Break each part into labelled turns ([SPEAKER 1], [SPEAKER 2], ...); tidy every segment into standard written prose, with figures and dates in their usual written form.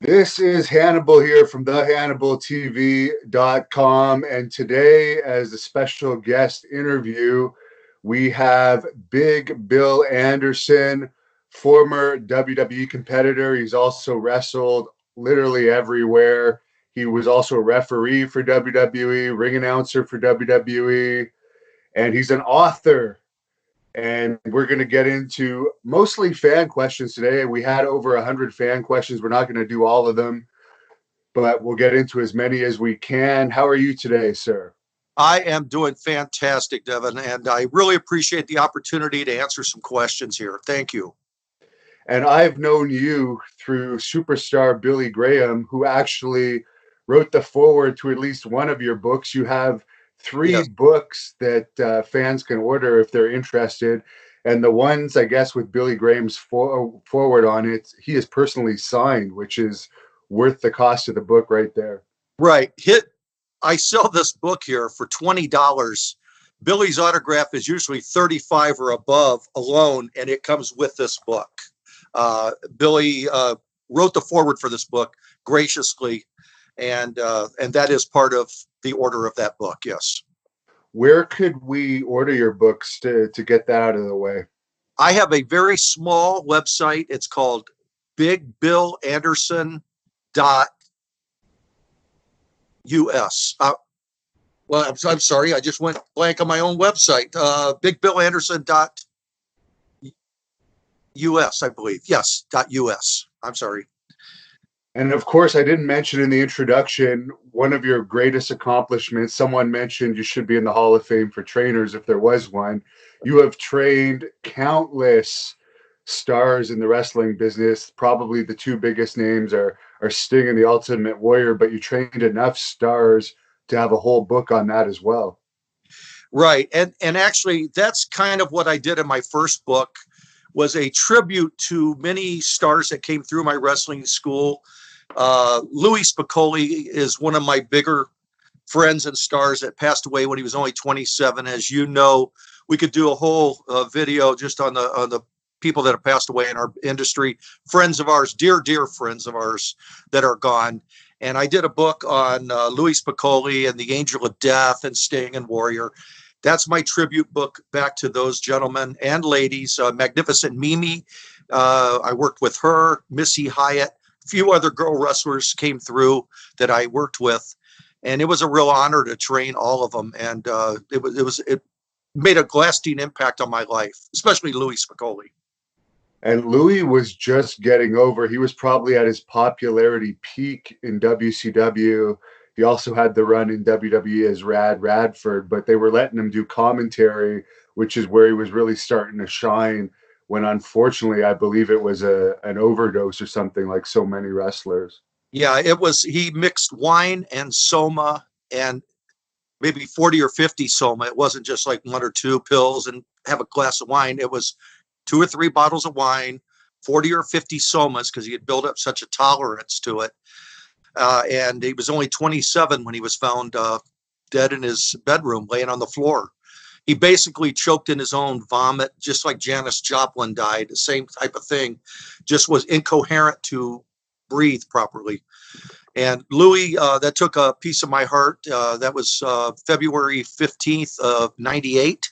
[SPEAKER 1] This is Hannibal here from the HannibalTV.com. And today, as a special guest interview, we have Big Bill Anderson, former WWE competitor. He's also wrestled literally everywhere. He was also a referee for WWE, ring announcer for WWE, and he's an author. And we're going to get into mostly fan questions today. We had over 100 fan questions. We're not going to do all of them, but we'll get into as many as we can. How are you today, sir?
[SPEAKER 2] I am doing fantastic, Devin, and I really appreciate the opportunity to answer some questions here. Thank you.
[SPEAKER 1] And I've known you through superstar Billy Graham, who actually wrote the foreword to at least one of your books. You have three books that fans can order if they're interested. And the ones, I guess, with Billy Graham's foreword on it, he is personally signed, which is worth the cost of the book right there.
[SPEAKER 2] Right. I sell this book here for $20. Billy's autograph is usually $35 or above alone, and it comes with this book. Billy wrote the foreword for this book graciously, and that is part of the order of that book. Yes.
[SPEAKER 1] Where could we order your books to get that out of the way?
[SPEAKER 2] I have a very small website. It's called BigBillAnderson.us. Well, I'm sorry. I just went blank on my own website. BigBillAnderson.us, I believe. Yes, .us. I'm sorry.
[SPEAKER 1] And of course, I didn't mention in the introduction, one of your greatest accomplishments. Someone mentioned you should be in the Hall of Fame for trainers if there was one. You have trained countless stars in the wrestling business. Probably the two biggest names are Sting and the Ultimate Warrior, but you trained enough stars to have a whole book on that as well.
[SPEAKER 2] Right. And actually, that's kind of what I did in my first book, was a tribute to many stars that came through my wrestling school. Louie Spicoli is one of my bigger friends and stars that passed away when he was only 27. As you know, we could do a whole video just on the people that have passed away in our industry, friends of ours, dear friends of ours that are gone. And I did a book on Louie Spicoli and the Angel of Death and Sting and Warrior. That's my tribute book back to those gentlemen and ladies. Magnificent Mimi, I worked with her. Missy Hyatt, a few other girl wrestlers came through that I worked with, and it was a real honor to train all of them. And it made a lasting impact on my life, especially Louie Spicoli.
[SPEAKER 1] And Louie was just getting over. He was probably at his popularity peak in WCW. He also had the run in WWE as Radford, but they were letting him do commentary, which is where he was really starting to shine, when unfortunately, I believe it was an overdose or something, like so many wrestlers.
[SPEAKER 2] Yeah, it was. He mixed wine and soma and maybe 40 or 50 soma. It wasn't just like one or two pills and have a glass of wine. It was 2 or 3 bottles of wine, 40 or 50 somas, because he had built up such a tolerance to it. And he was only 27 when he was found dead in his bedroom, laying on the floor. He basically choked in his own vomit, just like Janis Joplin died, the same type of thing, just was incoherent to breathe properly. And Louie, that took a piece of my heart. That was February 15th of 98.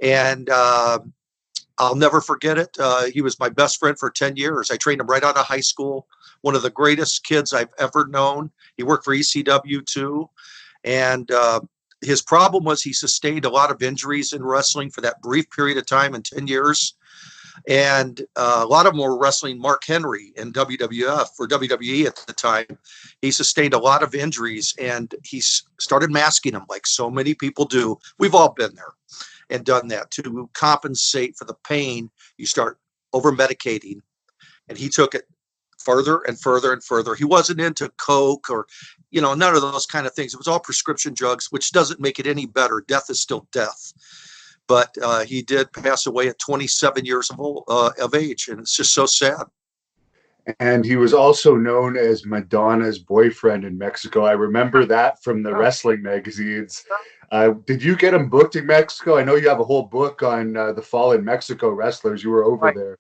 [SPEAKER 2] And I'll never forget it. He was my best friend for 10 years. I trained him right out of high school. One of the greatest kids I've ever known. He worked for ECW too. And his problem was he sustained a lot of injuries in wrestling for that brief period of time in 10 years. And a lot of them were wrestling Mark Henry in WWF or WWE at the time. He sustained a lot of injuries, and he started masking them like so many people do. We've all been there and done that. To compensate for the pain, you start over medicating, and he took it further and further and further. He wasn't into coke or, none of those kind of things. It was all prescription drugs, which doesn't make it any better. Death is still death. But he did pass away at 27 years of age, and it's just so sad.
[SPEAKER 1] And he was also known as Madonna's boyfriend in Mexico. I remember that from the wrestling magazines. Did you get him booked in Mexico? I know you have a whole book on the fallen Mexico wrestlers. You were over there.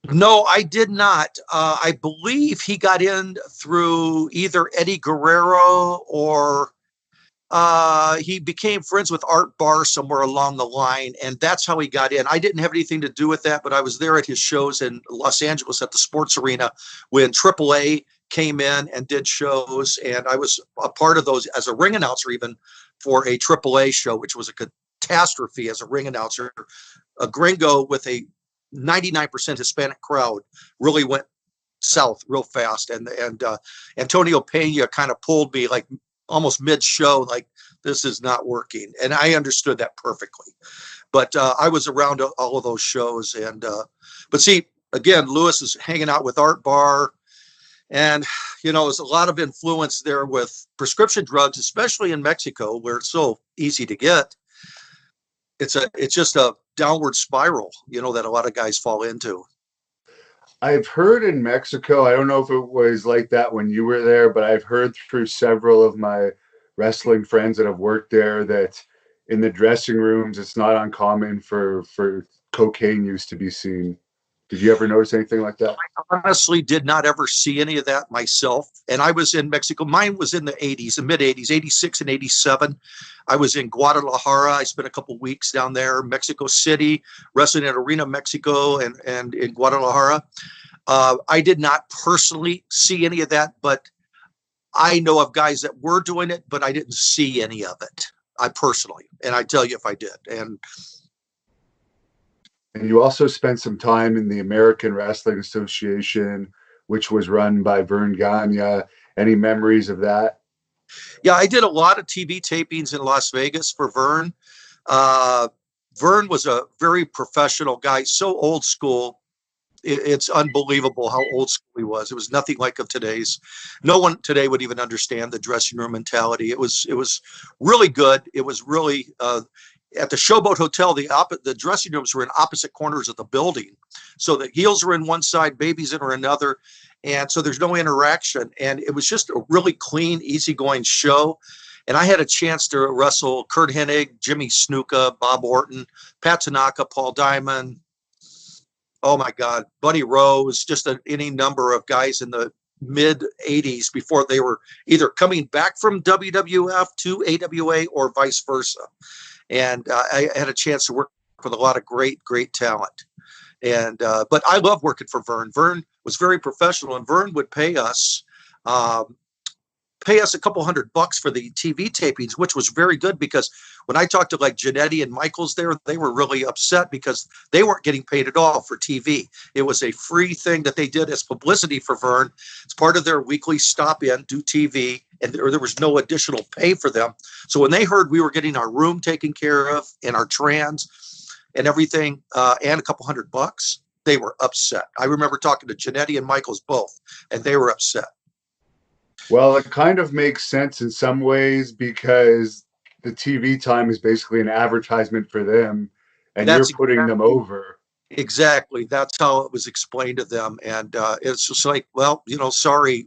[SPEAKER 2] No, I did not. I believe he got in through either Eddie Guerrero or he became friends with Art Barr somewhere along the line, and that's how he got in. I didn't have anything to do with that, but I was there at his shows in Los Angeles at the Sports Arena when AAA came in and did shows, and I was a part of those as a ring announcer even for a AAA show, which was a catastrophe as a ring announcer. A gringo with a 99% Hispanic crowd really went south real fast, and Antonio Pena kind of pulled me like almost mid-show, like this is not working, and I understood that perfectly. But I was around all of those shows, and but see, again, Lewis is hanging out with Art Barr, and there's a lot of influence there with prescription drugs, especially in Mexico, where it's so easy to get. It's just a downward spiral, that a lot of guys fall into.
[SPEAKER 1] I've heard in Mexico, I don't know if it was like that when you were there, but I've heard through several of my wrestling friends that have worked there that in the dressing rooms, it's not uncommon for cocaine use to be seen. Did you ever notice anything like that?
[SPEAKER 2] Honestly did not ever see any of that myself. And I was in Mexico. Mine was in the 80s, the mid 80s, 86 and 87. I was in Guadalajara. I spent a couple of weeks down there, Mexico City, wrestling at Arena Mexico and in Guadalajara. I did not personally see any of that, but I know of guys that were doing it, but I didn't see any of it. I personally, and I tell you if I did.
[SPEAKER 1] And you also spent some time in the American Wrestling Association, which was run by Vern Gagne. Any memories of that?
[SPEAKER 2] Yeah, I did a lot of TV tapings in Las Vegas for Vern. Uh, Vern was a very professional guy, so old school. It's unbelievable how old school he was. It was nothing like of today's. No one today would even understand the dressing room mentality. It was really good. It was really at the Showboat Hotel. The dressing rooms were in opposite corners of the building, so the heels are in one side, babies in another, and so there's no interaction. And it was just a really clean, easygoing show. And I had a chance to wrestle Curt Hennig, Jimmy Snuka, Bob Orton, Pat Tanaka, Paul Diamond. Oh my God, Buddy Rose, just any number of guys in the mid 80s before they were either coming back from WWF to AWA or vice versa. And I had a chance to work with a lot of great talent. And but I love working for Vern. Vern was very professional, and Vern would pay us a couple $100 for the TV tapings, which was very good because when I talked to like Jannetty and Michaels there, they were really upset because they weren't getting paid at all for TV. It was a free thing that they did as publicity for Vern. It's part of their weekly stop in, do TV, and there was no additional pay for them. So when they heard we were getting our room taken care of and our trans and everything, and a couple $100, they were upset. I remember talking to Jannetty and Michaels both, and they were upset.
[SPEAKER 1] Well, it kind of makes sense in some ways because the TV time is basically an advertisement for them, and you're
[SPEAKER 2] That's
[SPEAKER 1] putting them over.
[SPEAKER 2] exactly. That's how it was explained to them. And it's just like, well, sorry.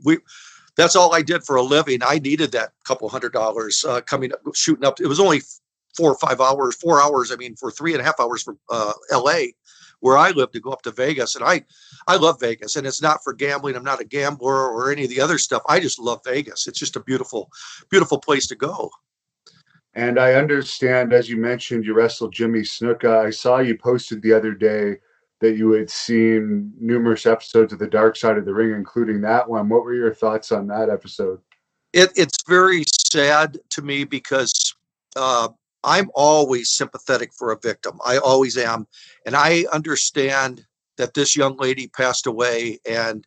[SPEAKER 2] That's all I did for a living. I needed that couple $100 coming up, shooting up. It was only 4 hours. I mean, for 3.5 hours from LA, where I live, to go up to Vegas. And I love Vegas, and it's not for gambling. I'm not a gambler or any of the other stuff. I just love Vegas. It's just a beautiful, beautiful place to go.
[SPEAKER 1] And I understand, as you mentioned, you wrestled Jimmy Snuka. I saw you posted the other day that you had seen numerous episodes of The Dark Side of the Ring, including that one. What were your thoughts on that episode?
[SPEAKER 2] It's very sad to me because I'm always sympathetic for a victim. I always am. And I understand that this young lady passed away, and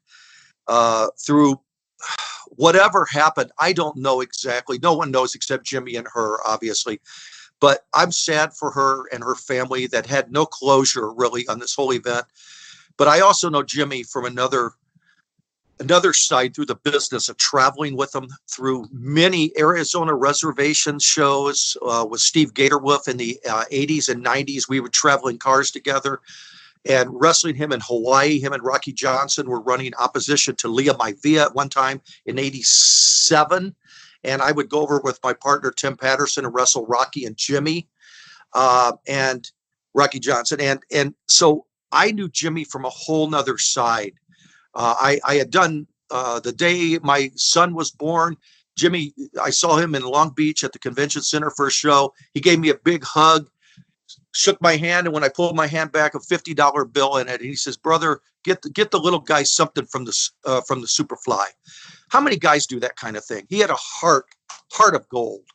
[SPEAKER 2] through whatever happened, I don't know exactly. No one knows except Jimmy and her, obviously. But I'm sad for her and her family that had no closure really on this whole event. But I also know Jimmy from another side through the business of traveling with him through many Arizona reservation shows with Steve Gatorwolf in the 80s and 90s. We would travel in cars together and wrestling him in Hawaii. Him and Rocky Johnson were running opposition to Leah Maivia at one time in 87. And I would go over with my partner, Tim Patterson, and wrestle Rocky and Jimmy and Rocky Johnson. And so I knew Jimmy from a whole nother side. I had done the day my son was born. Jimmy, I saw him in Long Beach at the convention center for a show. He gave me a big hug, shook my hand, and when I pulled my hand back, a $50 bill in it, and he says, "Brother, get the little guy something from the Superfly." How many guys do that kind of thing? He had a heart of gold,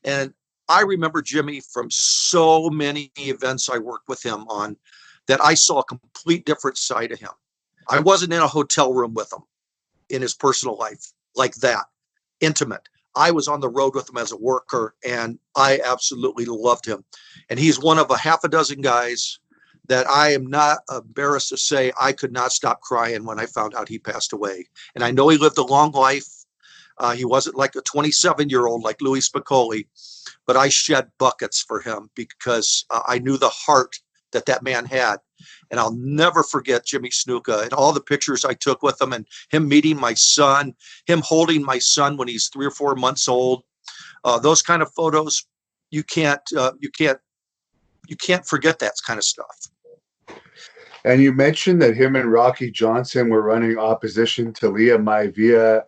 [SPEAKER 2] and I remember Jimmy from so many events I worked with him on that I saw a complete different side of him. I wasn't in a hotel room with him in his personal life like that, intimate. I was on the road with him as a worker, and I absolutely loved him. And he's one of a half a dozen guys that I am not embarrassed to say I could not stop crying when I found out he passed away. And I know he lived a long life. He wasn't like a 27-year-old like Louie Spicoli, but I shed buckets for him because I knew the heart that man had. And I'll never forget Jimmy Snuka and all the pictures I took with him, and him meeting my son, him holding my son when he's 3 or 4 months old. Those kind of photos, you can't forget that kind of stuff.
[SPEAKER 1] And you mentioned that him and Rocky Johnson were running opposition to Leah Maivia.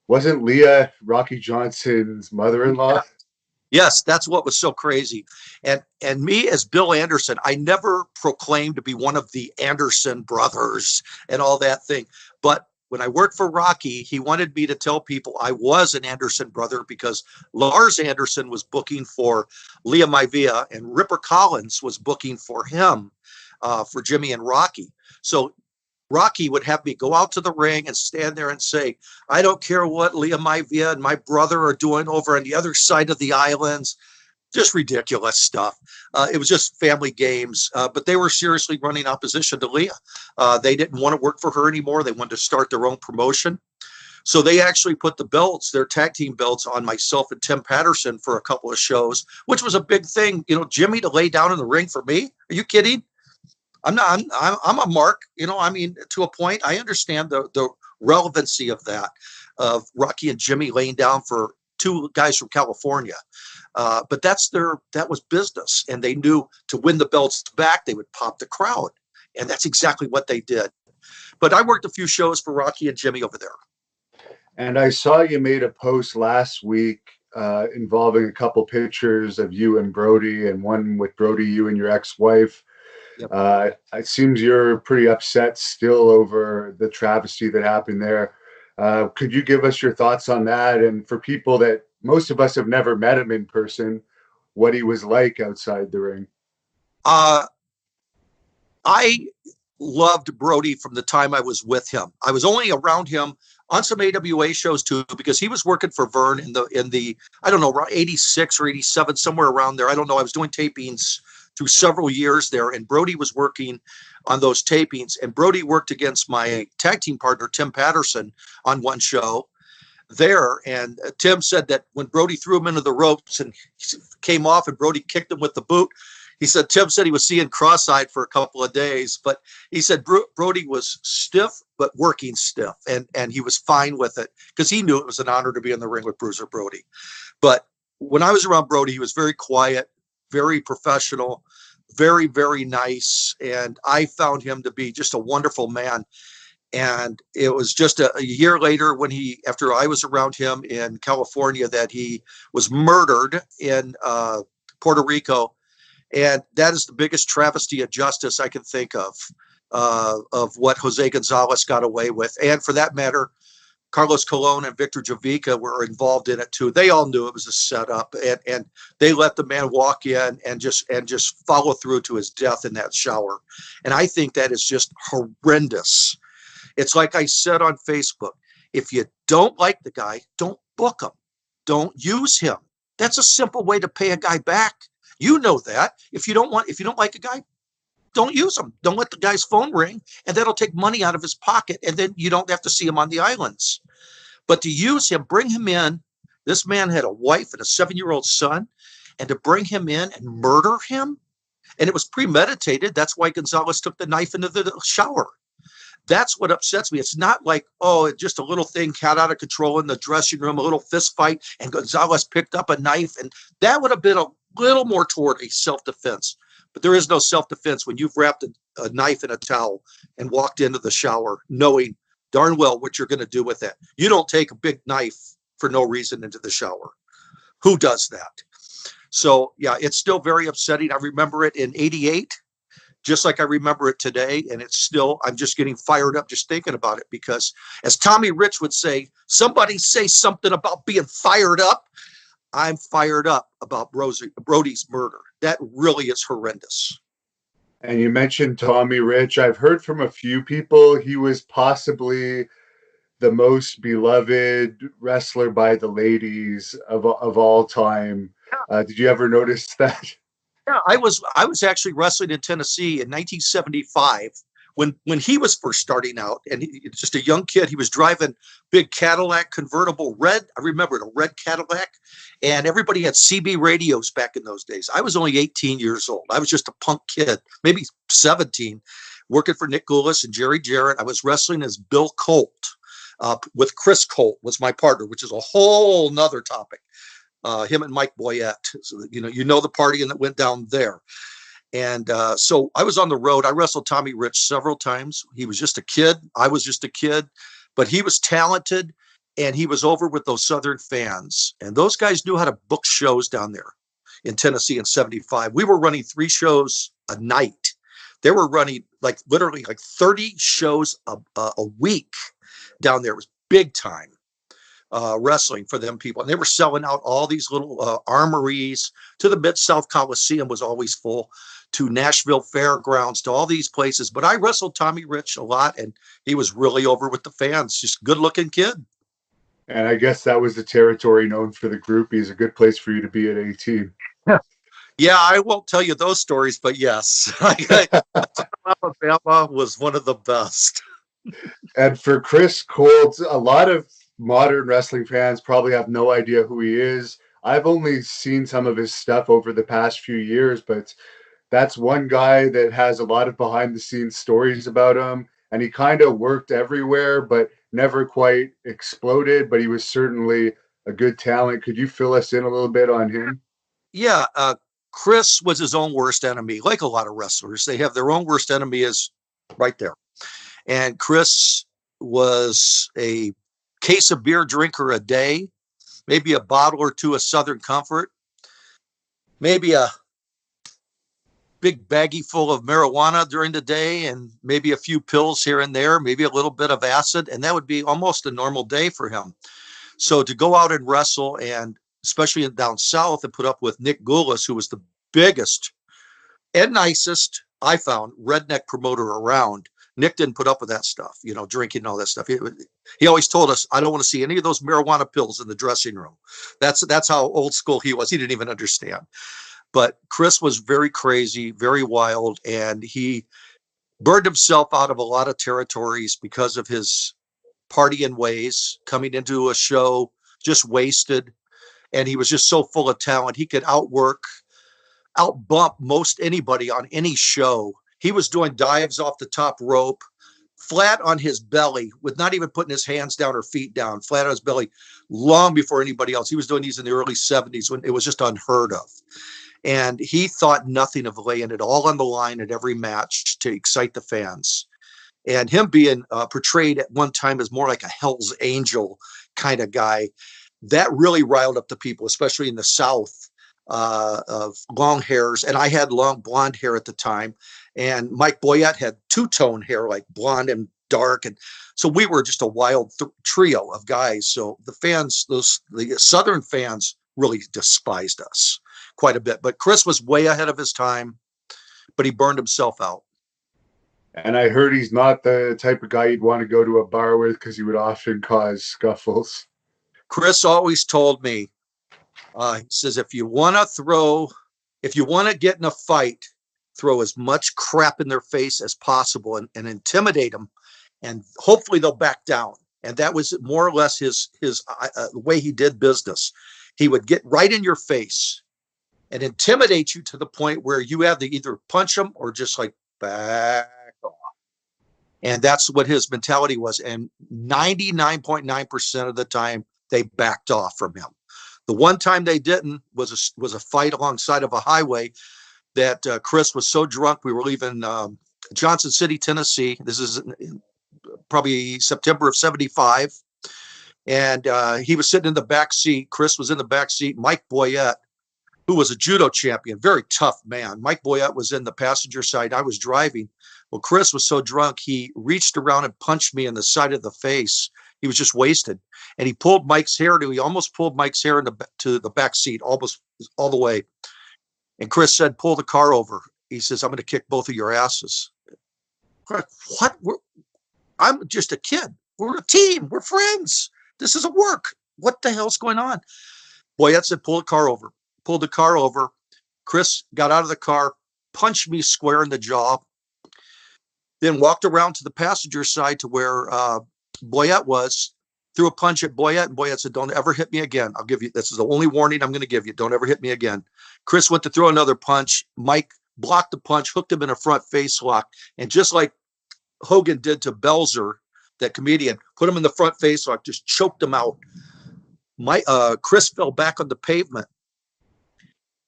[SPEAKER 1] Wasn't Leah Rocky Johnson's mother-in-law?
[SPEAKER 2] Yeah. Yes, that's what was so crazy. And me as Bill Anderson, I never proclaimed to be one of the Anderson brothers and all that thing. But when I worked for Rocky, he wanted me to tell people I was an Anderson brother because Lars Anderson was booking for Leah Maivia and Ripper Collins was booking for him, for Jimmy and Rocky. So Rocky would have me go out to the ring and stand there and say, "I don't care what Leah Maivia and my brother are doing over on the other side of the islands." Just ridiculous stuff. It was just family games, but they were seriously running opposition to Leah. They didn't want to work for her anymore. They wanted to start their own promotion. So they actually put the belts, their tag team belts, on myself and Tim Patterson for a couple of shows, which was a big thing. You know, Jimmy to lay down in the ring for me? Are you kidding? I'm a mark, I mean, to a point. I understand the relevancy of that, of Rocky and Jimmy laying down for two guys from California. But that was business. And they knew to win the belts back, they would pop the crowd. And that's exactly what they did. But I worked a few shows for Rocky and Jimmy over there.
[SPEAKER 1] And I saw you made a post last week involving a couple pictures of you and Brody, and one with Brody, you and your ex-wife. Yep. It seems you're pretty upset still over the travesty that happened there. Could you give us your thoughts on that? And for people that most of us have never met him in person, what he was like outside the ring?
[SPEAKER 2] I loved Brody from the time I was with him. I was only around him on some AWA shows too, because he was working for Vern in the I don't know, around 86 or 87, somewhere around there. I don't know. I was doing tapings through several years there, and Brody was working on those tapings, and Brody worked against my tag team partner, Tim Patterson, on one show there. And Tim said that when Brody threw him into the ropes and he came off and Brody kicked him with the boot, he said, Tim said he was seeing cross-eyed for a couple of days, but he said Brody was stiff, but working stiff. And he was fine with it because he knew it was an honor to be in the ring with Bruiser Brody. But when I was around Brody, he was very quiet, very professional, very, very nice. And I found him to be just a wonderful man. And it was just a year later after I was around him in California, that he was murdered in Puerto Rico. And that is the biggest travesty of justice I can think of what Jose Gonzalez got away with. And for that matter, Carlos Colon and Victor Jovica were involved in it too. They all knew it was a setup, and they let the man walk in and just follow through to his death in that shower. And I think that is just horrendous. It's like I said on Facebook, if you don't like the guy, don't book him. Don't use him. That's a simple way to pay a guy back. You know that. If you don't like a guy, don't use him. Don't let the guy's phone ring, and that'll take money out of his pocket, and then you don't have to see him on the islands. But to use him, bring him in. This man had a wife and a 7-year-old son, and to bring him in and murder him, and it was premeditated. That's why Gonzalez took the knife into the shower. That's what upsets me. It's not like, oh, just a little thing got out of control in the dressing room, a little fist fight, and Gonzalez picked up a knife, and that would have been a little more toward a self-defense. But there is no self-defense when you've wrapped a knife in a towel and walked into the shower knowing darn well what you're going to do with it. You don't take a big knife for no reason into the shower. Who does that? So, yeah, it's still very upsetting. I remember it in 88, just like I remember it today. And it's still, I'm just getting fired up just thinking about it because, as Tommy Rich would say, somebody say something about being fired up. I'm fired up about Brody's murder. That really is horrendous.
[SPEAKER 1] And you mentioned Tommy Rich. I've heard from a few people he was possibly the most beloved wrestler by the ladies of all time. Did you ever notice that?
[SPEAKER 2] Yeah, I was actually wrestling in Tennessee in 1975 when he was first starting out, and just a young kid. He was driving big Cadillac convertible red. I remember it, a red Cadillac, and everybody had CB radios back in those days. I was only 18 years old. I was just a punk kid, maybe 17, working for Nick Goulas and Jerry Jarrett. I was wrestling as Bill Colt with Chris Colt was my partner, which is a whole nother topic. Him and Mike Boyette, so, you know the party that went down there. And so I was on the road. I wrestled Tommy Rich several times. He was just a kid. I was just a kid, but he was talented, and he was over with those Southern fans. And those guys knew how to book shows down there in Tennessee in 75. We were running 3 shows a night. They were running literally 30 shows a week down there. It was big time. Wrestling for them people. And they were selling out all these little armories. To the Mid-South Coliseum was always full, to Nashville Fairgrounds, to all these places. But I wrestled Tommy Rich a lot, and he was really over with the fans. Just good looking kid.
[SPEAKER 1] And I guess that was the territory known for the groupies. A good place for you to be at 18.
[SPEAKER 2] Yeah, I won't tell you those stories, but yes, Alabama was one of the best.
[SPEAKER 1] And for Chris Colt, a lot of modern wrestling fans probably have no idea who he is. I've only seen some of his stuff over the past few years, but that's one guy that has a lot of behind the scenes stories about him. And he kind of worked everywhere, but never quite exploded. But he was certainly a good talent. Could you fill us in a little bit on him?
[SPEAKER 2] Yeah, Chris was his own worst enemy. Like a lot of wrestlers, they have their own worst enemy is right there. And Chris was a case of beer drinker a day, maybe a bottle or two of Southern Comfort, maybe a big baggie full of marijuana during the day, and maybe a few pills here and there, maybe a little bit of acid, and that would be almost a normal day for him. So to go out and wrestle, and especially down south, and put up with Nick Goulas, who was the biggest and nicest, I found, redneck promoter around. Nick didn't put up with that stuff, drinking and all that stuff. He always told us, I don't want to see any of those marijuana pills in the dressing room. That's how old school he was. He didn't even understand. But Chris was very crazy, very wild, and he burned himself out of a lot of territories because of his partying ways, coming into a show just wasted. And he was just so full of talent. He could outbump most anybody on any show. He was doing dives off the top rope, flat on his belly, with not even putting his hands down or feet down, flat on his belly, long before anybody else. He was doing these in the early 70s when it was just unheard of. And he thought nothing of laying it all on the line at every match to excite the fans. And him being portrayed at one time as more like a Hell's Angel kind of guy, that really riled up the people, especially in the South, of long hairs. And I had long blonde hair at the time. And Mike Boyette had two-tone hair, like blonde and dark. And so we were just a wild trio of guys. So the fans, the Southern fans, really despised us quite a bit. But Chris was way ahead of his time, but he burned himself out.
[SPEAKER 1] And I heard he's not the type of guy you'd want to go to a bar with because he would often cause scuffles.
[SPEAKER 2] Chris always told me, he says, if you want to get in a fight, throw as much crap in their face as possible and intimidate them, and hopefully they'll back down. And that was more or less his way he did business. He would get right in your face and intimidate you to the point where you have to either punch them or just like back off. And that's what his mentality was. And 99.9% of the time, they backed off from him. The one time they didn't was a fight alongside of a highway. that Chris was so drunk. We were leaving Johnson City, Tennessee. This is probably September of '75. And he was sitting in the back seat. Chris was in the back seat. Mike Boyette, who was a judo champion, very tough man. Mike Boyette was in the passenger side. I was driving. Well, Chris was so drunk, he reached around and punched me in the side of the face. He was just wasted. And he pulled Mike's hair. He almost pulled Mike's hair to the back seat, almost all the way. And Chris said, pull the car over. He says, I'm going to kick both of your asses. What? I'm just a kid. We're a team. We're friends. This is a work. What the hell's going on? Boyette said, pull the car over. Pulled the car over. Chris got out of the car, punched me square in the jaw, then walked around to the passenger side to where Boyette was, threw a punch at Boyette, and Boyette said, don't ever hit me again. I'll give you, this is the only warning I'm going to give you. Don't ever hit me again. Chris went to throw another punch. Mike blocked the punch, hooked him in a front face lock, and just like Hogan did to Belzer, that comedian, put him in the front face lock, just choked him out. Chris fell back on the pavement.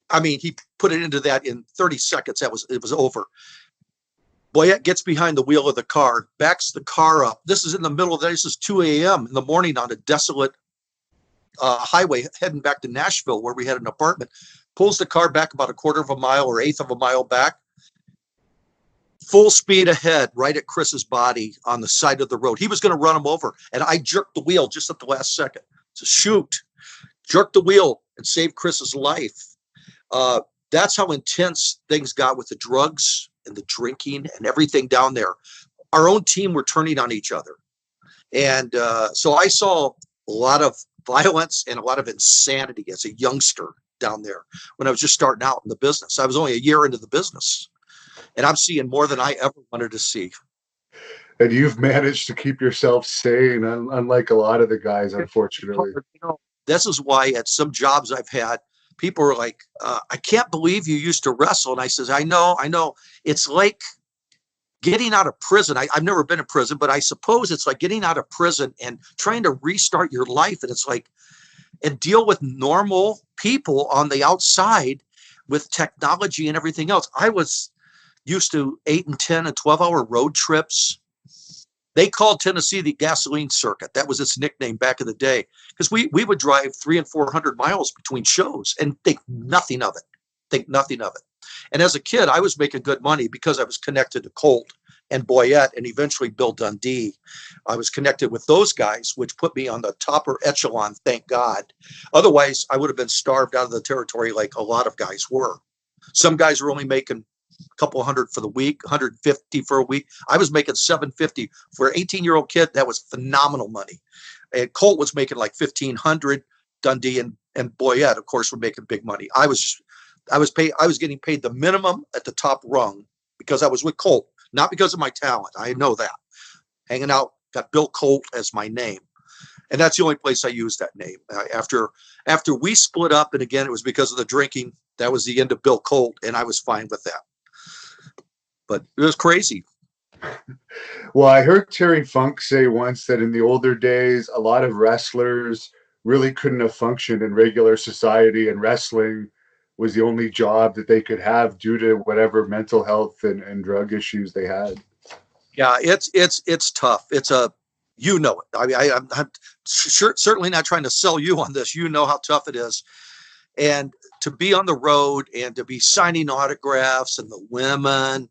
[SPEAKER 2] I mean, he put it into that in 30 seconds. It was over. Boyette gets behind the wheel of the car, backs the car up. This is in the middle of the day. This is 2 a.m. in the morning on a desolate highway heading back to Nashville, where we had an apartment. Pulls the car back about a quarter of a mile or eighth of a mile back. Full speed ahead, right at Chris's body on the side of the road. He was going to run him over, and I jerked the wheel just at the last second to shoot. Jerked the wheel and saved Chris's life. That's how intense things got with the drugs and the drinking and everything down there. Our own team were turning on each other. And so I saw a lot of violence and a lot of insanity as a youngster down there when I was just starting out in the business. I was only a year into the business, and I'm seeing more than I ever wanted to see.
[SPEAKER 1] And you've managed to keep yourself sane, unlike a lot of the guys, unfortunately.
[SPEAKER 2] This is why at some jobs I've had, people are like, I can't believe you used to wrestle. And I says, I know. It's like getting out of prison. I've never been in prison, but I suppose it's like getting out of prison and trying to restart your life. And it's like, and deal with normal people on the outside with technology and everything else. I was used to 8 and 10 and 12-hour road trips. They called Tennessee the gasoline circuit. That was its nickname back in the day, because we would drive 300 and 400 miles between shows and think nothing of it. And as a kid, I was making good money because I was connected to Colt and Boyette and eventually Bill Dundee. I was connected with those guys, which put me on the topper echelon, thank God. Otherwise, I would have been starved out of the territory like a lot of guys were. Some guys were only making a couple hundred for the week, 150 for a week. I was making $750 for an 18-year-old kid. That was phenomenal money. And Colt was making like $1,500. Dundee and Boyette, of course, were making big money. I was getting paid the minimum at the top rung because I was with Colt, not because of my talent. I know that. Hanging out, got Bill Colt as my name. And that's the only place I used that name. After we split up, and again, it was because of the drinking, that was the end of Bill Colt, and I was fine with that. But it was crazy.
[SPEAKER 1] Well, I heard Terry Funk say once that in the older days, a lot of wrestlers really couldn't have functioned in regular society, and wrestling was the only job that they could have due to whatever mental health and drug issues they had.
[SPEAKER 2] Yeah, it's tough. You know it. I mean, I'm certainly not trying to sell you on this. You know how tough it is. And to be on the road and to be signing autographs and the women,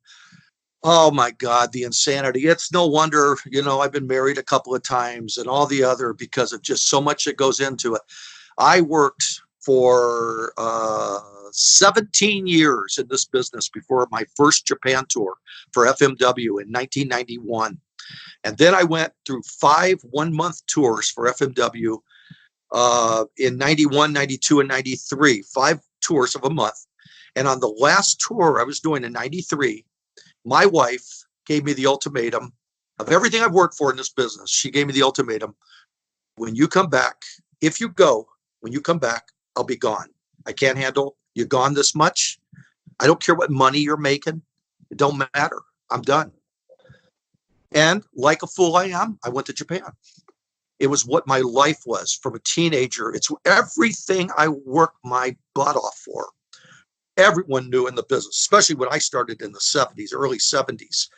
[SPEAKER 2] oh my God, the insanity. It's no wonder, I've been married a couple of times and all the other, because of just so much that goes into it. I worked for 17 years in this business before my first Japan tour for FMW in 1991. And then I went through 5 one-month tours for FMW in 91, 92, and 93, 5 tours of a month. And on the last tour I was doing in 93, my wife gave me the ultimatum of everything I've worked for in this business. She gave me the ultimatum. When you come back, when you come back, I'll be gone. I can't handle you gone this much. I don't care what money you're making. It don't matter. I'm done. And like a fool I am, I went to Japan. It was what my life was from a teenager. It's everything I worked my butt off for. everyone knew in the business, especially when I started in the 70s, early 70s.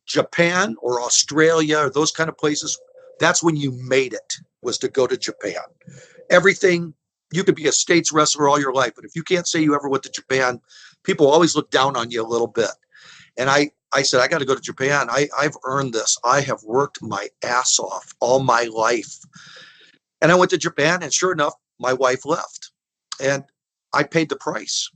[SPEAKER 2] Japan or Australia or those kind of places, that's when you made it, was to go to Japan. Everything, you could be a States wrestler all your life, but if you can't say you ever went to Japan, people always look down on you a little bit. And I said, I got to go to Japan. I've earned this. I have worked my ass off all my life. And I went to Japan, and sure enough, my wife left. And I paid the price.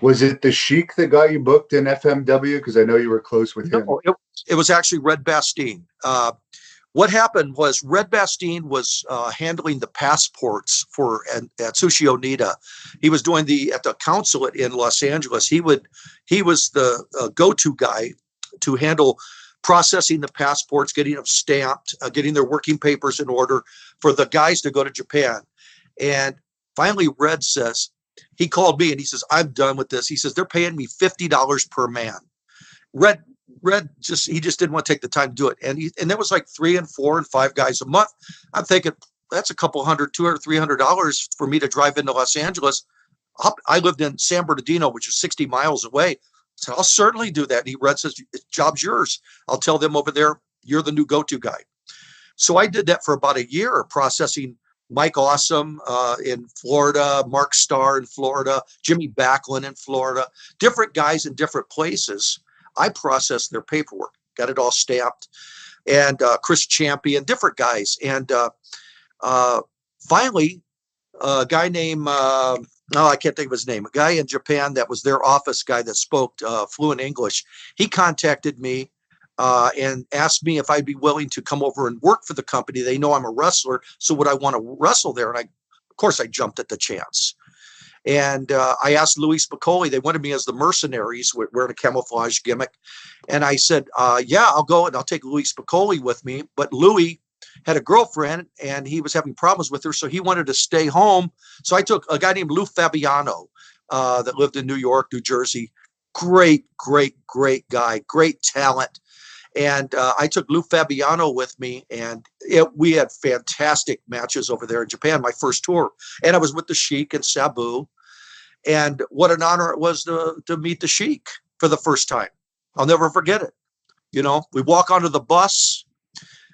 [SPEAKER 1] Was it the Sheik that got you booked in FMW? Because I know you were close with him.
[SPEAKER 2] No, it was actually Red Bastien. What happened was Red Bastien was handling the passports for at Sushi Onita. He was doing at the consulate in Los Angeles. He was the go-to guy to handle processing the passports, getting them stamped, getting their working papers in order for the guys to go to Japan. And finally, Red says, he called me and he says, I'm done with this. He says, they're paying me $50 per man. Red just didn't want to take the time to do it. And there was like 3 and 4 and 5 guys a month. I'm thinking that's a couple $200, $300 for me to drive into Los Angeles. I lived in San Bernardino, which is 60 miles away. So I'll certainly do that. And Red says, job's yours. I'll tell them over there, you're the new go-to guy. So I did that for about a year, processing Mike Awesome in Florida, Mark Starr in Florida, Jimmy Backlund in Florida, different guys in different places. I processed their paperwork, got it all stamped, and Chris Champion, different guys. And finally, a guy named, I can't think of his name, a guy in Japan that was their office guy that spoke fluent English. He contacted me and asked me if I'd be willing to come over and work for the company. They know I'm a wrestler, so would I want to wrestle there? And of course, I jumped at the chance. And I asked Louie Spicoli. They wanted me as the mercenaries, wearing a camouflage gimmick. And I said, yeah, I'll go and I'll take Louie Spicoli with me. But Louie had a girlfriend and he was having problems with her, so he wanted to stay home. So I took a guy named Lou Fabiano that lived in New York, New Jersey. Great guy, great talent. And I took Lou Fabiano with me, and we had fantastic matches over there in Japan, my first tour. And I was with the Sheik and Sabu. And what an honor it was to meet the Sheik for the first time. I'll never forget it. You know, we walk onto the bus.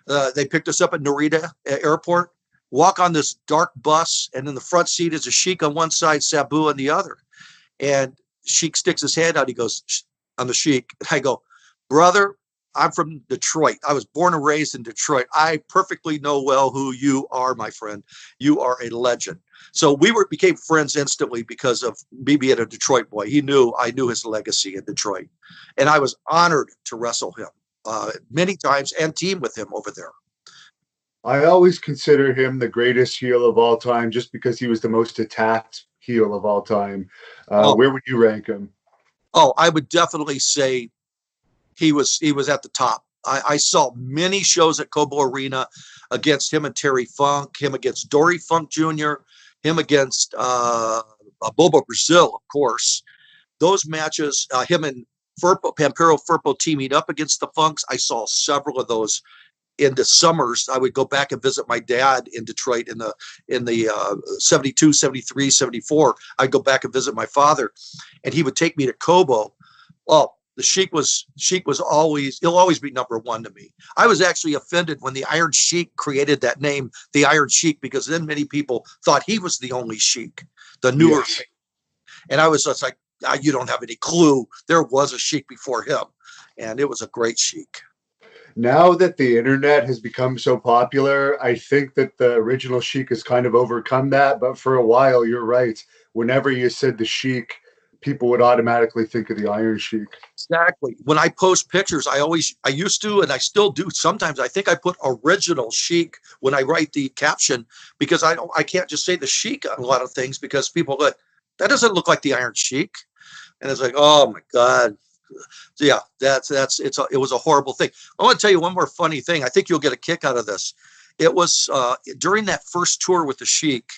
[SPEAKER 2] They picked us up at Narita Airport, walk on this dark bus, and in the front seat is a Sheik on one side, Sabu on the other. And Sheik sticks his hand out. He goes, I'm the Sheik. And I go, brother, I'm from Detroit. I was born and raised in Detroit. I perfectly know well who you are, my friend. You are a legend. So we became friends instantly because of me being a Detroit boy. I knew his legacy in Detroit. And I was honored to wrestle him many times and team with him over there.
[SPEAKER 1] I always consider him the greatest heel of all time just because he was the most attacked heel of all time. Where would you rank him?
[SPEAKER 2] Oh, I would definitely say he was at the top. I saw many shows at Cobo Arena against him and Terry Funk, him against Dory Funk Jr., him against Bobo Brazil, of course. Those matches, him and Pampero Firpo teaming up against the Funks, I saw several of those in the summers. I would go back and visit my dad in Detroit in the 72, 73, 74. I'd go back and visit my father, and he would take me to Cobo. Well, the Sheik was he'll always be number one to me. I was actually offended when the Iron Sheik created that name, the Iron Sheik, because then many people thought he was the only Sheik, the newer. Yes. And I was just like, you don't have any clue. There was a Sheik before him, and it was a great Sheik.
[SPEAKER 1] Now that the internet has become so popular, I think that the original Sheik has kind of overcome that. But for a while, you're right. Whenever you said the Sheik, people would automatically think of the Iron Sheik.
[SPEAKER 2] Exactly. When I post pictures, I used to, and I still do sometimes. I think I put original Sheik when I write the caption, because I can't just say the Sheik on a lot of things, because people go, that doesn't look like the Iron Sheik. And it's like, oh my God. So yeah, it was a horrible thing. I want to tell you one more funny thing. I think you'll get a kick out of this. It was during that first tour with the Sheik,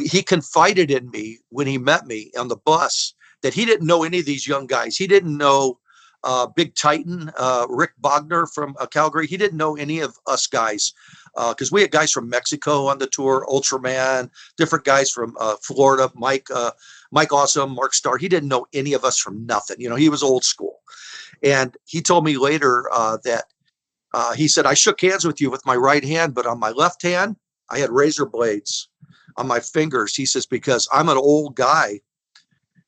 [SPEAKER 2] he confided in me when he met me on the bus that he didn't know any of these young guys. He didn't know Big Titan, Rick Bogner from Calgary. He didn't know any of us guys because we had guys from Mexico on the tour, Ultraman, different guys from Florida, Mike Mike Awesome, Mark Starr. He didn't know any of us from nothing. He was old school. And he told me later that he said, I shook hands with you with my right hand, but on my left hand, I had razor blades on my fingers. He says, because I'm an old guy.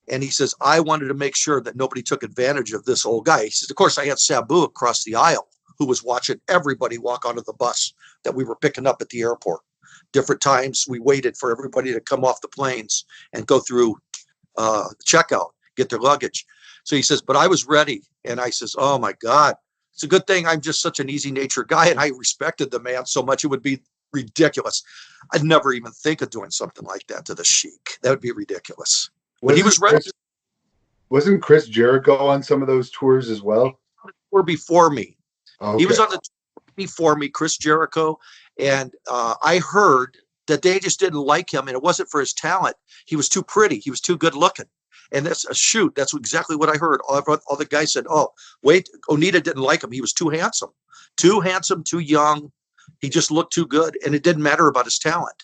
[SPEAKER 2] And he says, I wanted to make sure that nobody took advantage of this old guy. He says, of course, I had Sabu across the aisle who was watching everybody walk onto the bus that we were picking up at the airport. Different times we waited for everybody to come off the planes and go through checkout, get their luggage. So he says, but I was ready. And I says, oh my God, it's a good thing I'm just such an easy natured guy. And I respected the man so much. It would be ridiculous. I'd never even think of doing something like that to the Sheik. That would be ridiculous. But he was ready.
[SPEAKER 1] Wasn't Chris Jericho on some of those tours as well?
[SPEAKER 2] Or before me.
[SPEAKER 1] Okay.
[SPEAKER 2] He was on the tour before me, Chris Jericho. And I heard that they just didn't like him. And it wasn't for his talent. He was too pretty. He was too good looking. And that's a shoot. That's exactly what I heard. All the guys said, oh, wait, Onita didn't like him. He was too handsome, too young. He just looked too good. And it didn't matter about his talent.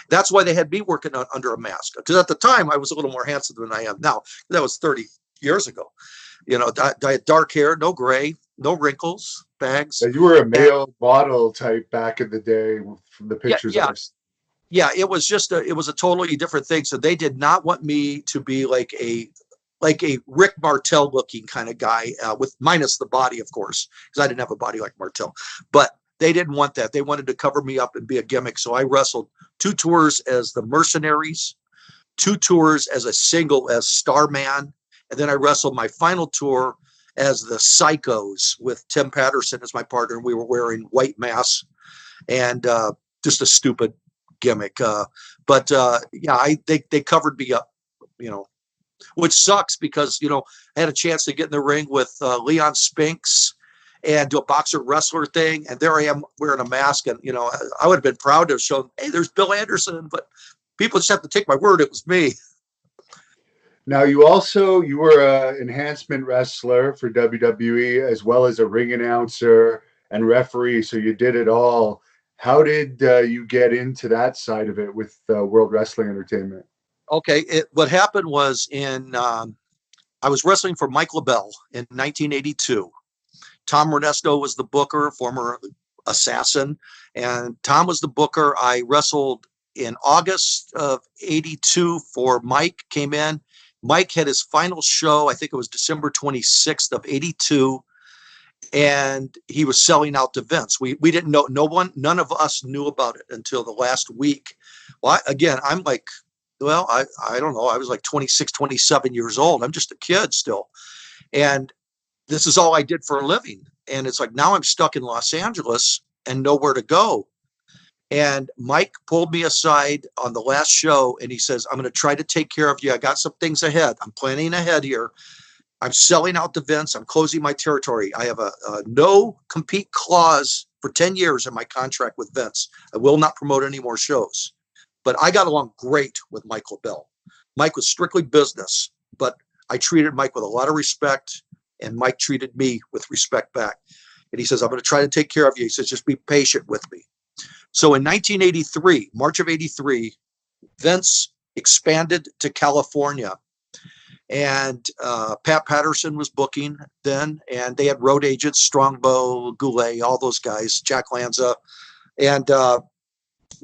[SPEAKER 2] That's why they had me working under a mask. Because at the time, I was a little more handsome than I am now. That was 30 years ago. I had dark hair, no gray, no wrinkles, bags.
[SPEAKER 1] Yeah, you were a male model type back in the day from the pictures.
[SPEAKER 2] Yeah, it was a totally different thing. So they did not want me to be like a Rick Martel looking kind of guy with minus the body, of course, because I didn't have a body like Martel. But they didn't want that. They wanted to cover me up and be a gimmick. So I wrestled 2 tours as the Mercenaries, 2 tours as a single as Starman. And then I wrestled my final tour as the Psychos with Tim Patterson as my partner. And we were wearing white masks and just a stupid gimmick. They covered me up, which sucks because, I had a chance to get in the ring with Leon Spinks and do a boxer wrestler thing. And there I am wearing a mask. And, I would have been proud to have shown, hey, there's Bill Anderson, but people just have to take my word. It was me.
[SPEAKER 1] Now, you were an enhancement wrestler for WWE as well as a ring announcer and referee. So you did it all. How did you get into that side of it with World Wrestling Entertainment?
[SPEAKER 2] Okay. What happened was I was wrestling for Mike LeBell in 1982. Tom Ernesto was the booker, former assassin, and Tom was the booker. I wrestled in August of 82 for Mike, came in. Mike had his final show, I think it was December 26th of 82, and he was selling out to Vince. We didn't know, none of us knew about it until the last week. Well, I'm like, I don't know. I was like 26, 27 years old. I'm just a kid still. And this is all I did for a living. And it's like, now I'm stuck in Los Angeles and nowhere to go. And Mike pulled me aside on the last show and he says, I'm going to try to take care of you. I got some things ahead. I'm planning ahead here. I'm selling out to Vince. I'm closing my territory. I have a no compete clause for 10 years in my contract with Vince. I will not promote any more shows. But I got along great with Mike LeBell. Mike was strictly business, but I treated Mike with a lot of respect. And Mike treated me with respect back. And he says, I'm going to try to take care of you. He says, just be patient with me. So in 1983, March of 83, Vince expanded to California. And Pat Patterson was booking then. And they had road agents, Strongbow, Goulet, all those guys, Jack Lanza, and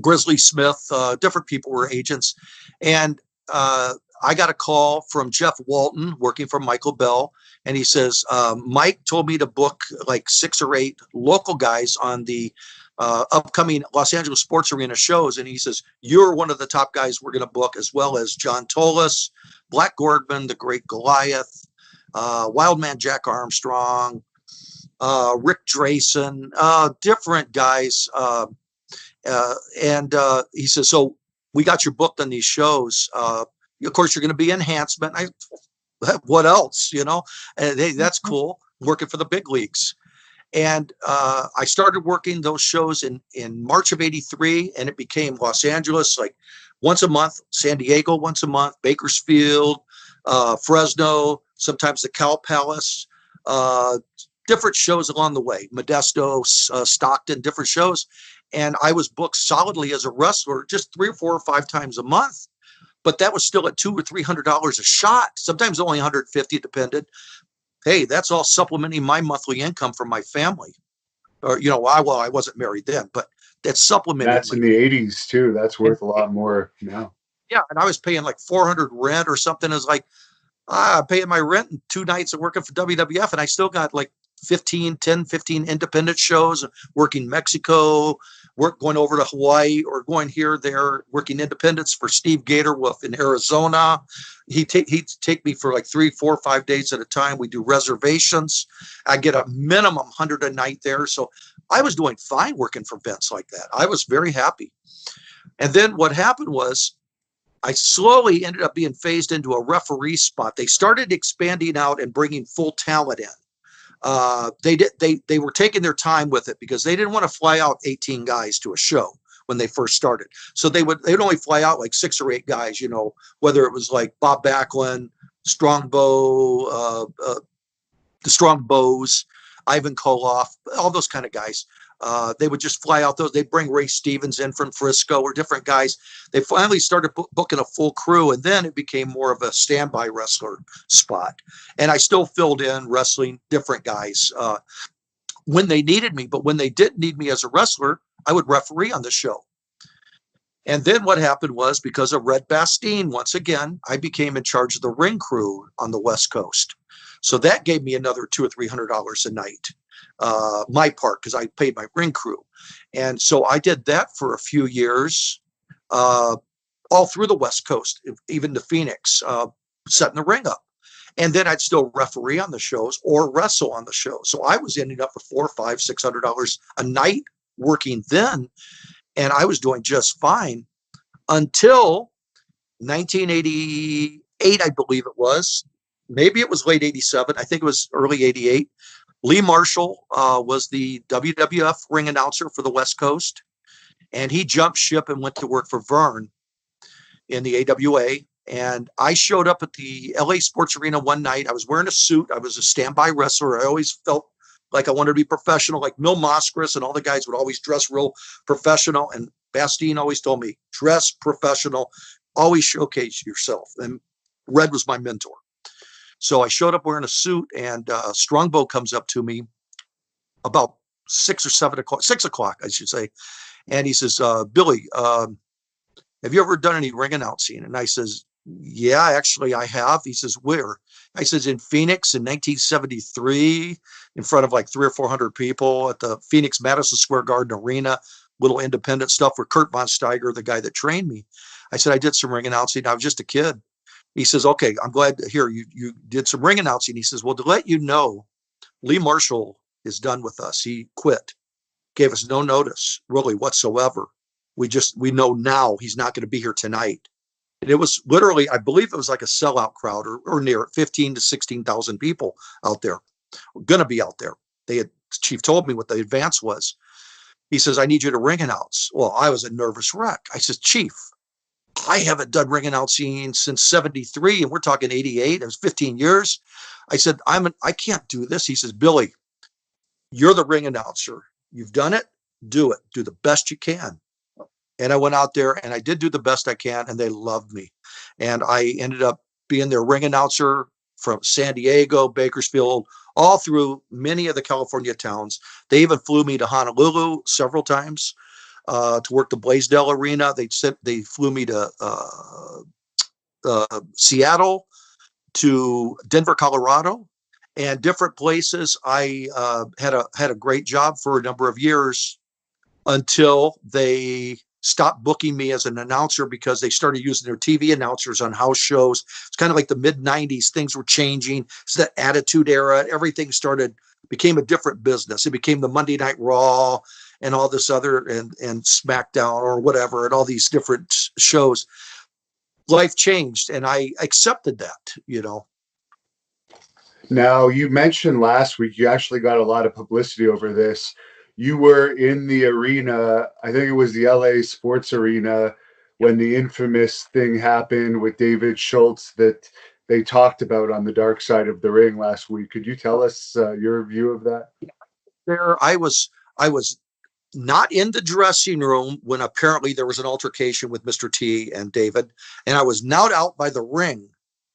[SPEAKER 2] Grizzly Smith. Different people were agents. And I got a call from Jeff Walton working for Michael Bell. And he says, Mike told me to book like 6 or 8 local guys on the upcoming Los Angeles Sports Arena shows. And he says, you're one of the top guys we're going to book, as well as John Tolis, Black Gordman, the Great Goliath, Wildman Jack Armstrong, Rick Drayson, different guys. And he says, so we got you booked on these shows. Of course, you're going to be enhancement. What else, And hey, that's cool, working for the big leagues. And I started working those shows in March of 83, and it became Los Angeles like once a month, San Diego once a month, Bakersfield, Fresno, sometimes the Cow Palace, different shows along the way, Modesto, Stockton, different shows. And I was booked solidly as a wrestler just 3 or 4 or 5 times a month but that was still at $200 or $300 a shot. Sometimes only 150, depended. Hey, that's all supplementing my monthly income from my family. Or, I wasn't married then, but that supplemented
[SPEAKER 1] That's
[SPEAKER 2] my,
[SPEAKER 1] in the 80s too. That's
[SPEAKER 2] and
[SPEAKER 1] worth a lot more now.
[SPEAKER 2] yeah, and I was paying like 400 rent or something. It's like, paying my rent and 2 nights of working for WWF, and I still got like 15 independent shows, working Mexico, going over to Hawaii, or going here, there, working independents for Steve Gatorwolf in Arizona. He'd take me for like 3, 4, 5 days at a time. We do reservations. I get a minimum 100 a night there. So I was doing fine working for Vince like that. I was very happy. And then what happened was, I slowly ended up being phased into a referee spot. They started expanding out and bringing full talent in. They were taking their time with it because they didn't want to fly out 18 guys to a show when they first started. So they'd only fly out like 6 or 8 guys, whether it was like Bob Backlund, Strongbow, the Strongbows, Ivan Koloff, all those kind of guys. They would just fly out those. They'd bring Ray Stevens in from Frisco or different guys. They finally started booking a full crew, and then it became more of a standby wrestler spot. And I still filled in wrestling different guys when they needed me. But when they didn't need me as a wrestler, I would referee on the show. And then what happened was, because of Red Bastien, once again, I became in charge of the ring crew on the West Coast. So that gave me another $200 or $300 a night. My part, because I paid my ring crew. And so I did that for a few years, all through the West Coast, even to Phoenix, setting the ring up. And then I'd still referee on the shows or wrestle on the show. So I was ending up with $400, $500, $600 a night working then. And I was doing just fine until 1988, I believe it was. Maybe it was late 87. I think it was early 88. Lee Marshall was the WWF ring announcer for the West Coast, and he jumped ship and went to work for Vern in the AWA. And I showed up at the LA Sports Arena one night. I was wearing a suit. I was a standby wrestler. I always felt like I wanted to be professional, like Mil Moskris and all the guys would always dress real professional. And Bastien always told me, dress professional, always showcase yourself. And Red was my mentor. So I showed up wearing a suit, and Strongbow comes up to me about 6 or 7 o'clock, 6 o'clock, I should say. And he says, Billy, have you ever done any ring announcing? And I says, yeah, actually I have. He says, where? I says, in Phoenix in 1973, in front of like 300 or 400 people at the Phoenix Madison Square Garden Arena, little independent stuff for Kurt Von Steiger, the guy that trained me. I said, I did some ring announcing. I was just a kid. He says, okay, I'm glad to hear you did some ring announcing. He says, well, to let you know, Lee Marshall is done with us. He quit, gave us no notice really whatsoever. We know now he's not going to be here tonight. And it was literally, I believe it was like a sellout crowd or near it, 15 to 16,000 people out there, going to be out there. Chief told me what the advance was. He says, I need you to ring announce. Well, I was a nervous wreck. I said, Chief, I haven't done ring announcing since 73, and we're talking 88. It was 15 years. I said, I can't do this. He says, Billy, you're the ring announcer. You've done it. Do it. Do the best you can. And I went out there and I did do the best I can, and they loved me. And I ended up being their ring announcer from San Diego, Bakersfield, all through many of the California towns. They even flew me to Honolulu several times to work the Blaisdell Arena. They flew me to Seattle, to Denver, Colorado, and different places. I had a great job for a number of years until they stopped booking me as an announcer because they started using their TV announcers on house shows. It's kind of like the mid 90s. Things were changing. It's that Attitude Era. Everything became a different business. It became the Monday Night Raw and all this other and SmackDown or whatever, and all these different shows. Life changed, and I accepted that.
[SPEAKER 1] Now, you mentioned last week you actually got a lot of publicity over this. You were in the arena, I think it was the LA Sports Arena, when the infamous thing happened with David Schultz that they talked about on the Dark Side of the Ring last week. Could you tell us your view of that?
[SPEAKER 2] There, I was not in the dressing room when apparently there was an altercation with Mr. T and David. And I was not out by the ring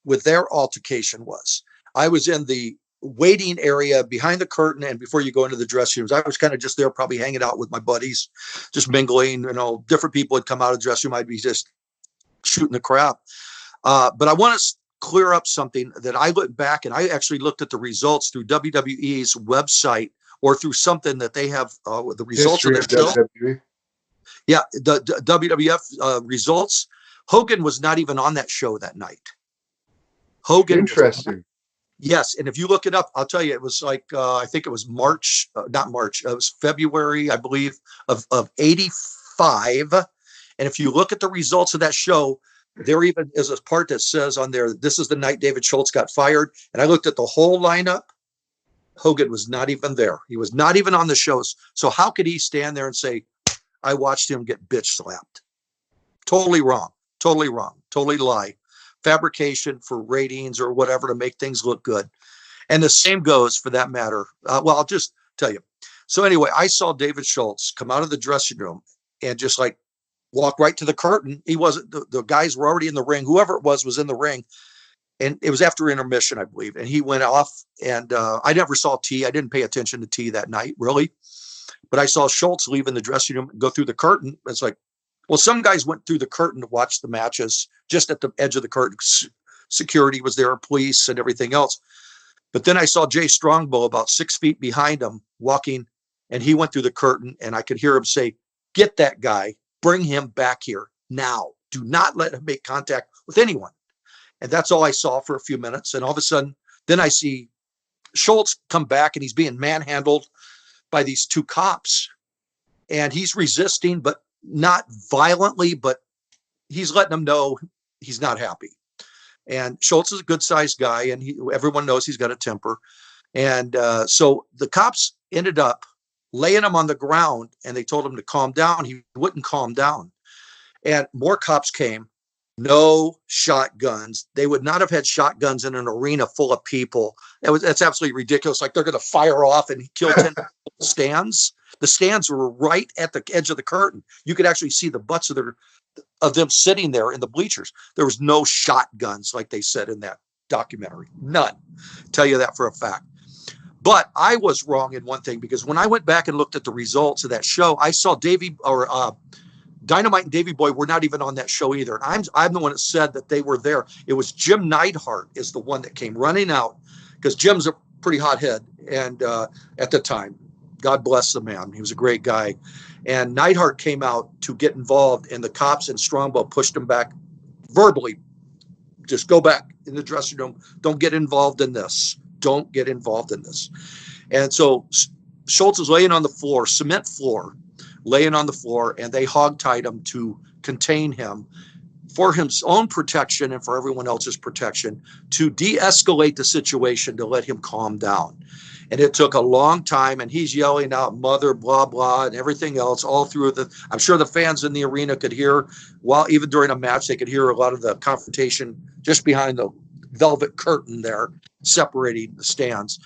[SPEAKER 2] with their altercation was. I was in the waiting area behind the curtain. And before you go into the dressing rooms, I was kind of just there, probably hanging out with my buddies, just mingling, different people had come out of the dressing room. I'd be just shooting the crap. But I want to clear up something that I looked back and I actually looked at the results through WWE's website or through something that they have the results
[SPEAKER 1] History
[SPEAKER 2] of their show.
[SPEAKER 1] WWE.
[SPEAKER 2] Yeah, the WWF results. Hogan was not even on that show that night. Hogan.
[SPEAKER 1] Interesting.
[SPEAKER 2] Yes, and if you look it up, I'll tell you, it was like I think it was March, not March. It was February, I believe, of '85. And if you look at the results of that show, there even is a part that says on there, this is the night David Schultz got fired. And I looked at the whole lineup. Hogan was not even there. He was not even on the shows. So how could he stand there and say, I watched him get bitch slapped? Totally wrong. Totally wrong. Totally lie. Fabrication for ratings or whatever to make things look good. And the same goes for that matter. Well, I'll just tell you. So anyway, I saw David Schultz come out of the dressing room and just like walk right to the curtain. He wasn't, the guys were already in the ring. Whoever it was in the ring. And it was after intermission, I believe. And he went off and I never saw T. I didn't pay attention to T that night, really. But I saw Schultz leaving the dressing room and go through the curtain. It's like, well, some guys went through the curtain to watch the matches just at the edge of the curtain. Security was there, police and everything else. But then I saw Jay Strongbow about 6 feet behind him walking, and he went through the curtain, and I could hear him say, get that guy, bring him back here now. Do not let him make contact with anyone. And that's all I saw for a few minutes. And all of a sudden, then I see Schultz come back, and he's being manhandled by these two cops. And he's resisting, but not violently, but he's letting them know he's not happy. And Schultz is a good sized guy, and everyone knows he's got a temper. And so the cops ended up laying him on the ground, and they told him to calm down. He wouldn't calm down. And more cops came. No shotguns. They would not have had shotguns in an arena full of people. That's absolutely ridiculous. Like they're going to fire off and kill 10 stands. The stands were right at the edge of the curtain. You could actually see the butts of them sitting there in the bleachers. There was no shotguns like they said in that documentary. None. Tell you that for a fact. But I was wrong in one thing, because when I went back and looked at the results of that show, I saw Dynamite and Davey Boy were not even on that show either. And I'm the one that said that they were there. It was Jim Neidhart is the one that came running out, because Jim's a pretty hothead. And at the time, God bless the man. He was a great guy. And Neidhart came out to get involved, and the cops and Strongbow pushed him back verbally. Just go back in the dressing room. Don't get involved in this. Don't get involved in this. And so Schultz is laying on the floor, cement floor, laying on the floor, and they hogtied him to contain him for his own protection and for everyone else's protection, to de-escalate the situation, to let him calm down. And it took a long time, and he's yelling out mother, blah, blah, and everything else all through I'm sure the fans in the arena could hear, while even during a match, they could hear a lot of the confrontation just behind the velvet curtain there, separating the stands.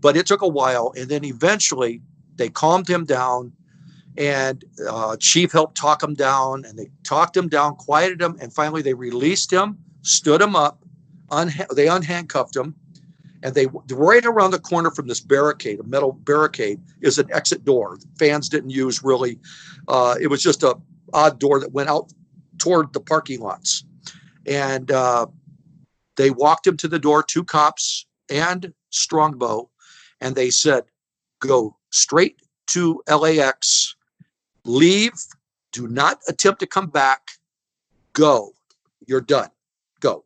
[SPEAKER 2] But it took a while, and then eventually they calmed him down, and Chief helped talk him down, and they talked him down, quieted him, and finally they released him, stood him up, they unhandcuffed him, and they right around the corner from this barricade, a metal barricade, is an exit door. Fans didn't use really. It was just a odd door that went out toward the parking lots, and they walked him to the door, two cops and Strongbow, and they said, go straight to LAX, leave, do not attempt to come back, go, you're done, go.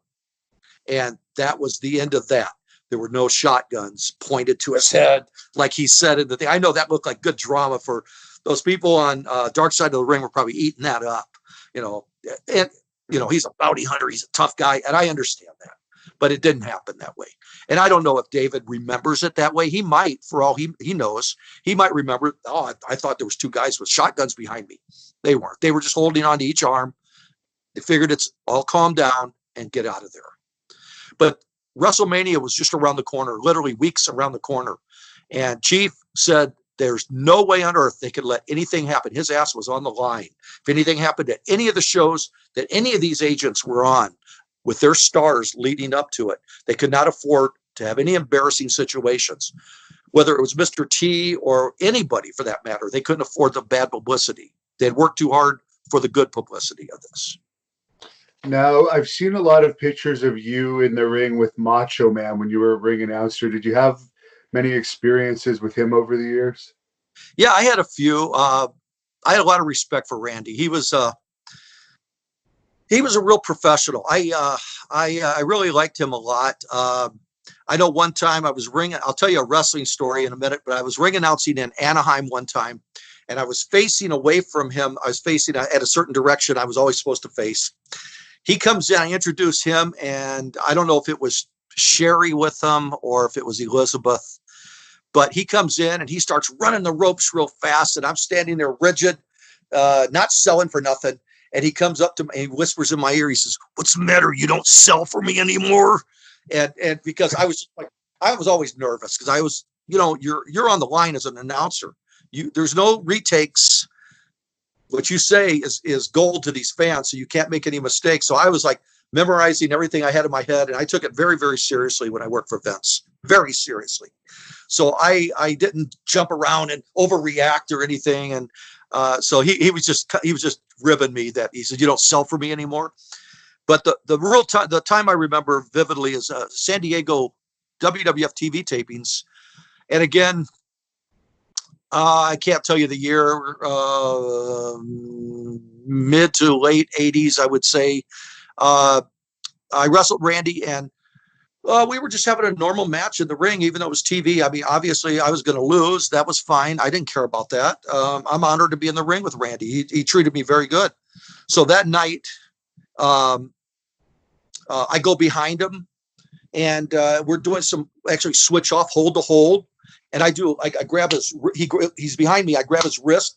[SPEAKER 2] And that was the end of that. There were no shotguns pointed to his head, like he said in the thing. I know that looked like good drama for those people on Dark Side of the Ring were probably eating that up, and, he's a bounty hunter. He's a tough guy. And I understand that, but it didn't happen that way. And I don't know if David remembers it that way. He might, for all he knows, he might remember, I thought there was two guys with shotguns behind me. They weren't. They were just holding on to each arm. They figured it's all calm down and get out of there. But WrestleMania was just around the corner, literally weeks around the corner. And Chief said, There's no way on earth they could let anything happen. His ass was on the line. If anything happened at any of the shows that any of these agents were on with their stars leading up to it, they could not afford to have any embarrassing situations. Whether it was Mr. T or anybody for that matter, they couldn't afford the bad publicity. They had worked too hard for the good publicity of this.
[SPEAKER 1] Now, I've seen a lot of pictures of you in the ring with Macho Man when you were a ring announcer. Did you have many experiences with him over the years?
[SPEAKER 2] Yeah, I had a few. I had a lot of respect for Randy. He was a real professional. I really liked him a lot. I know one time I was ring. I'll tell you a wrestling story in a minute, but I was ring announcing in Anaheim one time, and I was facing away from him. I was facing at a certain direction I was always supposed to face. He comes in, I introduce him, and I don't know if it was Sherry with him or if it was Elizabeth, but he comes in and he starts running the ropes real fast, and I'm standing there rigid, not selling for nothing. And he comes up to me and he whispers in my ear, he says, "What's the matter? You don't sell for me anymore?" And because I was like, I was always nervous because I was, you're on the line as an announcer. There's no retakes. What you say is gold to these fans, so you can't make any mistakes. So I was like memorizing everything I had in my head, and I took it very, very seriously when I worked for Vince, very seriously. So I didn't jump around and overreact or anything. And so he was just ribbing me that he said, "You don't sell for me anymore." But the real time, the time I remember vividly is San Diego WWF TV tapings, and again. I can't tell you the year, mid to late 80s, I would say. I wrestled Randy, and we were just having a normal match in the ring, even though it was TV. I mean, obviously, I was going to lose. That was fine. I didn't care about that. I'm honored to be in the ring with Randy. He treated me very good. So that night, I go behind him, and we're doing some actually switch off, hold to hold. And I grab he's behind me. I grab his wrist,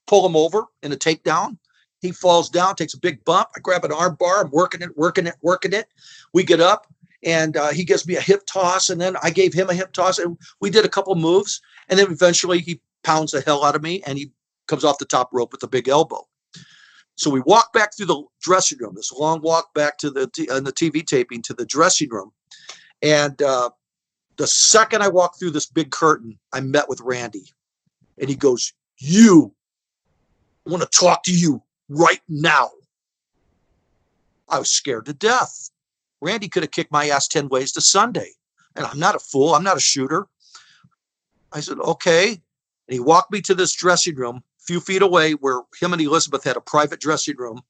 [SPEAKER 2] pull him over in a takedown. He falls down, takes a big bump. I grab an arm bar. I'm working it. We get up, and he gives me a hip toss. And then I gave him a hip toss. And we did a couple moves. And then eventually he pounds the hell out of me, and he comes off the top rope with a big elbow. So we walk back through the dressing room, this long walk back to the TV taping to the dressing room. And, the second I walked through this big curtain, I met with Randy, and he goes, "You, I want to talk to you right now." I was scared to death. Randy could have kicked my ass 10 ways to Sunday, and I'm not a fool. I'm not a shooter. I said, "Okay." And he walked me to this dressing room a few feet away where him and Elizabeth had a private dressing room,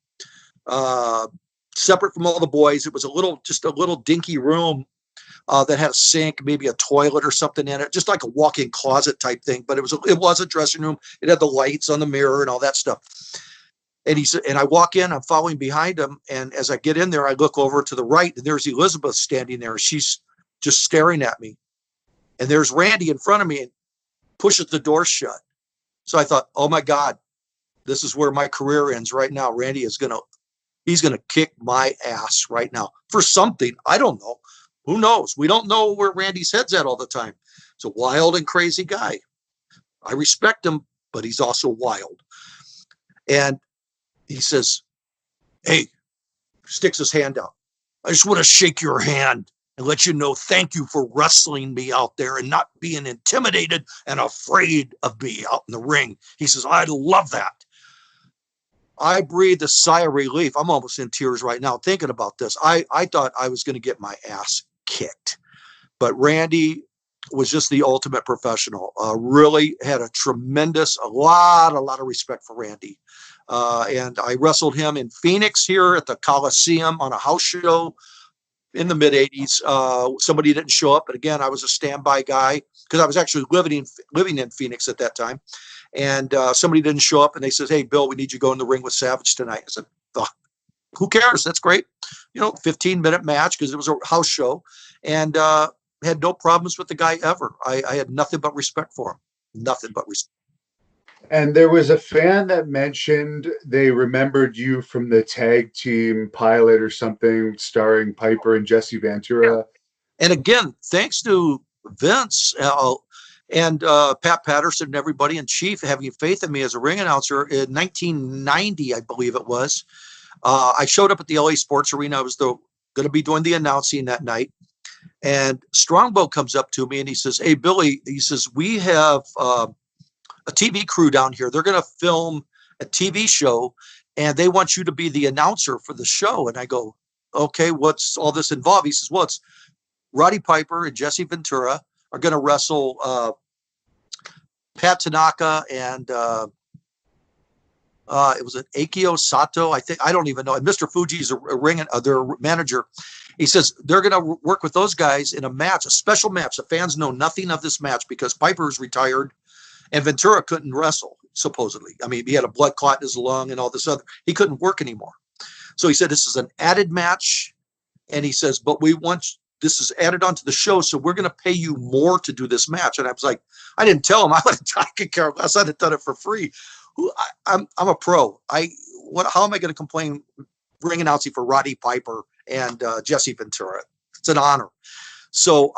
[SPEAKER 2] separate from all the boys. It was just a little dinky room. That had a sink, maybe a toilet or something in it, just like a walk-in closet type thing. But it was a dressing room. It had the lights on the mirror and all that stuff. And he said, and I walk in, I'm following behind him. And as I get in there, I look over to the right, and there's Elizabeth standing there. She's just staring at me. And there's Randy in front of me and pushes the door shut. So I thought, oh my God, this is where my career ends right now. Randy he's going to kick my ass right now for something. I don't know. Who knows? We don't know where Randy's head's at all the time. He's a wild and crazy guy. I respect him, but he's also wild. And he says, "Hey," sticks his hand out. "I just want to shake your hand and let you know thank you for wrestling me out there and not being intimidated and afraid of me out in the ring." He says, "I love that." I breathed a sigh of relief. I'm almost in tears right now thinking about this. I thought I was going to get my ass kicked, but Randy was just the ultimate professional. Really had a lot of respect for Randy. And I wrestled him in Phoenix here at the Coliseum on a house show in the mid 80s. Somebody didn't show up, but again, I was a standby guy because I was actually living in Phoenix at that time. And somebody didn't show up, and they said, "Hey, Bill, we need you to go in the ring with Savage tonight." I said, "Oh, who cares? That's great." 15-minute match because it was a house show, and had no problems with the guy ever. I had nothing but respect for him. Nothing but respect.
[SPEAKER 1] And there was a fan that mentioned they remembered you from the tag team pilot or something starring Piper and Jesse Ventura.
[SPEAKER 2] And again, thanks to Vince, And Pat Patterson and everybody and Chief having faith in me as a ring announcer in 1990, I believe it was. I showed up at the LA Sports Arena. I was going to be doing the announcing that night. And Strongbow comes up to me and he says, "Hey, Billy," he says, "we have a TV crew down here. They're going to film a TV show and they want you to be the announcer for the show." And I go, "Okay, what's all this involved?" He says, "Well, it's Roddy Piper and Jesse Ventura are going to wrestle Pat Tanaka and it was an Akio Sato, I think. I don't even know. And Mr. Fuji's their manager. He says they're going to work with those guys in a match, a special match. The fans know nothing of this match because Piper's retired and Ventura couldn't wrestle, supposedly. I mean, he had a blood clot in his lung and all this other. He couldn't work anymore. So he said this is an added match. And he says, but this is added onto the show, so we're going to pay you more to do this match. And I was like, I didn't tell him. I could care less. I'd have done it for free. I'm a pro. How am I going to complain ring announcing for Roddy Piper and Jesse Ventura? It's an honor. So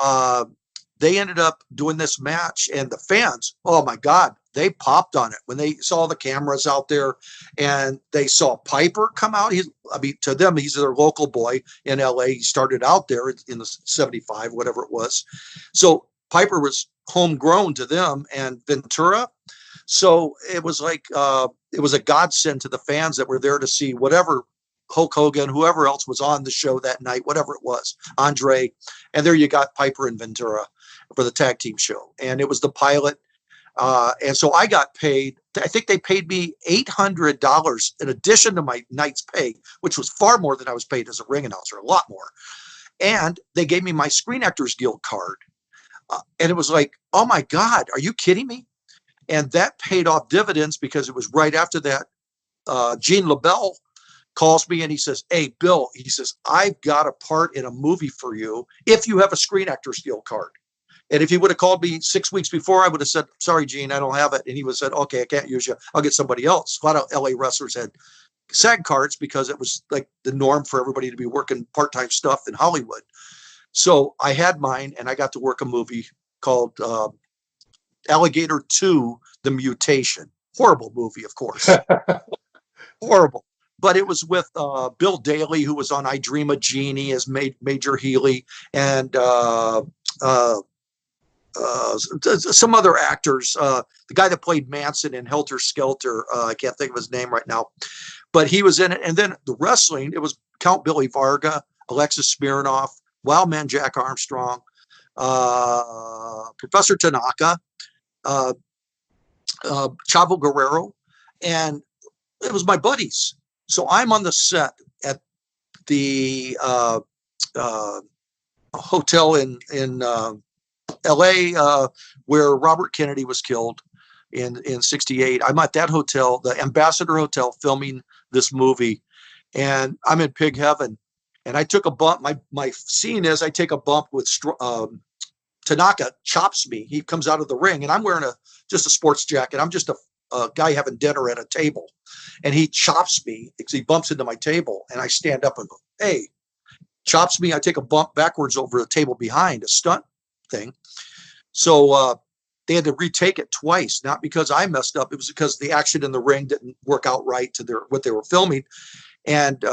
[SPEAKER 2] they ended up doing this match, and the fans, oh my God, they popped on it when they saw the cameras out there and they saw Piper come out. To them, he's their local boy in LA. He started out there in the 75, whatever it was. So Piper was homegrown to them, and Ventura. So it was like, it was a godsend to the fans that were there to see whatever Hulk Hogan, whoever else was on the show that night, whatever it was, Andre. And there you got Piper and Ventura for the tag team show. And it was the pilot. And so I got paid, I think they paid me $800 in addition to my night's pay, which was far more than I was paid as a ring announcer, a lot more. And they gave me my Screen Actors Guild card. And it was like, oh my God, are you kidding me? And that paid off dividends because it was right after that. Gene LeBell calls me and he says, "Hey, Bill," he says, "I've got a part in a movie for you if you have a Screen Actors Guild card." And if he would have called me 6 weeks before, I would have said, "Sorry, Gene, I don't have it." And he would have said, "Okay, I can't use you. I'll get somebody else." A lot of LA wrestlers had SAG cards because it was like the norm for everybody to be working part-time stuff in Hollywood. So I had mine, and I got to work a movie called Alligator 2, The Mutation. Horrible movie, of course. Horrible. But it was with Bill Daly, who was on I Dream of Jeannie as Major Healy, and some other actors. The guy that played Manson in Helter Skelter, I can't think of his name right now, but he was in it. And then the wrestling, it was Count Billy Varga, Alexis Smirnoff, Wildman Jack Armstrong, Professor Tanaka, Chavo Guerrero, and it was my buddies. So I'm on the set at the hotel in LA where Robert Kennedy was killed in 68. I'm at that hotel, the Ambassador Hotel, filming this movie, and I'm in pig heaven. And I took a bump. My scene is I take a bump with Tanaka chops me. He comes out of the ring, and I'm wearing just a sports jacket. I'm just a guy having dinner at a table, and he chops me because he bumps into my table, and I stand up and go, "Hey," chops me. I take a bump backwards over the table behind, a stunt thing. So they had to retake it twice, not because I messed up. It was because the action in the ring didn't work out right to what they were filming. And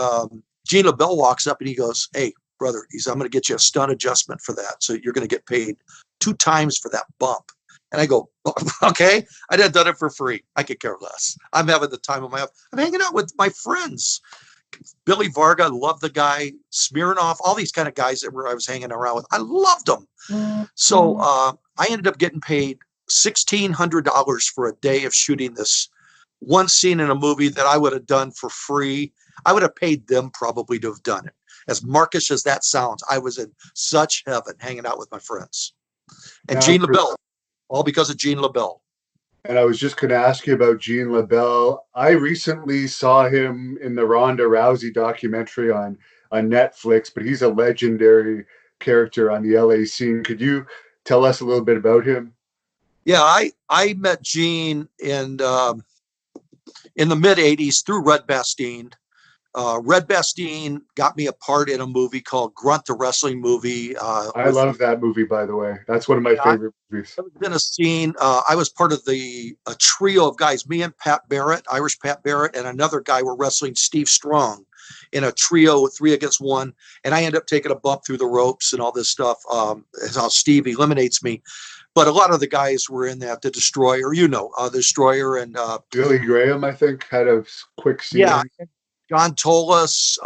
[SPEAKER 2] Gene LeBell walks up and he goes, "Hey, brother," he said, "I'm going to get you a stunt adjustment for that. So you're going to get paid 2 times for that bump." And I go, "Okay, I'd have done it for free. I could care less. I'm having the time of my life. I'm hanging out with my friends." Billy Varga, loved the guy. Smirnoff, all these kind of guys that I was hanging around with. I loved them. So I ended up getting paid $1,600 for a day of shooting this one scene in a movie that I would have done for free. I would have paid them probably to have done it. As markish as that sounds, I was in such heaven hanging out with my friends. And Gene LeBell, all because of Gene LeBell.
[SPEAKER 1] And I was just going to ask you about Gene LeBell. I recently saw him in the Ronda Rousey documentary on Netflix, but he's a legendary character on the LA scene. Could you tell us a little bit about him?
[SPEAKER 2] Yeah, I met Gene in the mid 80s through Red Bastien. Red Bastien got me a part in a movie called Grunt, the wrestling movie.
[SPEAKER 1] I love that movie, by the way. That's one of my favorite movies.
[SPEAKER 2] I was in a scene. I was part of a trio of guys. Me and Pat Barrett, Irish Pat Barrett, and another guy were wrestling Steve Strong in a trio with 3 against 1. And I ended up taking a bump through the ropes and all this stuff. Is how Steve eliminates me. But a lot of the guys were in that. The Destroyer, the Destroyer, and
[SPEAKER 1] Billy Graham, I think, had a quick scene.
[SPEAKER 2] Yeah, John Tolis.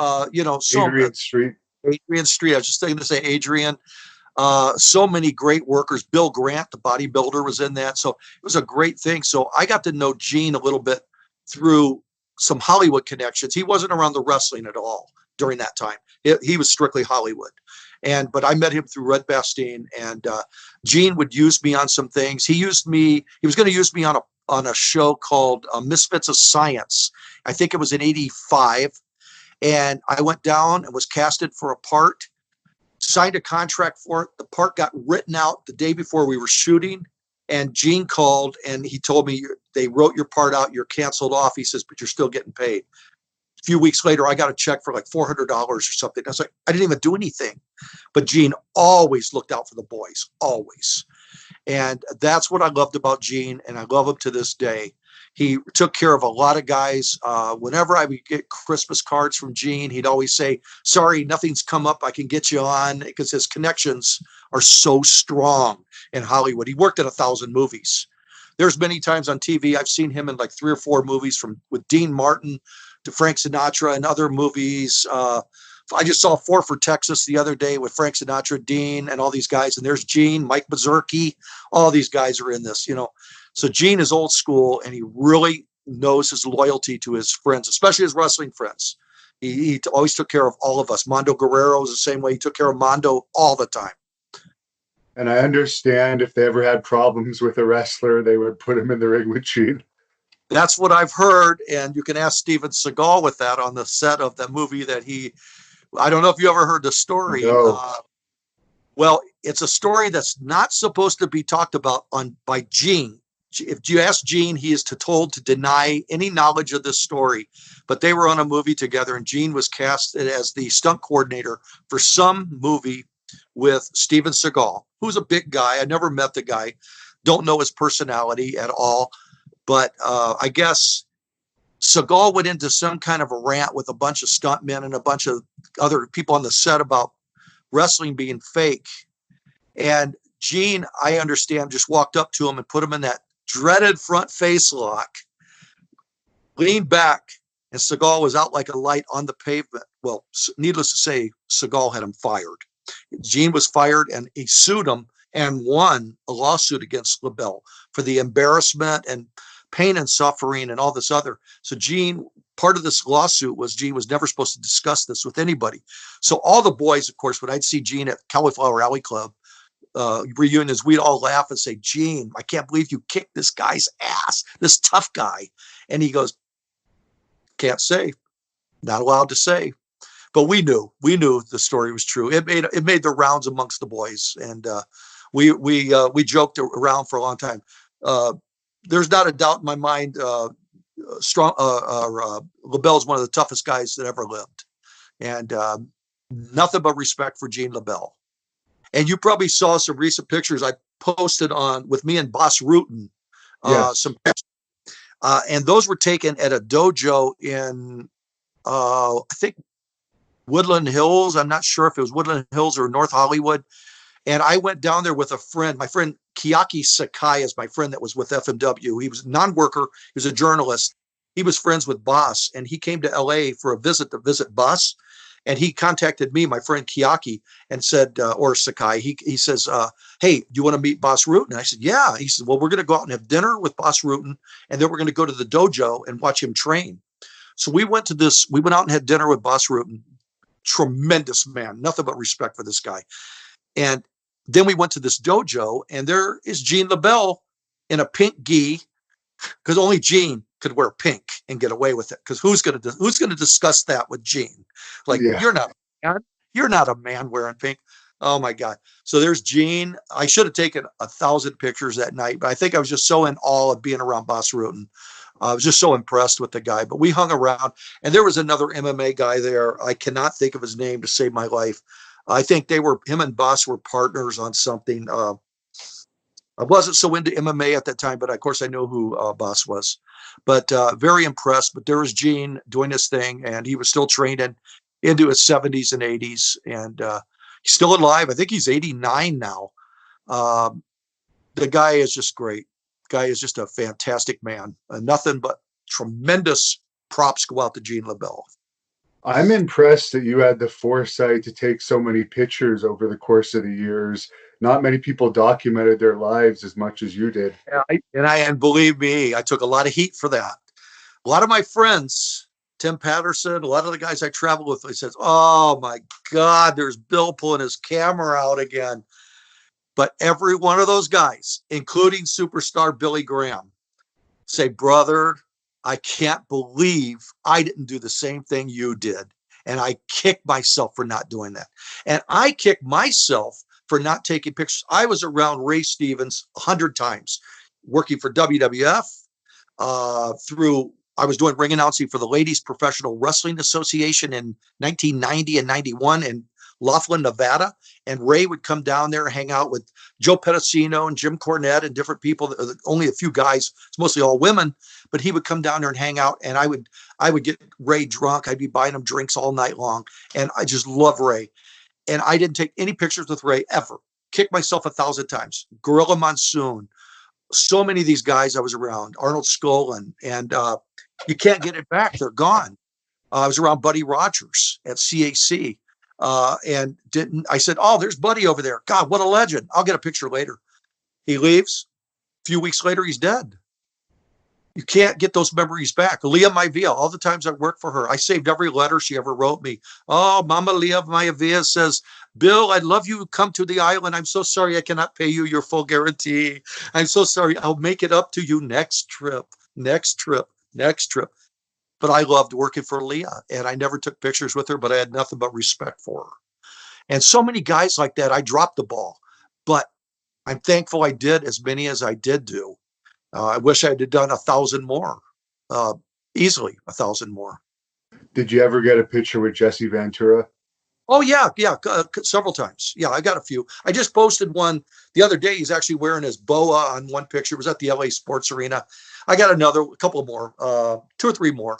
[SPEAKER 2] So
[SPEAKER 1] Adrian Street.
[SPEAKER 2] Adrian Street. I was just thinking to say Adrian. So many great workers. Bill Grant, the bodybuilder, was in that. So it was a great thing. So I got to know Gene a little bit through some Hollywood connections. He wasn't around the wrestling at all during that time. He was strictly Hollywood. But I met him through Red Bastien, and Gene would use me on some things. He was going to use me on a show called Misfits of Science. I think it was in '85. And I went down and was casted for a part, signed a contract for it. The part got written out the day before we were shooting. And Gene called and he told me, they wrote your part out. You're canceled off. He says, but you're still getting paid. A few weeks later, I got a check for like $400 or something. I was like, I didn't even do anything. But Gene always looked out for the boys, always. And that's what I loved about Gene. And I love him to this day. He took care of a lot of guys. Whenever I would get Christmas cards from Gene, he'd always say, sorry, nothing's come up. I can get you on, because his connections are so strong in Hollywood. He worked in 1,000 movies. There's many times on TV, I've seen him in like 3 or 4 movies, with Dean Martin to Frank Sinatra and other movies. I just saw 4 for Texas the other day with Frank Sinatra, Dean, and all these guys. And there's Gene, Mike Mazurki. All these guys are in this, So Gene is old school, and he really knows his loyalty to his friends, especially his wrestling friends. He always took care of all of us. Mondo Guerrero is the same way. He took care of Mondo all the time.
[SPEAKER 1] And I understand if they ever had problems with a wrestler, they would put him in the ring with Gene.
[SPEAKER 2] That's what I've heard. And you can ask Steven Seagal with that on the set of that movie that I don't know if you ever heard the story.
[SPEAKER 1] No.
[SPEAKER 2] Well, it's a story that's not supposed to be talked about by Gene. If you ask Gene, he is told to deny any knowledge of this story. But they were on a movie together, and Gene was cast as the stunt coordinator for some movie with Steven Seagal, who's a big guy. I never met the guy, don't know his personality at all. But I guess Seagal went into some kind of a rant with a bunch of stuntmen and a bunch of other people on the set about wrestling being fake. And Gene, I understand, just walked up to him and put him in that dreaded front face lock, leaned back, and Seagal was out like a light on the pavement. Well, needless to say, Seagal had him fired. Gene was fired, and he sued him and won a lawsuit against LeBell for the embarrassment and pain and suffering and all this other. So Gene, part of this lawsuit was Gene was never supposed to discuss this with anybody. So all the boys, of course, when I'd see Gene at Cauliflower Alley Club reunions, we'd all laugh and say, Gene, I can't believe you kicked this guy's ass, this tough guy. And he goes, can't say, not allowed to say. But we knew the story was true. It made the rounds amongst the boys, and we joked around for a long time. There's not a doubt in my mind. LeBell is one of the toughest guys that ever lived, and nothing but respect for Gene LeBell. And you probably saw some recent pictures I posted on with me and Boss Rutan. Some pictures, and those were taken at a dojo in I think Woodland Hills. I'm not sure if it was Woodland Hills or North Hollywood. And I went down there with a friend. My friend Kiyaki Sakai is my friend that was with FMW. He was a non-worker. He was a journalist. He was friends with Boss, and he came to LA for a visit to visit Boss. And he contacted me, my friend Kiyaki, and said, or Sakai, he says, hey, do you want to meet Boss Rutan? And I said, yeah. He said, well, we're going to go out and have dinner with Boss Rutan, and then we're going to go to the dojo and watch him train. So we went out and had dinner with Boss Rutan. Tremendous man, nothing but respect for this guy. And then we went to this dojo, and there is Gene LeBell in a pink gi, because only Gene could wear pink and get away with it. Because who's going to discuss that with Gene? Like, yeah. You're not a man wearing pink. Oh my God. So there's Gene. I should have taken 1,000 pictures that night, but I think I was just so in awe of being around Bas Rutten. I was just so impressed with the guy, but we hung around, and there was another MMA guy there. I cannot think of his name to save my life. I think him and Bas were partners on something. I wasn't so into MMA at that time, but of course I know who Bas was. But very impressed. But there was Gene doing his thing, and he was still training into his 70s and 80s, and he's still alive. I think he's 89 now. Um, the guy is just great. Guy is just a fantastic man. Nothing but tremendous props go out to Gene LeBell.
[SPEAKER 1] I'm impressed that you had the foresight to take so many pictures over the course of the years. Not many people documented their lives as much as you did.
[SPEAKER 2] And believe me, I took a lot of heat for that. A lot of my friends, Tim Patterson, a lot of the guys I travel with, they says, "Oh my God, there's Bill pulling his camera out again." But every one of those guys, including superstar Billy Graham, say, "Brother, I can't believe I didn't do the same thing you did." And I kick myself for not doing that. And I kick myself for not taking pictures. I was around Ray Stevens 100 times, working for WWF, I was doing ring announcing for the Ladies Professional Wrestling Association in 1990 and 91 in Laughlin, Nevada. And Ray would come down there and hang out with Joe Pedicino and Jim Cornette and different people, only a few guys, it's mostly all women, but he would come down there and hang out, and I would get Ray drunk. I'd be buying him drinks all night long. And I just love Ray. And I didn't take any pictures with Ray ever. Kicked myself 1,000 times. Gorilla Monsoon. So many of these guys I was around. Arnold Skolin. And you can't get it back. They're gone. I was around Buddy Rogers at CAC. I said, "Oh, there's Buddy over there. God, what a legend. I'll get a picture later." He leaves. A few weeks later, he's dead. You can't get those memories back. Leah Maivia, all the times I worked for her, I saved every letter she ever wrote me. "Oh, Mama Leah Maivia says, Bill, I'd love you to come to the island. I'm so sorry I cannot pay you your full guarantee. I'm so sorry. I'll make it up to you next trip, next trip, next trip." But I loved working for Leah, and I never took pictures with her, but I had nothing but respect for her. And so many guys like that, I dropped the ball. But I'm thankful I did as many as I did do. I wish I had done 1,000 more, easily 1,000 more.
[SPEAKER 1] Did you ever get a picture with Jesse Ventura?
[SPEAKER 2] Oh yeah, several times. Yeah, I got a few. I just posted one the other day. He's actually wearing his boa on one picture. It was at the LA Sports Arena. I got a couple more, 2 or 3 more,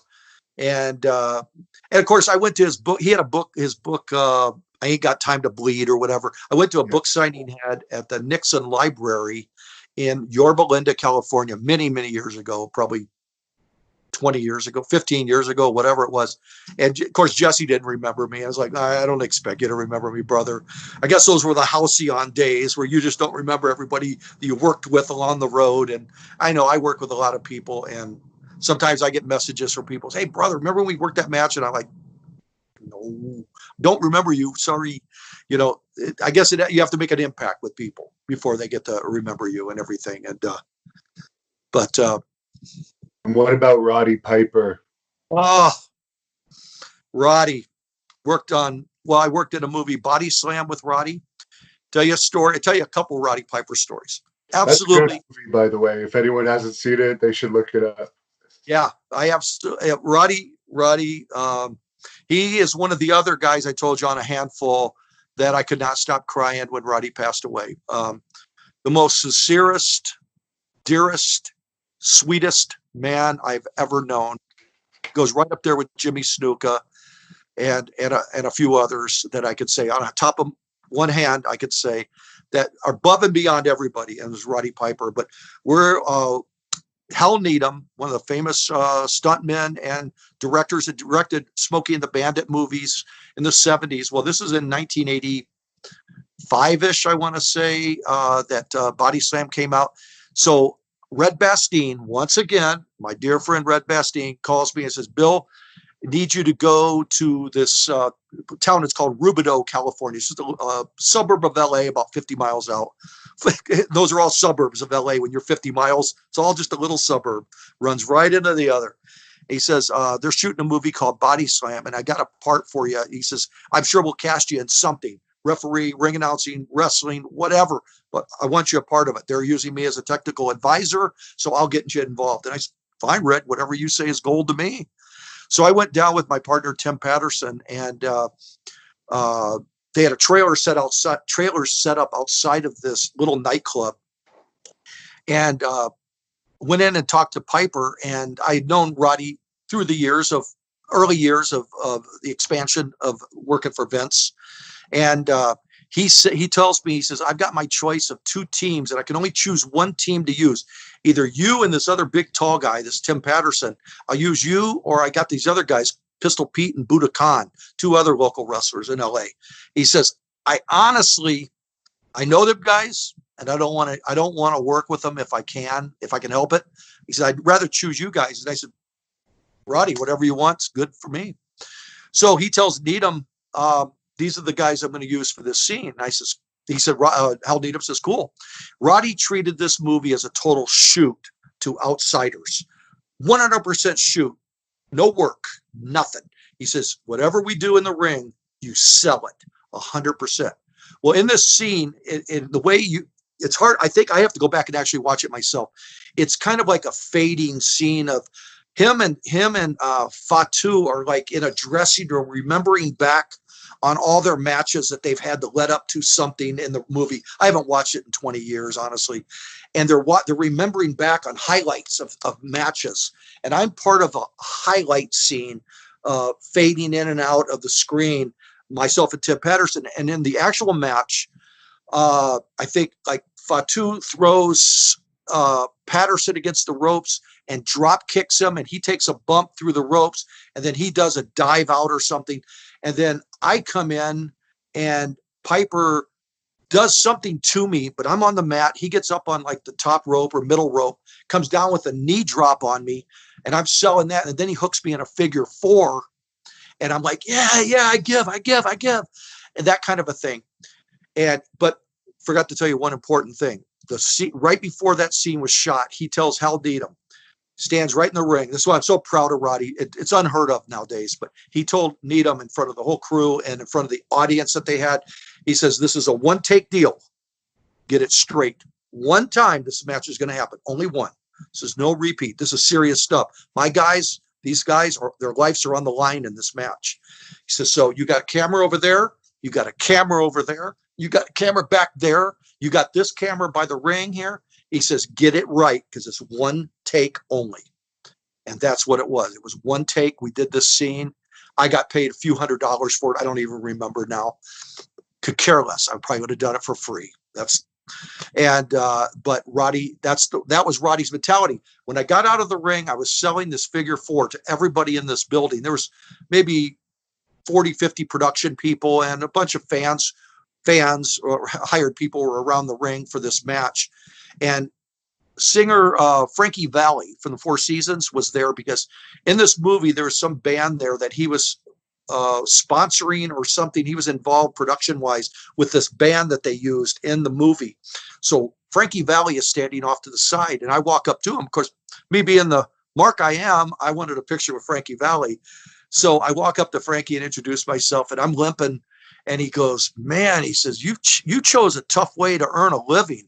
[SPEAKER 2] and of course I went to his book. He had a book. His book. I Ain't Got Time to Bleed or whatever. I went to a book signing he had at the Nixon Library in Yorba Linda, California, many, many years ago, probably 20 years ago, 15 years ago, whatever it was. And of course, Jesse didn't remember me. I was like, "I don't expect you to remember me, brother." I guess those were the halcyon days where you just don't remember everybody you worked with along the road. And I know I work with a lot of people, and sometimes I get messages from people, "Hey, brother, remember when we worked that match?" And I'm like, "No, don't remember you. Sorry." I guess you have to make an impact with people before they get to remember you and everything. And
[SPEAKER 1] And what about Roddy Piper?
[SPEAKER 2] Oh, Roddy I worked in a movie, Body Slam, with Roddy. Tell you a story. I tell you a couple Roddy Piper stories. Absolutely.
[SPEAKER 1] That's a good movie, by the way. If anyone hasn't seen it, they should look it up.
[SPEAKER 2] Yeah, I have Roddy. He is one of the other guys I told you on a handful that I could not stop crying when Roddy passed away. The most sincerest, dearest, sweetest man I've ever known. Goes right up there with Jimmy Snuka and a few others that I could say on top of one hand. I could say that are above and beyond everybody, and there's Roddy Piper. But we're Hal Needham, one of the famous stuntmen and directors that directed Smokey and the Bandit movies in the 70s. Well, this is in 1985-ish, I want to say, that Body Slam came out. So Red Bastien, once again, my dear friend Red Bastien, calls me and says, "Bill, I need you to go to this town. It's called Rubidoux, California. It's just a suburb of LA, about 50 miles out." Those are all suburbs of LA. When you're 50 miles, it's all just a little suburb, runs right into the other. He says, "They're shooting a movie called Body Slam, and I got a part for you." He says, "I'm sure we'll cast you in something." referee, ring announcing, wrestling, whatever, but I want you a part of it. They're using me as a technical advisor, so I'll get you involved. And I said, fine, Red, whatever you say is gold to me. So I went down with my partner, Tim Patterson, and they had a trailer set up outside of this little nightclub, and went in and talked to Piper. And I had known Roddy through the early years of the expansion of working for Vince. And he tells me, he says, I've got my choice of 2 teams, and I can only choose one team to use. Either you and this other big tall guy, this Tim Patterson, I'll use you, or I got these other guys, Pistol Pete and Buddha Khan, 2 other local wrestlers in LA. He says, I know them guys, and I don't want to work with them if I can help it. He said, I'd rather choose you guys. And I said, Roddy, whatever you want's good for me. So he tells Needham, these are the guys I'm going to use for this scene. And he said, Hal Needham says, cool. Roddy treated this movie as a total shoot to outsiders. 100% shoot. No work, nothing. He says, whatever we do in the ring, you sell it 100%. Well, in this scene, in the way it's hard. I think I have to go back and actually watch it myself. It's kind of like a fading scene of him and Fatu are like in a dressing room, remembering back on all their matches that they've had to let up to something in the movie. I haven't watched it in 20 years, honestly. And they're remembering back on highlights of matches. And I'm part of a highlight scene, fading in and out of the screen, myself and Tim Patterson. And in the actual match, I think like Fatu throws Patterson against the ropes and drop kicks him, and he takes a bump through the ropes, and then he does a dive out or something. And then I come in and Piper does something to me, but I'm on the mat. He gets up on like the top rope or middle rope, comes down with a knee drop on me, and I'm selling that. And then he hooks me in a figure 4. And I'm like, yeah, I give. And that kind of a thing. But forgot to tell you one important thing. The scene, right before that scene was shot, he tells Hal Needham, stands right in the ring. This is why I'm so proud of Roddy. It's unheard of nowadays, but he told Needham in front of the whole crew and in front of the audience that they had, he says, this is a one-take deal. Get it straight. One time this match is going to happen. Only one. This is no repeat. This is serious stuff. My guys, these guys, their lives are on the line in this match. He says, so you got a camera over there. You got a camera over there. You got a camera back there. You got this camera by the ring here. He says, get it right, because it's one take only. And that's what it was. It was one take. We did this scene. I got paid a few $100s for it. I don't even remember now. Could care less. I probably would have done it for free. But Roddy, that was Roddy's mentality. When I got out of the ring, I was selling this figure 4 to everybody in this building. There was maybe 40, 50 production people and a bunch of fans or hired people were around the ring for this match. And singer Frankie Valli from the Four Seasons was there, because in this movie, there was some band there that he was sponsoring or something. He was involved production-wise with this band that they used in the movie. So Frankie Valli is standing off to the side, and I walk up to him. Of course, me being the mark I am, I wanted a picture with Frankie Valli. So I walk up to Frankie and introduce myself, and I'm limping. And he goes, man, he says, you chose a tough way to earn a living.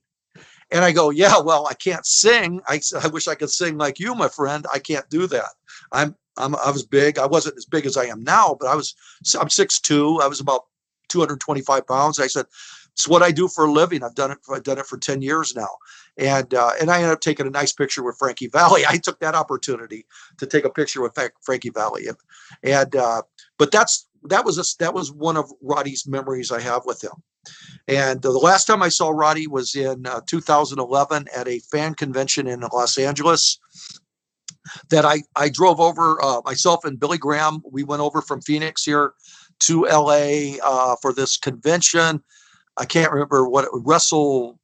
[SPEAKER 2] And I go, yeah, well, I can't sing. I wish I could sing like you, my friend. I can't do that. I was big. I wasn't as big as I am now, but I'm 6'2". I was about 225 pounds. I said, it's what I do for a living. I've done it for 10 years now. And I ended up taking a nice picture with Frankie Valli. I took that opportunity to take a picture with Frankie Valli. But that was one of Roddy's memories I have with him. And the last time I saw Roddy was in 2011 at a fan convention in Los Angeles that I drove over, myself and Billy Graham. We went over from Phoenix here to LA for this convention. I can't remember what it was, Wrestle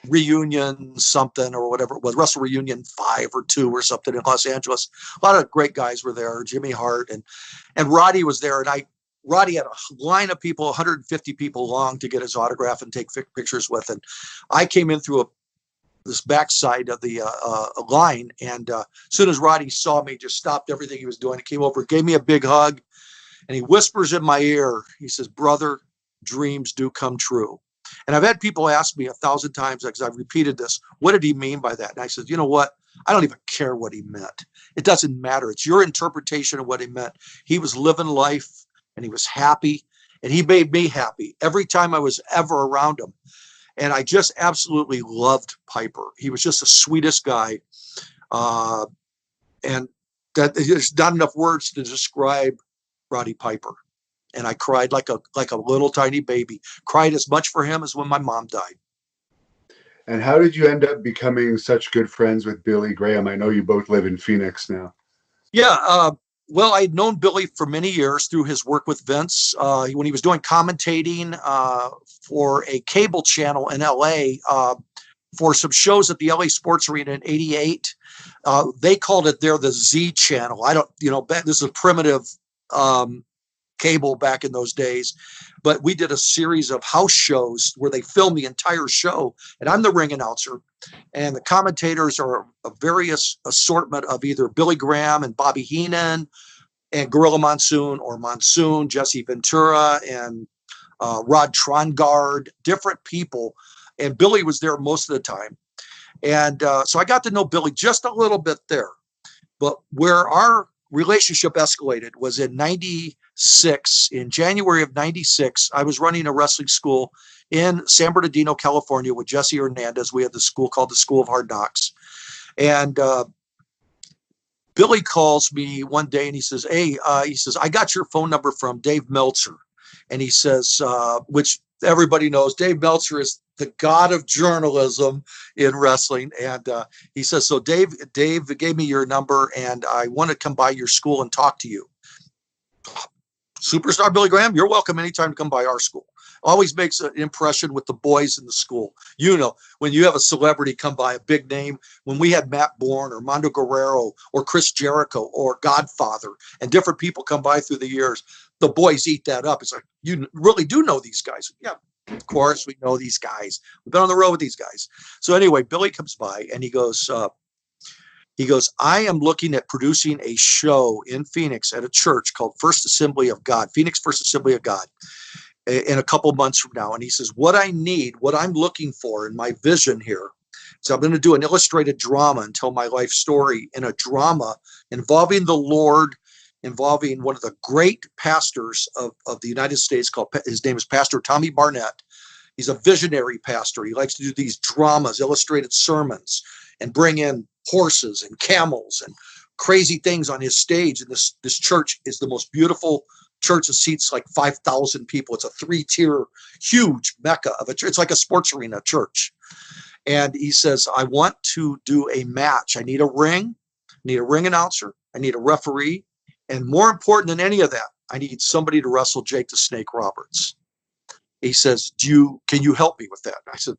[SPEAKER 2] Reunion something or whatever it was, Wrestle Reunion 5 or 2 or something in Los Angeles. A lot of great guys were there, Jimmy Hart, and Roddy was there. And Roddy had a line of people, 150 people long, to get his autograph and take pictures with. And I came in through this backside of the line. And as soon as Roddy saw me, just stopped everything he was doing. He came over, gave me a big hug, and he whispers in my ear. He says, brother, dreams do come true. And I've had people ask me 1,000 times, because I've repeated this, what did he mean by that? And I said, you know what? I don't even care what he meant. It doesn't matter. It's your interpretation of what he meant. He was living life and he was happy, and he made me happy every time I was ever around him. And I just absolutely loved Piper. He was just the sweetest guy. And that there's not enough words to describe Roddy Piper. And I cried like a little tiny baby. Cried as much for him as when my mom died.
[SPEAKER 1] And how did you end up becoming such good friends with Billy Graham? I know you both live in Phoenix now.
[SPEAKER 2] Yeah, well, I'd known Billy for many years through his work with Vince. When he was doing commentating for a cable channel in LA for some shows at the LA Sports Arena in '88, they called it there the Z channel. I don't, this is primitive cable back in those days, but we did a series of house shows where they filmed the entire show, and I'm the ring announcer, and the commentators are a various assortment of either Billy Graham and Bobby Heenan and Gorilla Monsoon, or Monsoon, Jesse Ventura, and Rod Trongard, different people, and Billy was there most of the time. And so I got to know Billy just a little bit there. But where our relationship escalated was in '96. In January of '96, I was running a wrestling school in San Bernardino, California with Jesse Hernandez. We had the school called the School of Hard Knocks. And Billy calls me one day and he says, hey, I got your phone number from Dave Meltzer. And he says, which everybody knows, Dave Meltzer is the god of journalism in wrestling. And he says, so Dave gave me your number and I want to come by your school and talk to you. Superstar Billy Graham, you're welcome anytime to come by our school. Always makes an impression with the boys in the school. When you have a celebrity come by, a big name, when we had Matt Bourne or Mondo Guerrero or Chris Jericho or Godfather and different people come by through the years, the boys eat that up. It's like, you really do know these guys. Yeah, of course we know these guys. We've been on the road with these guys. So anyway, Billy comes by and he goes, I am looking at producing a show in Phoenix at a church called First Assembly of God, Phoenix First Assembly of God, in a couple months from now. And he says, what I'm looking for in my vision here, so I'm going to do an illustrated drama and tell my life story in a drama involving the Lord, involving one of the great pastors of the United States, his name is Pastor Tommy Barnett. He's a visionary pastor. He likes to do these dramas, illustrated sermons, and bring in horses and camels and crazy things on his stage. And this church is the most beautiful church. It seats like 5,000 people. It's a 3-tier, huge mecca of a church. It's like a sports arena church. And he says, I want to do a match. I need a ring. I need a ring announcer. I need a referee. And more important than any of that, I need somebody to wrestle Jake the Snake Roberts. He says, can you help me with that? I said,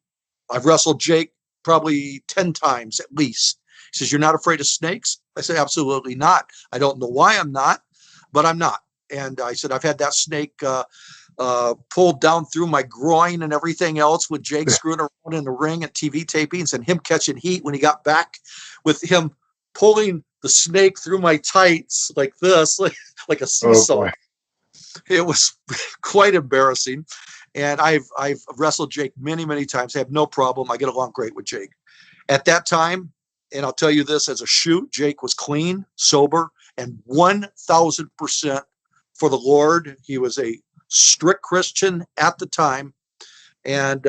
[SPEAKER 2] I've wrestled Jake probably 10 times at least. He says, you're not afraid of snakes? I said, absolutely not. I don't know why I'm not, but I'm not. And I said, I've had that snake pulled down through my groin and everything else with Jake screwing around in the ring at TV tapings and him catching heat when he got back with him pulling the snake through my tights like this, like a seesaw. It was quite embarrassing. And I've wrestled Jake many, many times. I have no problem. I get along great with Jake. At that time, and I'll tell you this as a shoot, Jake was clean, sober, and 1,000% for the Lord. He was a strict Christian at the time. And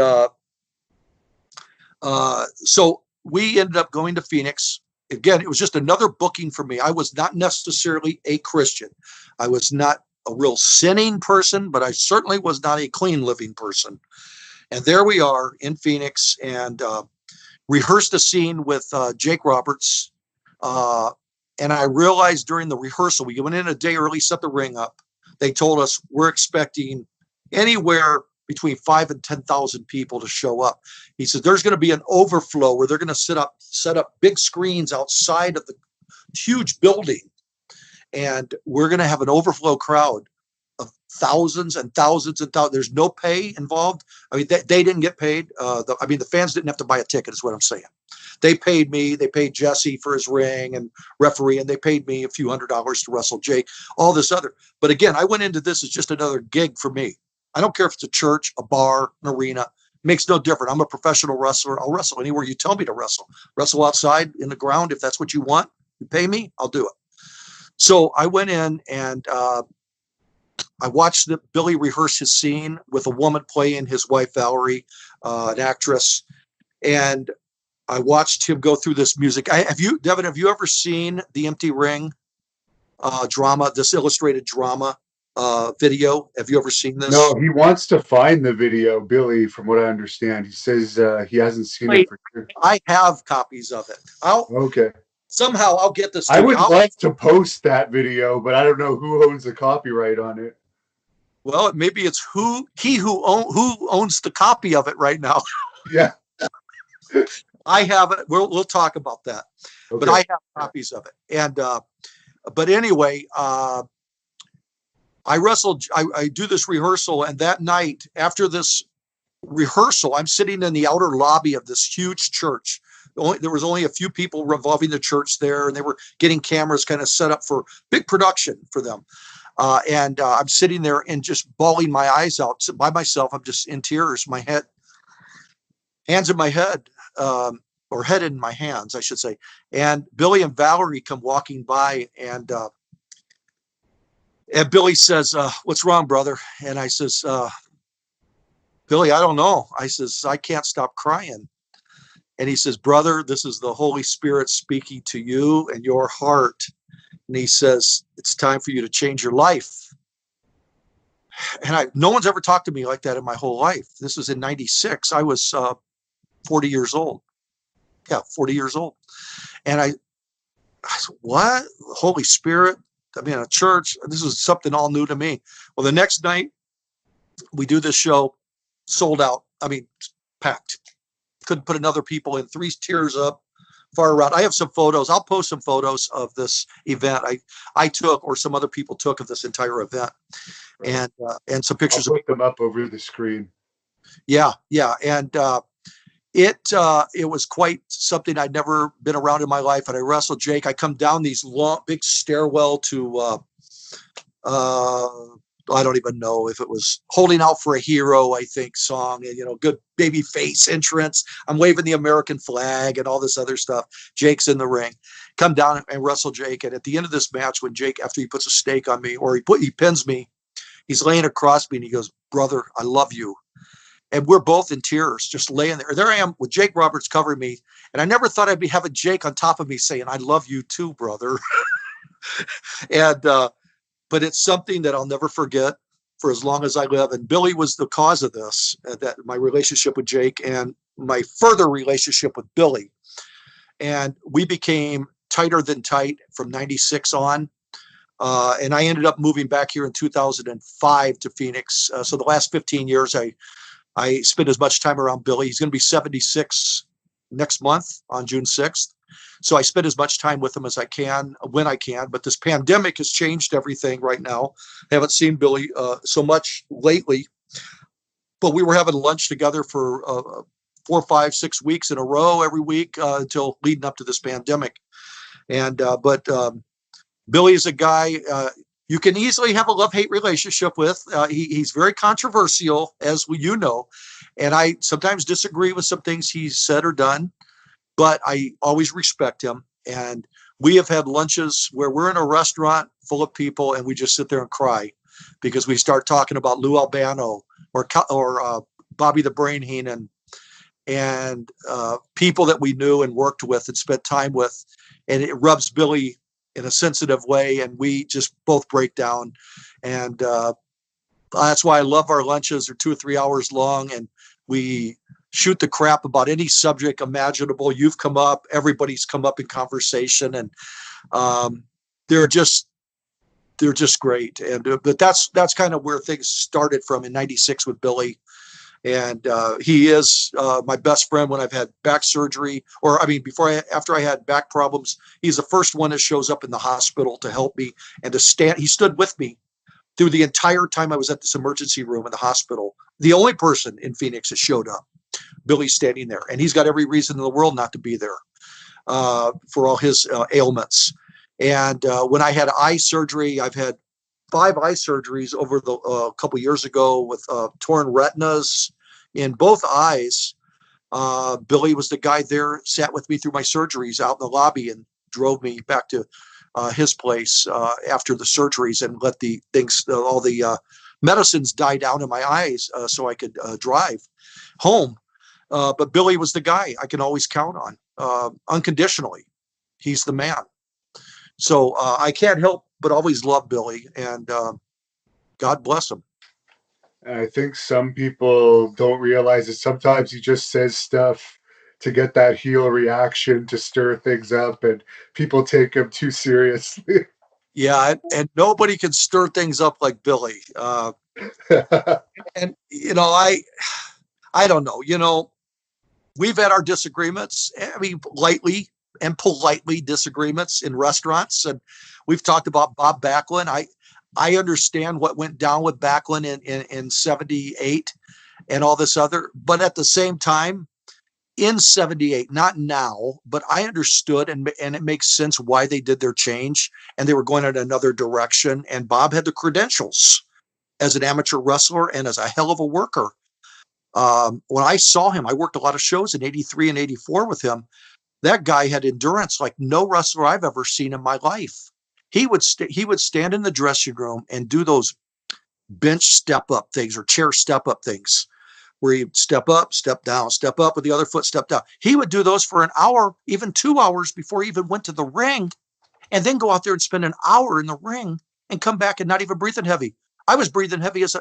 [SPEAKER 2] so we ended up going to Phoenix. Again, it was just another booking for me. I was not necessarily a Christian. I was not a real sinning person, but I certainly was not a clean living person. And there we are in Phoenix, and rehearsed a scene with Jake Roberts. And I realized during the rehearsal, we went in a day early, set the ring up. They told us we're expecting anywhere between 5,000 and 10,000 people to show up. He said, there's going to be an overflow where they're going to set up big screens outside of the huge building. And we're going to have an overflow crowd of thousands and thousands and thousands. There's no pay involved. I mean, they didn't get paid. The fans didn't have to buy a ticket is what I'm saying. They paid me. They paid Jesse for his ring and referee, and they paid me a few $100s to wrestle Jake, all this other. But again, I went into this as just another gig for me. I don't care if it's a church, a bar, an arena. Makes no difference. I'm a professional wrestler. I'll wrestle anywhere you tell me to wrestle. Wrestle outside in the ground if that's what you want. You pay me, I'll do it. So I went in and I watched Billy rehearse his scene with a woman playing his wife, Valerie, an actress. And I watched him go through this music. Devin, have you ever seen the Empty Ring drama, this illustrated drama video? Have you ever seen this?
[SPEAKER 1] No, he wants to find the video, Billy, from what I understand. He says he hasn't seen it for sure.
[SPEAKER 2] I have copies of it.
[SPEAKER 1] Okay.
[SPEAKER 2] Somehow I'll get this.
[SPEAKER 1] I would like to post that video, but I don't know who owns the copyright on it.
[SPEAKER 2] Well, maybe it's who owns the copy of it right now.
[SPEAKER 1] Yeah.
[SPEAKER 2] I have it. We'll talk about that. Okay. But I have copies of it. And but anyway, I wrestled. I do this rehearsal, and that night after this rehearsal, I'm sitting in the outer lobby of this huge church. There was only a few people revolving the church there, and they were getting cameras kind of set up for big production for them. And I'm sitting there and just bawling my eyes out by myself. I'm just in tears, hands in my head, or head in my hands, I should say. And Billy and Valerie come walking by, and Billy says, "What's wrong, brother?" And I says, "Billy, I don't know." I says, "I can't stop crying." And he says, "Brother, this is the Holy Spirit speaking to you and your heart." And he says, "It's time for you to change your life." And no one's ever talked to me like that in my whole life. This was in 96. I was 40 years old. Yeah, 40 years old. And I said, "What? Holy Spirit? I mean, a church? This is something all new to me." Well, the next night we do this show, sold out. I mean, packed. Couldn't put another people in, 3 tiers up, far around. I have some photos. I'll post some photos of this event I took, or some other people took, of this entire event, and some pictures.
[SPEAKER 1] I'll put them up over the screen.
[SPEAKER 2] Yeah, and it was quite something. I'd never been around in my life. And I wrestled Jake. I come down these long, big stairwell to I don't even know if it was Holding Out for a Hero, I think, song, and, good baby face entrance. I'm waving the American flag and all this other stuff. Jake's in the ring. Come down and wrestle Jake. And at the end of this match, when Jake, after he puts a stake on me, or he pins me, he's laying across me and he goes, "Brother, I love you." And we're both in tears, just laying there. There I am with Jake Roberts covering me. And I never thought I'd be having Jake on top of me saying, "I love you too, brother." And, but it's something that I'll never forget for as long as I live. And Billy was the cause of this, that my relationship with Jake and my further relationship with Billy. And we became tighter than tight from 96 on. And I ended up moving back here in 2005 to Phoenix. So the last 15 years, I spent as much time around Billy. He's going to be 76 next month on June 6th. So I spend as much time with him as I can when I can. But this pandemic has changed everything right now. I haven't seen Billy so much lately. But we were having lunch together for 4, 5, 6 weeks in a row every week until leading up to this pandemic. And but Billy is a guy you can easily have a love-hate relationship with. He's very controversial, as you know, and I sometimes disagree with some things he's said or done, but I always respect him. And we have had lunches where we're in a restaurant full of people and we just sit there and cry because we start talking about Lou Albano or Bobby the Brain Heenan and people that we knew and worked with and spent time with, and it rubs Billy in a sensitive way, and we just both break down. And that's why I love our lunches. They're 2 or 3 hours long, and we shoot the crap about any subject imaginable. You've come up, everybody's come up in conversation, and they're just great. And but that's kind of where things started from in 96 with Billy. And he is my best friend when I've had back surgery, or I mean, after I had back problems. He's the first one that shows up in the hospital to help me and to stand. He stood with me through the entire time I was at this emergency room in the hospital. The only person in Phoenix that showed up, Billy's standing there, and he's got every reason in the world not to be there for all his ailments. And when I had eye surgery, I've had 5 eye surgeries over the couple years ago with torn retinas in both eyes. Billy was the guy there, sat with me through my surgeries out in the lobby and drove me back to his place after the surgeries and let the things, all the medicines die down in my eyes so I could drive home. But Billy was the guy I can always count on unconditionally. He's the man. So I can't help but always love Billy, and God bless him.
[SPEAKER 1] And I think some people don't realize that sometimes he just says stuff to get that heel reaction to stir things up, and people take him too seriously.
[SPEAKER 2] Yeah, and nobody can stir things up like Billy. And I don't know. We've had our disagreements. I mean, lightly and politely disagreements in restaurants, and we've talked about Bob Backlund. I understand what went down with Backlund in 78 and all this other, but at the same time, in 78, not now, but I understood and it makes sense why they did their change and they were going in another direction. And Bob had the credentials as an amateur wrestler and as a hell of a worker. When I saw him, I worked a lot of shows in 83 and 84 with him. That guy had endurance like no wrestler I've ever seen in my life. He would stand in the dressing room and do those bench step up things or chair step up things where he'd step up, step down, step up with the other foot, step down. He would do those for an hour, even 2 hours before he even went to the ring, and then go out there and spend an hour in the ring and come back and not even breathing heavy. I was breathing heavy as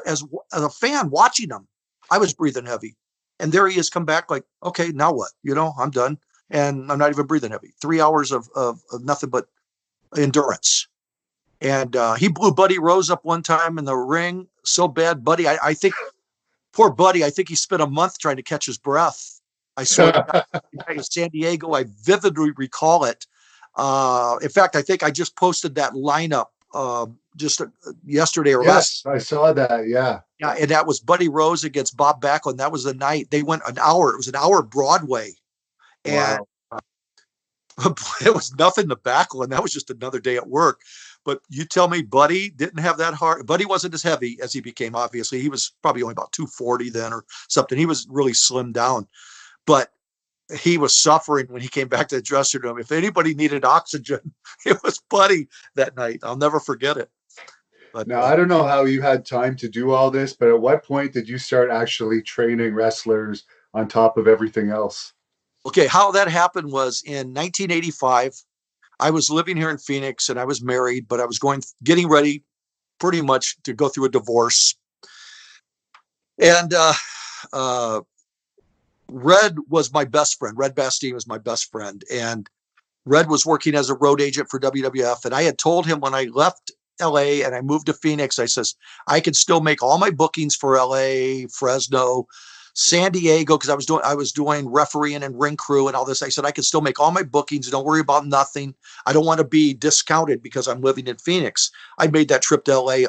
[SPEAKER 2] a fan watching him. I was breathing heavy. And there he is, come back like, okay, now what? I'm done. And I'm not even breathing heavy. 3 hours of nothing but endurance. And he blew Buddy Rose up one time in the ring so bad. Buddy, I think, poor Buddy, I think he spent a month trying to catch his breath. I swear to God, in San Diego, I vividly recall it. In fact, I think I just posted that lineup just yesterday or last.
[SPEAKER 1] Yes, I saw that. Yeah.
[SPEAKER 2] Yeah, and that was Buddy Rose against Bob Backlund. That was the night they went an hour. It was an hour Broadway, and
[SPEAKER 1] Wow.
[SPEAKER 2] it was nothing to Backlund. That was just another day at work. But you tell me, Buddy didn't have that hard. Buddy wasn't as heavy as he became. Obviously, he was probably only about 240 then or something. He was really slimmed down, but he was suffering when he came back to the dressing room. If anybody needed oxygen, it was Buddy that night. I'll never forget it. But
[SPEAKER 1] Now, I don't know how you had time to do all this, but at what point did you start actually training wrestlers on top of everything else?
[SPEAKER 2] okay, how that happened was in 1985. I was living here in Phoenix and I was married, but I was getting ready pretty much to go through a divorce. And Red was my best friend. Red Bastien was my best friend. And Red was working as a road agent for WWF. And I had told him when I left LA and I moved to Phoenix, I says, I could still make all my bookings for LA, Fresno, San Diego, because I was doing refereeing and ring crew and all this. I said, I could still make all my bookings. Don't worry about nothing. I don't want to be discounted because I'm living in Phoenix. I made that trip to LA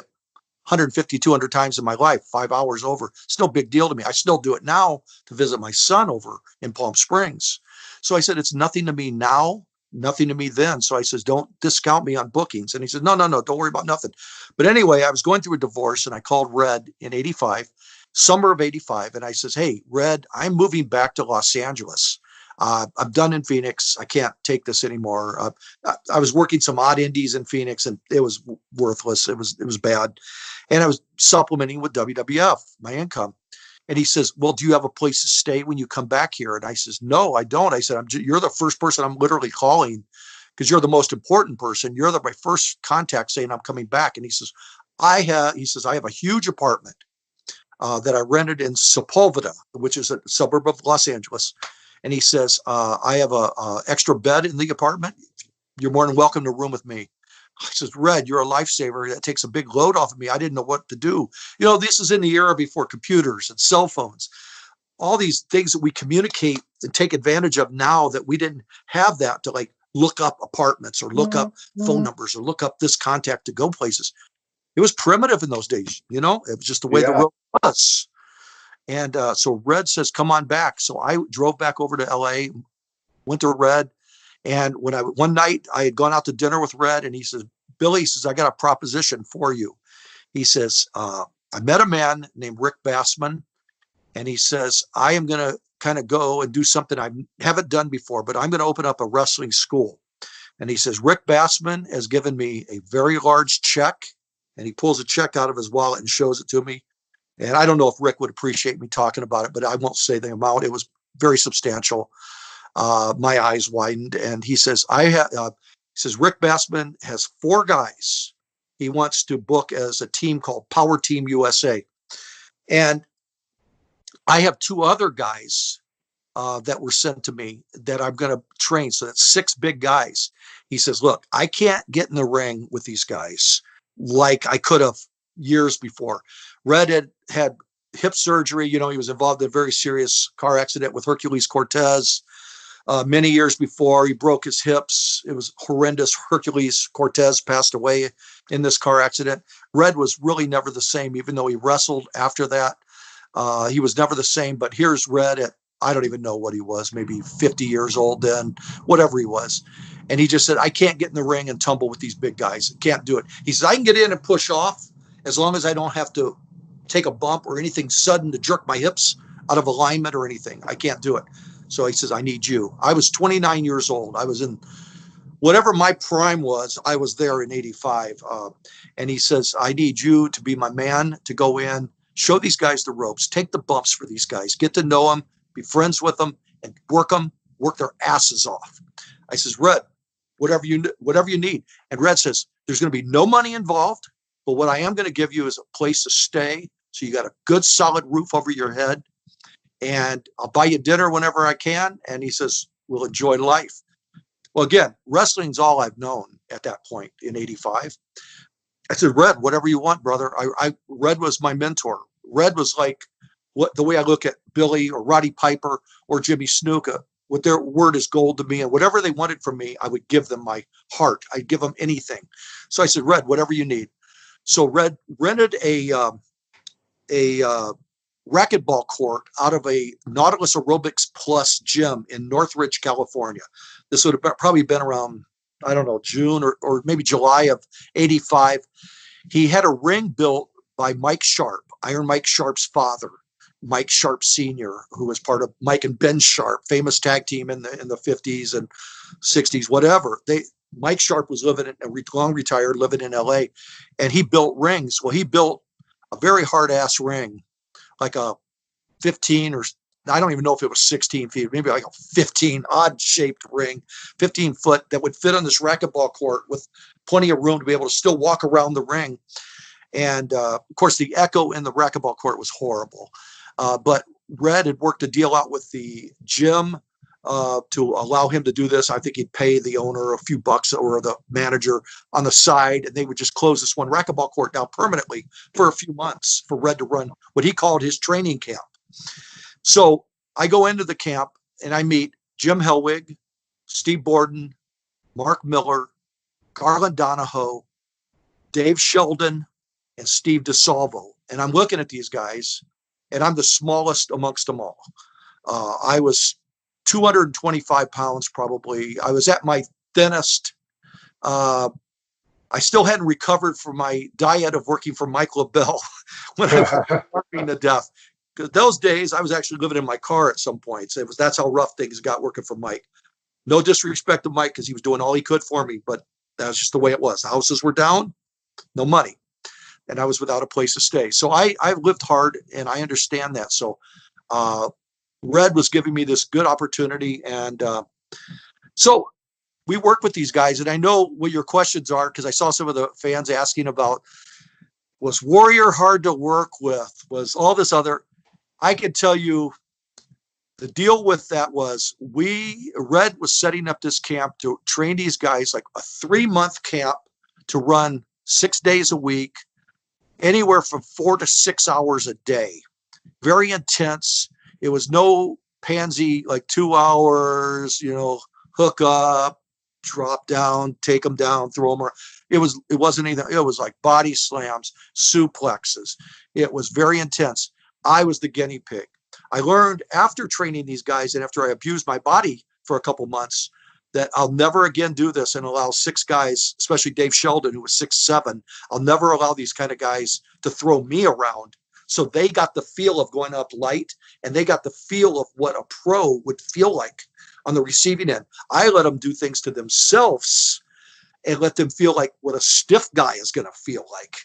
[SPEAKER 2] 150, 200 times in my life, 5 hours over. It's no big deal to me. I still do it now to visit my son over in Palm Springs. So I said, it's nothing to me now, nothing to me then. So I says, don't discount me on bookings. And he said, no, don't worry about nothing. But anyway, I was going through a divorce and I called Red in 85, summer of 85. And I says, hey, Red, I'm moving back to Los Angeles. I'm done in Phoenix. I can't take this anymore. I was working some odd indies in Phoenix and it was worthless. It was bad. And I was supplementing with WWF, my income. And he says, well, do you have a place to stay when you come back here? And I says, no, I don't. I said, you're the first person I'm literally calling because you're the most important person. You're my first contact saying I'm coming back. And he says, I have a huge apartment that I rented in Sepulveda, which is a suburb of Los Angeles. And he says, I have a extra bed in the apartment. You're more than welcome to room with me. I says, Red, you're a lifesaver. That takes a big load off of me. I didn't know what to do. This is in the era before computers and cell phones. All these things that we communicate and take advantage of now that we didn't have that to like look up apartments or look up phone numbers or look up this contact to go places. It was primitive in those days. It was just the way the world was. And so Red says, come on back. So I drove back over to LA, went to Red. And one night I had gone out to dinner with Red and he says, Billy, he says, I got a proposition for you. He says, I met a man named Rick Bassman, and he says, I am going to kind of go and do something I haven't done before, but I'm going to open up a wrestling school. And he says, Rick Bassman has given me a very large check. And he pulls a check out of his wallet and shows it to me. And I don't know if Rick would appreciate me talking about it, but I won't say the amount. It was very substantial. My eyes widened, and he says, he says, Rick Bassman has 4 guys he wants to book as a team called Power Team USA. And I have 2 other guys that were sent to me that I'm going to train. So that's 6 big guys. He says, look, I can't get in the ring with these guys like I could have years before. Red had hip surgery. He was involved in a very serious car accident with Hercules Cortez. Many years before, he broke his hips. It was horrendous. Hercules Cortez passed away in this car accident. Red was really never the same, even though he wrestled after that. He was never the same. But here's Red at, I don't even know what he was, maybe 50 years old then, whatever he was. And he just said, I can't get in the ring and tumble with these big guys. Can't do it. He says, I can get in and push off as long as I don't have to take a bump or anything sudden to jerk my hips out of alignment or anything. I can't do it. So he says, I need you. I was 29 years old. I was in whatever my prime was. I was there in 85. And he says, I need you to be my man, to go in, show these guys the ropes, take the bumps for these guys, get to know them, be friends with them, and work their asses off. I says, Red, whatever you need. And Red says, there's going to be no money involved, but what I am going to give you is a place to stay. So you got a good solid roof over your head. And I'll buy you dinner whenever I can. And he says, we'll enjoy life. Well, again, wrestling's all I've known at that point in 85. I said, Red, whatever you want, brother. Red was my mentor. Red was like the way I look at Billy or Roddy Piper or Jimmy Snuka. What their word is gold to me, and whatever they wanted from me, I would give them my heart. I'd give them anything. So I said, Red, whatever you need. So Red rented a racquetball court out of a Nautilus Aerobics Plus gym in Northridge, California. This would have probably been around, I don't know, June or maybe July of 85. He had a ring built by Mike Sharp, Iron Mike Sharp's father, Mike Sharp Sr., who was part of Mike and Ben Sharp, famous tag team in the 50s and 60s, whatever. Mike Sharp was long retired, living in LA, and he built rings. Well, he built a very hard-ass ring, like a 15 or I don't even know if it was 16 feet, maybe like a 15 odd shaped ring, 15 foot that would fit on this racquetball court with plenty of room to be able to still walk around the ring. And of course, the echo in the racquetball court was horrible. But Red had worked a deal out with the gym to allow him to do this. I think he'd pay the owner a few bucks or the manager on the side, and they would just close this one racquetball court down permanently for a few months for Red to run what he called his training camp. So I go into the camp and I meet Jim Hellwig, Steve Borden, Mark Miller, Garland Donahoe, Dave Sheldon, and Steve DeSalvo. And I'm looking at these guys, and I'm the smallest amongst them all. I was 225 pounds probably. I was at my thinnest. I still hadn't recovered from my diet of working for Mike LeBell when I was working to death. Because those days I was actually living in my car at some points. That's how rough things got working for Mike. No disrespect to Mike because he was doing all he could for me, but that's just the way it was. The houses were down, no money, and I was without a place to stay. So I lived hard, and I understand that. So Red was giving me this good opportunity, and so we worked with these guys. And I know what your questions are because I saw some of the fans asking about, was Warrior hard to work with? Was all this other? I can tell you the deal with that was Red was setting up this camp to train these guys, like a 3-month camp to run 6 days a week, anywhere from 4 to 6 hours a day. Very intense. It was no pansy, like 2 hours, hook up, drop down, take them down, throw them around. It wasn't anything. It was like body slams, suplexes. It was very intense. I was the guinea pig. I learned after training these guys and after I abused my body for a couple months that I'll never again do this and allow 6 guys, especially Dave Sheldon, who was 6'7". I'll never allow these kind of guys to throw me around. So they got the feel of going up light, and they got the feel of what a pro would feel like on the receiving end. I let them do things to themselves and let them feel like what a stiff guy is going to feel like,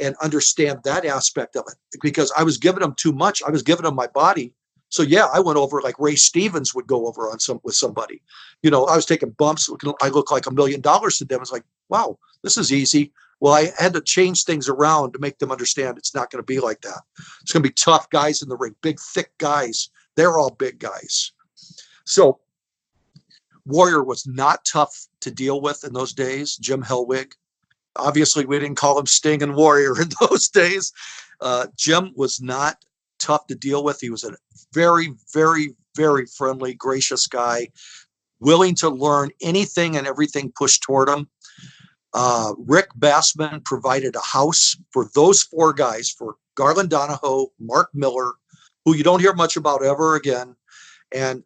[SPEAKER 2] and understand that aspect of it, because I was giving them too much. I was giving them my body. So yeah, I went over like Ray Stevens would go over with somebody. You know, I was taking bumps. I look like $1 million to them. It's like, wow, this is easy. Well, I had to change things around to make them understand it's not going to be like that. It's going to be tough guys in the ring, big, thick guys. They're all big guys. So Warrior was not tough to deal with in those days. Jim Hellwig. Obviously, we didn't call him Sting and Warrior in those days. Jim was not tough to deal with. He was a very, very, very friendly, gracious guy, willing to learn anything and everything pushed toward him. Rick Bassman provided a house for those 4 guys, for Garland Donahoe, Mark Miller, who you don't hear much about ever again, and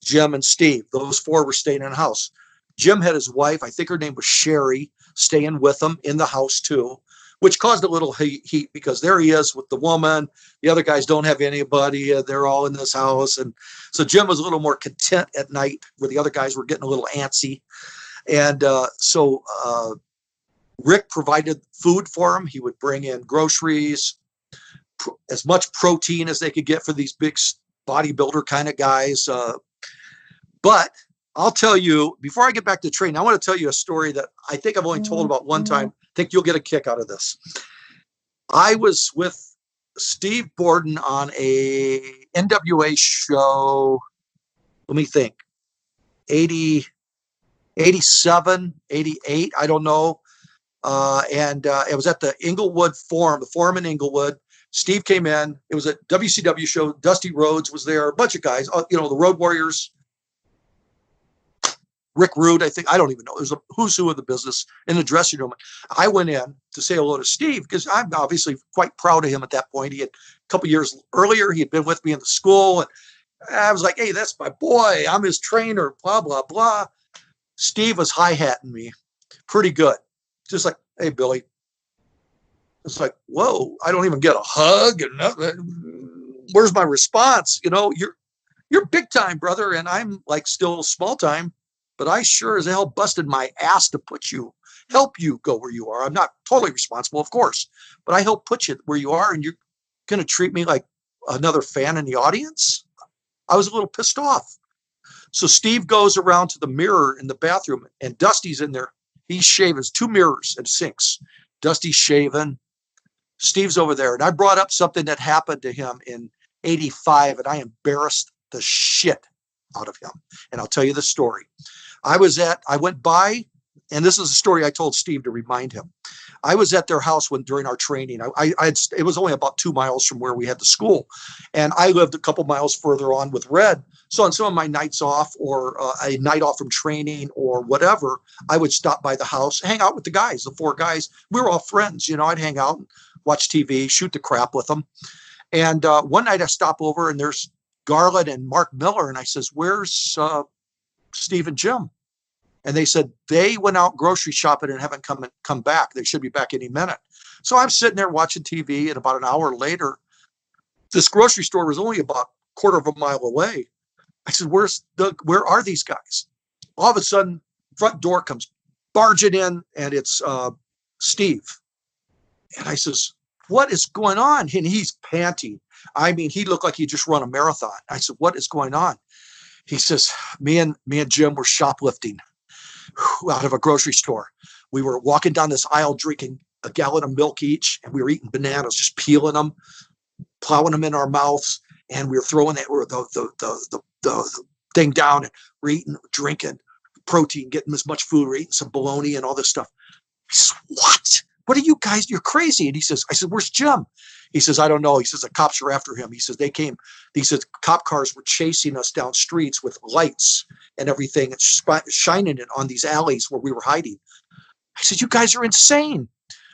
[SPEAKER 2] Jim and Steve. Those 4 were staying in a house. Jim had his wife, I think her name was Sherry, staying with him in the house too, which caused a little heat because there he is with the woman. The other guys don't have anybody. They're all in this house. And so Jim was a little more content at night, where the other guys were getting a little antsy. And so Rick provided food for him. He would bring in groceries, as much protein as they could get for these big bodybuilder kind of guys. But I'll tell you, before I get back to training, I want to tell you a story that I think I've only told about one time. I think you'll get a kick out of this. I was with Steve Borden on a NWA show, let me think, 87, 88, I don't know. And it was at the Inglewood Forum, the Forum in Inglewood. Steve came in. It was a WCW show. Dusty Rhodes was there, a bunch of guys, the Road Warriors. Rick Rude, I think. I don't even know. There's a who's who of the business in the dressing room. I went in to say hello to Steve because I'm obviously quite proud of him at that point. He had a couple years earlier, he had been with me in the school. And I was like, hey, that's my boy. I'm his trainer, blah, blah, blah. Steve was hi-hatting me pretty good. Just like, hey, Billy. It's like, whoa, I don't even get a hug. And where's my response? You're big time, brother. And I'm like still small time. But I sure as hell busted my ass to help you go where you are. I'm not totally responsible, of course, but I help put you where you are, and you're going to treat me like another fan in the audience? I was a little pissed off. So Steve goes around to the mirror in the bathroom, and Dusty's in there. He's shaving. There's 2 mirrors and sinks. Dusty's shaving. Steve's over there. And I brought up something that happened to him in 85, and I embarrassed the shit out of him. And I'll tell you the story. I went by, and this is a story I told Steve to remind him. I was at their house during our training. It was only about 2 miles from where we had the school, and I lived a couple miles further on with Red. So on some of my nights off, or a night off from training or whatever, I would stop by the house, hang out with the guys, the 4 guys. We were all friends, I'd hang out, and watch TV, shoot the crap with them. And one night I stop over, and there's Garland and Mark Miller, and I says, "Where's Steve and Jim?" And they said they went out grocery shopping and haven't come back. They should be back any minute. So I'm sitting there watching TV, and about an hour later, this grocery store was only about a quarter of a mile away. I said, where are these guys? All of a sudden, front door comes barging in, and it's Steve. And I says, what is going on? And he's panting. I mean, he looked like he just run a marathon. I said, what is going on? He says, me and Jim were shoplifting out of a grocery store. We were walking down this aisle drinking a gallon of milk each, and we were eating bananas, just peeling them, plowing them in our mouths, and we were throwing the thing down, and we're eating, drinking protein, getting as much food, we're eating some bologna and all this stuff. He says, what are you guys? You're crazy. And I said, where's Jim? He says, I don't know. He says, the cops are after him. He says, cop cars were chasing us down streets with lights and everything, and shining it on these alleys where we were hiding. I said, you guys are insane.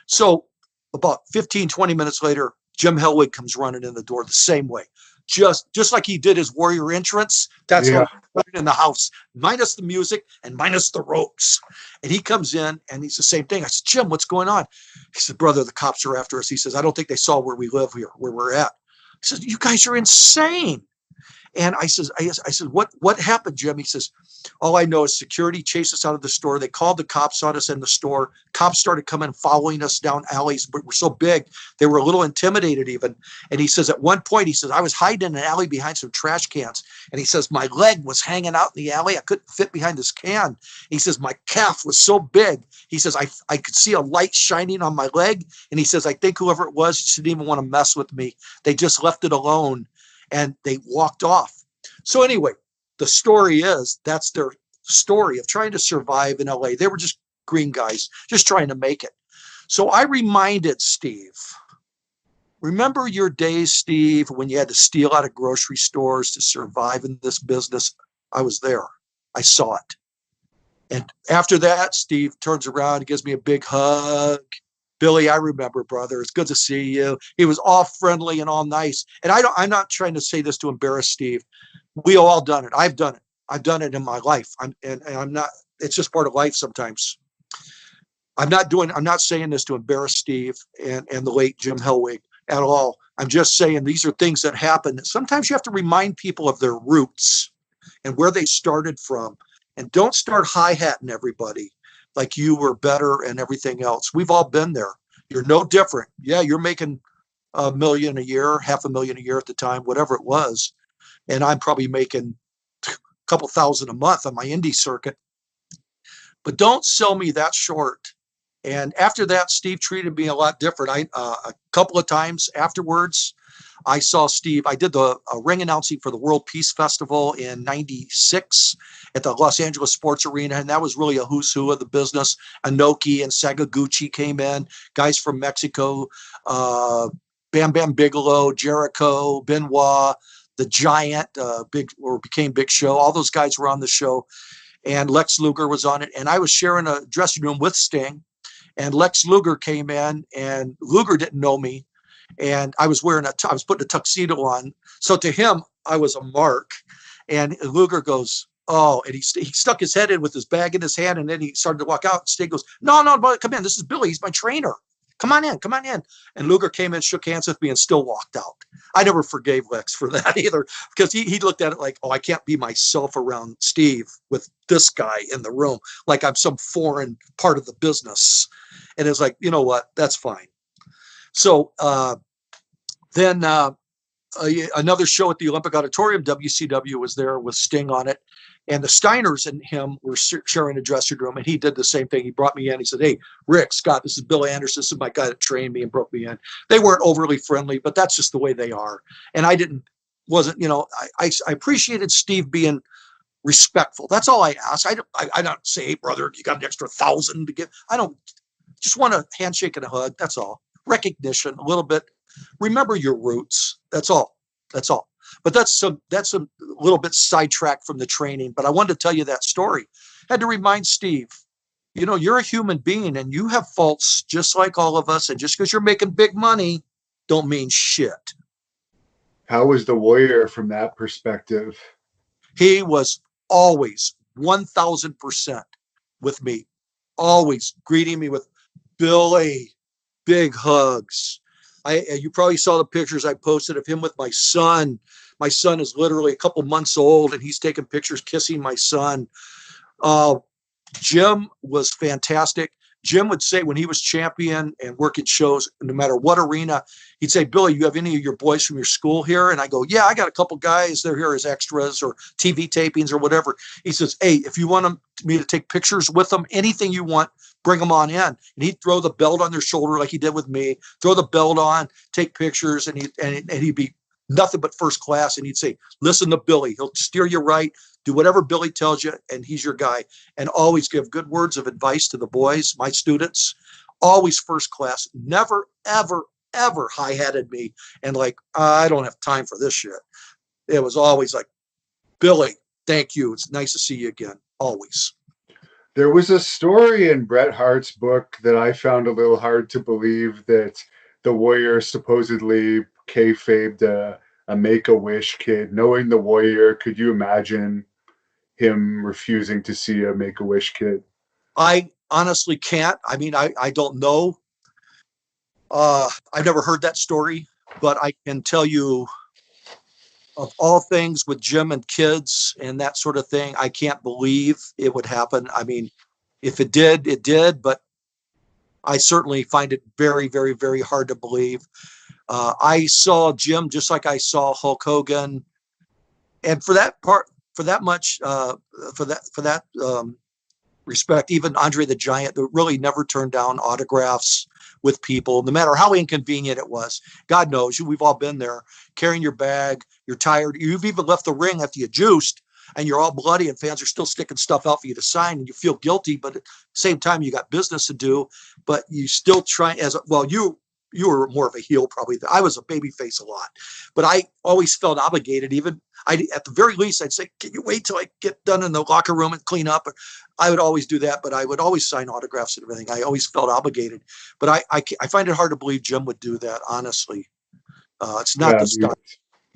[SPEAKER 2] So about 15, 20 minutes later, Jim Hellwig comes running in the door the same way. just like he did his Warrior entrance. That's
[SPEAKER 1] Yeah.
[SPEAKER 2] how he put it in the house, minus the music and minus the ropes. And he comes in and he's the same thing. I said, Jim, what's going on? He said, brother, the cops are after us. He says, I don't think they saw where we live here, where we're at. He says, you guys are insane. And I said, what happened, Jim? He says, all I know is security chased us out of the store. They called the cops on us in the store. Cops started coming, following us down alleys, but we're so big, they were a little intimidated even. And he says, at one point, he says, I was hiding in an alley behind some trash cans. And he says, my leg was hanging out in the alley. I couldn't fit behind this can. He says, my calf was so big. He says, I could see a light shining on my leg. And he says, I think whoever it was didn't even want to mess with me. They just left it alone. And they walked off. So anyway, the story is that's their story of trying to survive in LA. They were just green guys, just trying to make it. So I reminded Steve, remember your days, Steve, when you had to steal out of grocery stores to survive in this business? I was there. I saw it. And after that, Steve turns around and gives me a big hug. Billy, I remember, brother. It's good to see you. He was all friendly and all nice. And I'm not trying to say this to embarrass Steve. We all done it. I've done it. I've done it in my life. I'm not, it's just part of life sometimes. I'm not saying this to embarrass Steve and the late Jim Hellwig at all. I'm just saying these are things that happen. Sometimes you have to remind people of their roots and where they started from. And don't start hi-hatting everybody like you were better and everything else. We've all been there. You're no different. Yeah, you're making $1 million a year, $500,000 a year at the time, whatever it was. And I'm probably making a couple thousand a month on my indie circuit. But don't sell me that short. And after that, Steve treated me a lot different. A couple of times afterwards, I saw Steve. I did the ring announcing for the World Peace Festival in '96 at the Los Angeles Sports Arena, and that was really a who's who of the business. Inoki and Sakaguchi came in, guys from Mexico, Bam Bam Bigelow, Jericho, Benoit, the Giant, became Big Show. All those guys were on the show, and Lex Luger was on it. And I was sharing a dressing room with Sting, and Lex Luger came in, and Luger didn't know me. And I was I was putting a tuxedo on. So to him, I was a mark. And Luger goes, oh, and he stuck his head in with his bag in his hand. And then he started to walk out. Sting goes, no, come in. This is Billy. He's my trainer. Come on in. And Luger came in, shook hands with me, and still walked out. I never forgave Lex for that either, because he looked at it like, oh, I can't be myself around Steve with this guy in the room, like I'm some foreign part of the business. And it's like, you know what? That's fine. So then another show at the Olympic Auditorium, WCW was there with Sting on it. And the Steiners and him were sharing a dressing room, and he did the same thing. He brought me in. He said, hey, Rick, Scott, this is Bill Anderson. This is my guy that trained me and broke me in. They weren't overly friendly, but that's just the way they are. And I appreciated Steve being respectful. That's all I ask. I don't say, hey, brother, you got an extra 1,000 to give. I don't just want a handshake and a hug. That's all. Recognition a little bit. Remember your roots. That's all. But that's a little bit sidetracked from the training. But I wanted to tell you that story. Had to remind Steve, you're a human being and you have faults just like all of us. And just because you're making big money, don't mean shit.
[SPEAKER 1] How was the Warrior from that perspective?
[SPEAKER 2] He was always 1,000% with me, always greeting me with Billy, big hugs. You probably saw the pictures I posted of him with my son. My son is literally a couple months old, and he's taking pictures kissing my son. Jim was fantastic. Jim would say when he was champion and working shows, no matter what arena, he'd say, Billy, you have any of your boys from your school here? And I go, yeah, I got a couple guys. They're here as extras or TV tapings or whatever. He says, hey, if you want me to take pictures with them, anything you want, bring them on in. And he'd throw the belt on their shoulder like he did with me, throw the belt on, take pictures, and he'd be nothing but first class. And he'd say, listen to Billy. He'll steer you right. Do whatever Billy tells you, and he's your guy. And always give good words of advice to the boys, my students. Always first class. Never, ever, ever high-hatted me and like, I don't have time for this shit. It was always like, Billy, thank you. It's nice to see you again. Always.
[SPEAKER 1] There was a story in Bret Hart's book that I found a little hard to believe, that the Warrior supposedly kayfabed a Make-A-Wish kid, knowing the Warrior, could you imagine him refusing to see a Make-A-Wish kid?
[SPEAKER 2] I honestly can't. I mean, I don't know. I've never heard that story, but I can tell you, of all things with Jim and kids and that sort of thing, I can't believe it would happen. I mean, if it did, it did, but I certainly find it very, very, very hard to believe. I saw Jim just like I saw Hulk Hogan, and for that part, for that much, for that respect, even Andre the Giant, that really never turned down autographs with people, no matter how inconvenient it was. God knows, we've all been there, carrying your bag, you're tired, you've even left the ring after you juiced, and you're all bloody, and fans are still sticking stuff out for you to sign, and you feel guilty, but at the same time, you got business to do, but you still try you were more of a heel probably. I was a baby face a lot, but I always felt obligated. Even at the very least, I'd say, can you wait till I get done in the locker room and clean up? I would always do that, but I would always sign autographs and everything. I always felt obligated, but I find it hard to believe Jim would do that. Honestly, it's not
[SPEAKER 1] Yeah,
[SPEAKER 2] the style.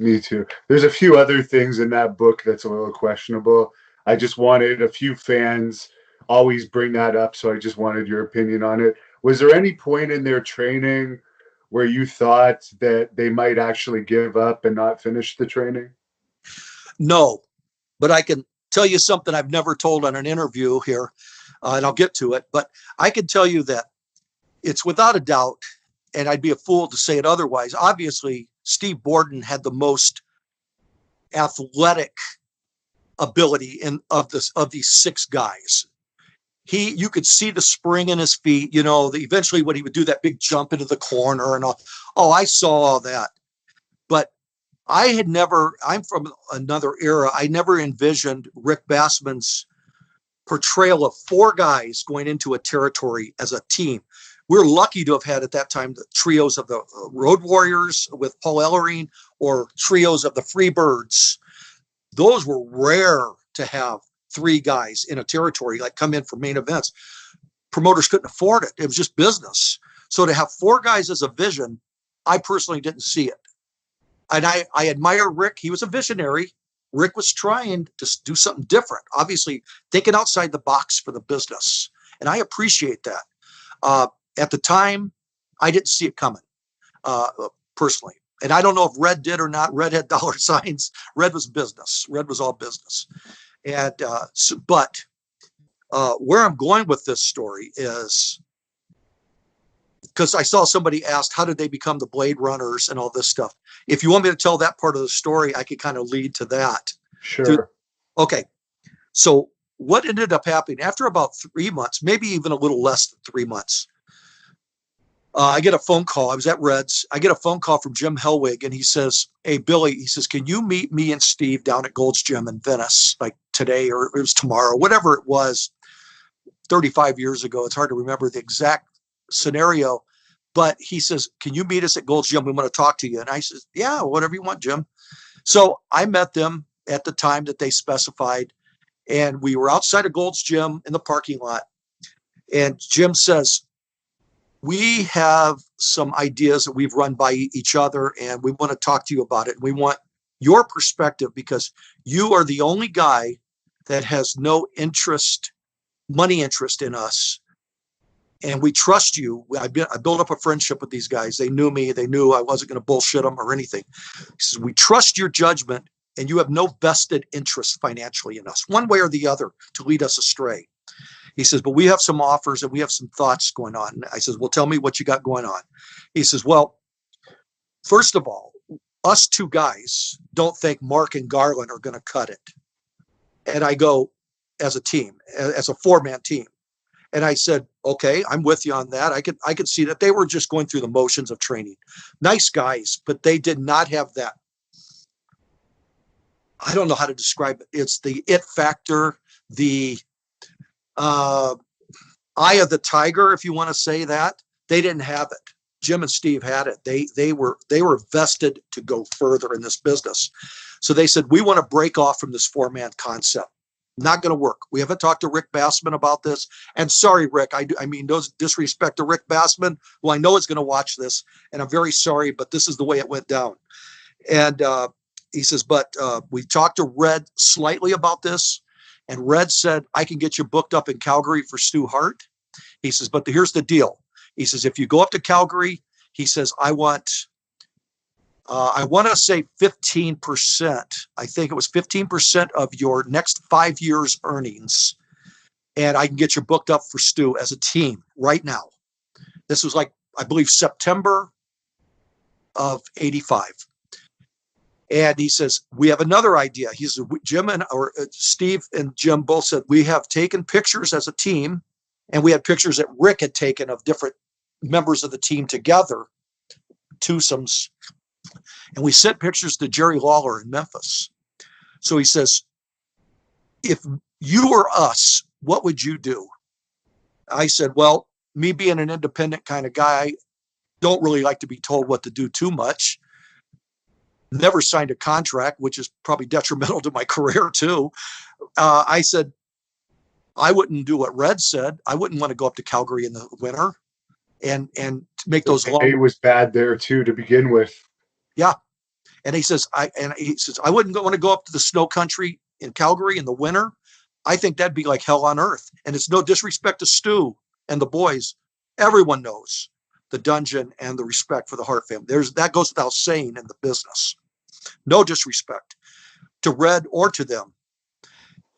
[SPEAKER 1] me too. There's a few other things in that book that's a little questionable. I just wanted a few fans always bring that up, so I just wanted your opinion on it. Was there any point in their training where you thought that they might actually give up and not finish the training?
[SPEAKER 2] No, but I can tell you something I've never told on an interview here, and I'll get to it. But I can tell you that it's without a doubt, and I'd be a fool to say it otherwise. Obviously, Steve Borden had the most athletic ability of these six guys. You could see the spring in his feet, eventually when he would do that big jump into the corner and all. Oh, I saw all that. But I'm from another era. I never envisioned Rick Bassman's portrayal of four guys going into a territory as a team. We're lucky to have had at that time the trios of the Road Warriors with Paul Ellering, or trios of the Freebirds. Those were rare to have three guys in a territory, like come in for main events. Promoters couldn't afford it. It was just business. So to have four guys as a vision, I personally didn't see it. And I admire Rick. He was a visionary. Rick was trying to do something different, obviously thinking outside the box for the business. And I appreciate that. At the time, I didn't see it coming, personally. And I don't know if Red did or not. Red had dollar signs. Red was business. Red was all business. And but where I'm going with this story is because I saw somebody asked, how did they become the Blade Runners and all this stuff? If you want me to tell that part of the story, I could kind of lead to that.
[SPEAKER 1] Sure.
[SPEAKER 2] Okay. So what ended up happening after about 3 months, maybe even a little less than 3 months, I get a phone call. I was at Reds. I get a phone call from Jim Hellwig, and he says, hey, Billy, he says, can you meet me and Steve down at Gold's Gym in Venice, like today, or it was tomorrow, whatever it was, 35 years ago. It's hard to remember the exact scenario, but he says, can you meet us at Gold's Gym? We want to talk to you. And I said, yeah, whatever you want, Jim. So I met them at the time that they specified, and we were outside of Gold's Gym in the parking lot. And Jim says, we have some ideas that we've run by each other, and we want to talk to you about it. We want your perspective because you are the only guy that has no money interest in us. And we trust you. I built up a friendship with these guys. They knew me. They knew I wasn't going to bullshit them or anything. He says, we trust your judgment, and you have no vested interest financially in us, one way or the other, to lead us astray. He says, but we have some offers and we have some thoughts going on. And I says, well, tell me what you got going on. He says, well, first of all, us two guys don't think Mark and Garland are going to cut it. And I go, as a team, as a four-man team. And I said, okay, I'm with you on that. I could see that they were just going through the motions of training. Nice guys, but they did not have that. I don't know how to describe it. It's the it factor, the eye of the tiger, if you want to say that. They didn't have it. Jim and Steve had it. They were vested to go further in this business. So they said, we want to break off from this four-man concept. Not going to work. We haven't talked to Rick Bassman about this. And sorry, Rick, I mean, no disrespect to Rick Bassman, who I know is going to watch this, and I'm very sorry, but this is the way it went down. And he says, but we talked to Red slightly about this, and Red said, I can get you booked up in Calgary for Stu Hart. He says, but here's the deal. He says, if you go up to Calgary, he says, I want to say 15%. I think it was 15% of your next 5 years' earnings. And I can get you booked up for Stu as a team right now. This was like, I believe, September of 85. And he says, we have another idea. He says, Steve and Jim both said, we have taken pictures as a team, and we had pictures that Rick had taken of different members of the team together, twosomes. And we sent pictures to Jerry Lawler in Memphis. So he says, if you were us, what would you do? I said, well, me being an independent kind of guy, don't really like to be told what to do too much. Never signed a contract, which is probably detrimental to my career too. I said, I wouldn't do what Red said. I wouldn't want to go up to Calgary in the winter and make those long.
[SPEAKER 1] It was bad there too to begin with.
[SPEAKER 2] Yeah. And he says, I wouldn't want to go up to the snow country in Calgary in the winter. I think that'd be like hell on earth. And it's no disrespect to Stu and the boys. Everyone knows the dungeon and the respect for the Hart family. That goes without saying in the business. No disrespect to Red or to them.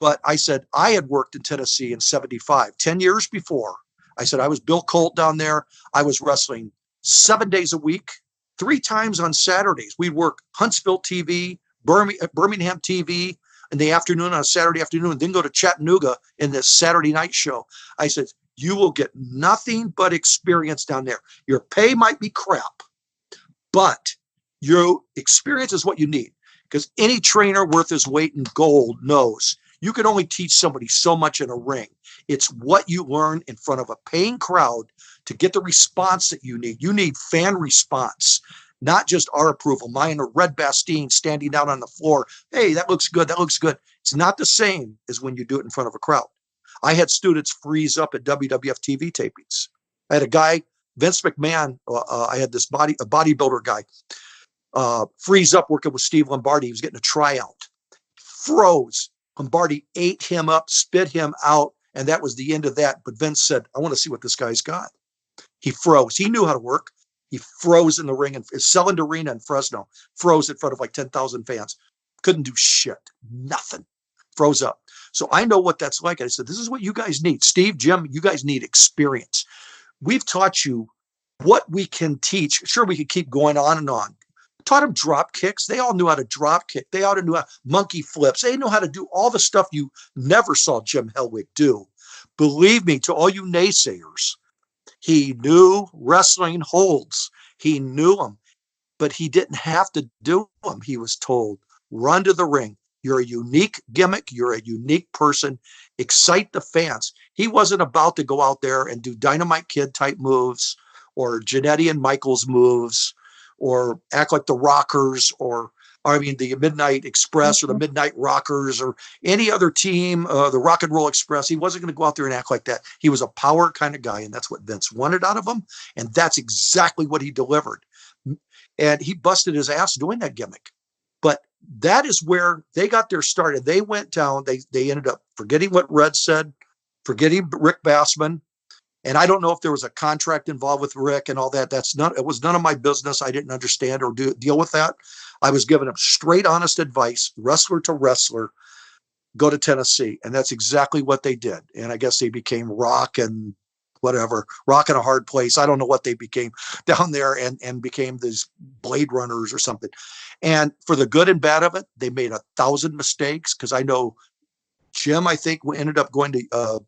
[SPEAKER 2] But I said, I had worked in Tennessee in 75, 10 years before. I said, I was Bill Colt down there. I was wrestling 7 days a week, 3 times on Saturdays. We'd work Huntsville TV, Birmingham TV in the afternoon on a Saturday afternoon, and then go to Chattanooga in this Saturday night show. I said, you will get nothing but experience down there. Your pay might be crap, but your experience is what you need, because any trainer worth his weight in gold knows you can only teach somebody so much in a ring. It's what you learn in front of a paying crowd to get the response that you need. You need fan response, not just our approval. Mine or Red Bastien standing down on the floor. Hey, that looks good. That looks good. It's not the same as when you do it in front of a crowd. I had students freeze up at WWF TV tapings. I had a guy, Vince McMahon. I had this bodybuilder guy freeze up working with Steve Lombardi. He was getting a tryout. Froze. Lombardi ate him up, spit him out, and that was the end of that. But Vince said, I want to see what this guy's got. He froze. He knew how to work. He froze in the ring, and Selland Arena in Fresno, froze in front of like 10,000 fans. Couldn't do shit. Nothing. Froze up. So I know what that's like. I said, this is what you guys need. Steve, Jim, you guys need experience. We've taught you what we can teach. Sure, we could keep going on and on. Taught them drop kicks. They all knew how to drop kick. They all knew how monkey flips. They know how to do all the stuff you never saw Jim Hellwig do. Believe me, to all you naysayers, he knew wrestling holds. He knew them, but he didn't have to do them. He was told, run to the ring. You're a unique gimmick. You're a unique person. Excite the fans. He wasn't about to go out there and do Dynamite Kid type moves or Jannetty and Michaels moves or act like the Rockers the Midnight Express or the Midnight Rockers or any other team, the Rock and Roll Express. He wasn't going to go out there and act like that. He was a power kind of guy, and that's what Vince wanted out of him, and that's exactly what he delivered. And he busted his ass doing that gimmick. But that is where they got their start. They went down. They ended up forgetting what Red said, forgetting Rick Bassman. And I don't know if there was a contract involved with Rick and all that. It was none of my business. I didn't understand or deal with that. I was giving him straight, honest advice, wrestler to wrestler, go to Tennessee. And that's exactly what they did. And I guess they became Rock and whatever, Rock in a Hard Place. I don't know what they became down there and became these Blade Runners or something. And for the good and bad of it, they made 1,000 mistakes, because I know Jim, I think, ended up going to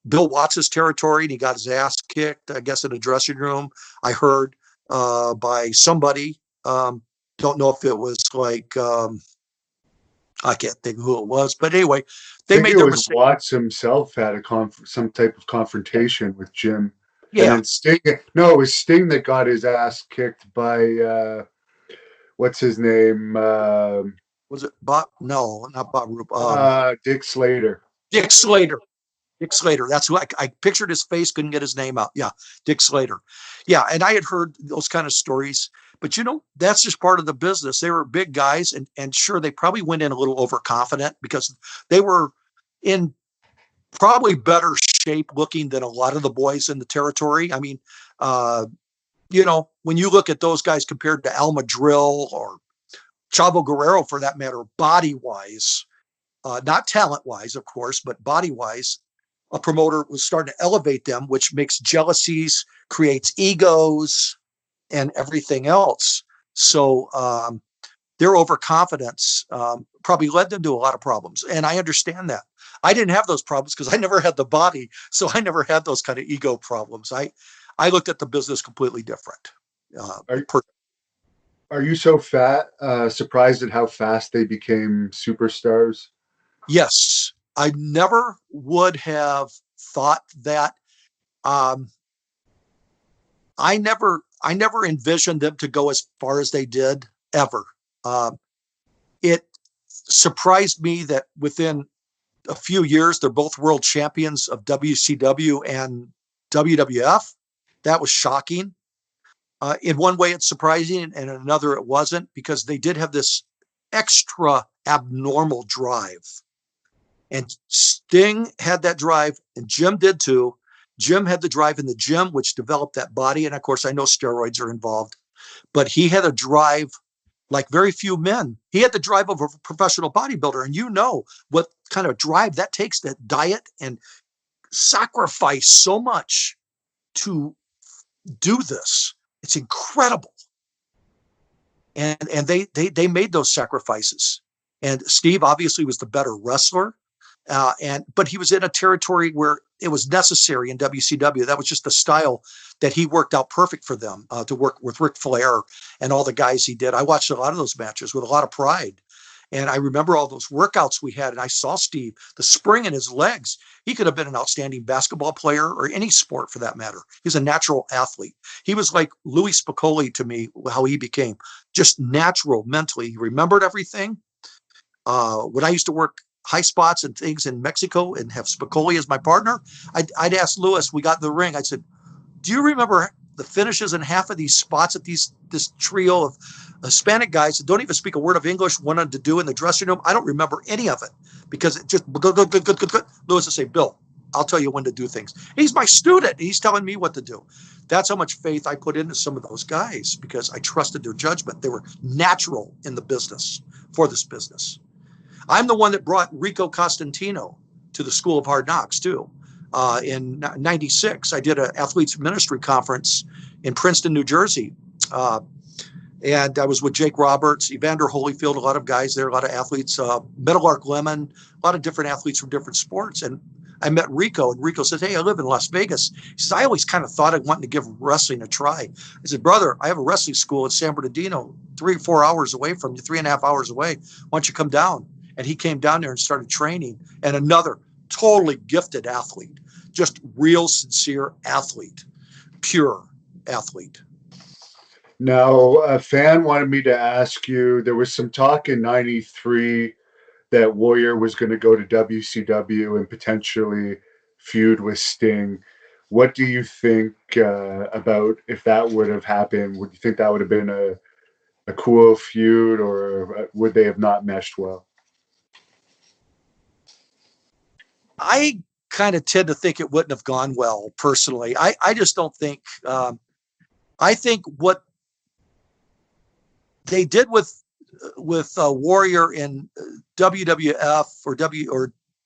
[SPEAKER 2] Bill Watts' territory, and he got his ass kicked, I guess, in a dressing room, I heard, by somebody. Don't know if it was like, I can't think who it was, but anyway, they made their mistake.
[SPEAKER 1] Watts himself had some type of confrontation with Jim.
[SPEAKER 2] Yeah.
[SPEAKER 1] And then it was Sting that got his ass kicked by, what's his name?
[SPEAKER 2] Was it Bob? No, not Bob Roop.
[SPEAKER 1] Dick Slater.
[SPEAKER 2] Dick Slater. Dick Slater. That's who I pictured his face, couldn't get his name out. Yeah, Dick Slater. Yeah, and I had heard those kind of stories, but that's just part of the business. They were big guys, and sure, they probably went in a little overconfident because they were in probably better shape looking than a lot of the boys in the territory. I mean, when you look at those guys compared to Alma Drill or Chavo Guerrero, for that matter, body wise, not talent wise, of course, but body wise, a promoter was starting to elevate them, which makes jealousies, creates egos, and everything else. So their overconfidence probably led them to a lot of problems. And I understand that. I didn't have those problems because I never had the body. So I never had those kind of ego problems. I looked at the business completely different.
[SPEAKER 1] Are you so surprised at how fast they became superstars?
[SPEAKER 2] Yes, I never would have thought that. I never envisioned them to go as far as they did ever. It surprised me that within a few years, they're both world champions of WCW and WWF. That was shocking. In one way, it's surprising, and in another, it wasn't, because they did have this extra abnormal drive. And Sting had that drive, and Jim did too. Jim had the drive in the gym, which developed that body. And of course, I know steroids are involved, but he had a drive like very few men. He had the drive of a professional bodybuilder. And you know what kind of drive that takes, that diet and sacrifice so much to do this. It's incredible. And they made those sacrifices. And Steve obviously was the better wrestler. But he was in a territory where it was necessary in WCW. That was just the style that he worked out perfect for them, to work with Ric Flair and all the guys he did. I watched a lot of those matches with a lot of pride. And I remember all those workouts we had, and I saw Steve, the spring in his legs. He could have been an outstanding basketball player or any sport for that matter. He's a natural athlete. He was like Louie Spicoli to me, how he became just natural mentally. He remembered everything. When I used to work high spots and things in Mexico and have Spicoli as my partner, I'd ask Lewis, we got in the ring, I said, do you remember the finishes in half of these spots that this trio of Hispanic guys that don't even speak a word of English wanted to do in the dressing room? I don't remember any of it because it just good. Lewis would say, Bill, I'll tell you when to do things. He's my student. He's telling me what to do. That's how much faith I put into some of those guys because I trusted their judgment. They were natural in the business for this business. I'm the one that brought Rico Costantino to the School of Hard Knocks too. In '96, I did an athletes ministry conference in Princeton, New Jersey. And I was with Jake Roberts, Evander Holyfield, a lot of guys there, a lot of athletes, Meadowlark Lemon, a lot of different athletes from different sports. And I met Rico, and Rico says, hey, I live in Las Vegas. He says, I always kind of thought I wanted to give wrestling a try. I said, brother, I have a wrestling school in San Bernardino, 3 or 4 hours away from you, 3.5 hours away. Why don't you come down? And he came down there and started training. And another totally gifted athlete, just real sincere athlete, pure athlete.
[SPEAKER 1] Now, a fan wanted me to ask you, there was some talk in '93 that Warrior was going to go to WCW and potentially feud with Sting. What do you think about if that would have happened? Would you think that would have been a cool feud, or would they have not meshed well?
[SPEAKER 2] I kind of tend to think it wouldn't have gone well personally. I just don't think, I think what they did with Warrior in WWF or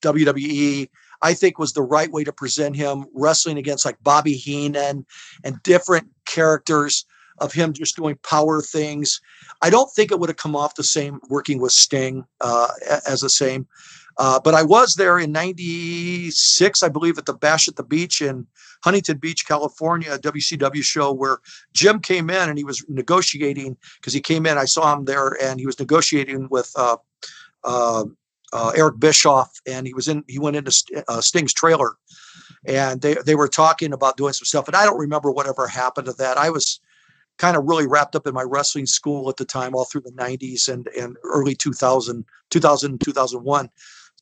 [SPEAKER 2] WWE, I think was the right way to present him, wrestling against like Bobby Heenan and different characters of him just doing power things. I don't think it would have come off the same working with Sting as the same. But I was there in '96, I believe, at the Bash at the Beach in Huntington Beach, California, a WCW show where Jim came in and he was negotiating because he came in. I saw him there and he was negotiating with Eric Bischoff, and he went into Sting's trailer, and they were talking about doing some stuff. And I don't remember whatever happened to that. I was kind of really wrapped up in my wrestling school at the time, all through the '90s and early 2000, 2001.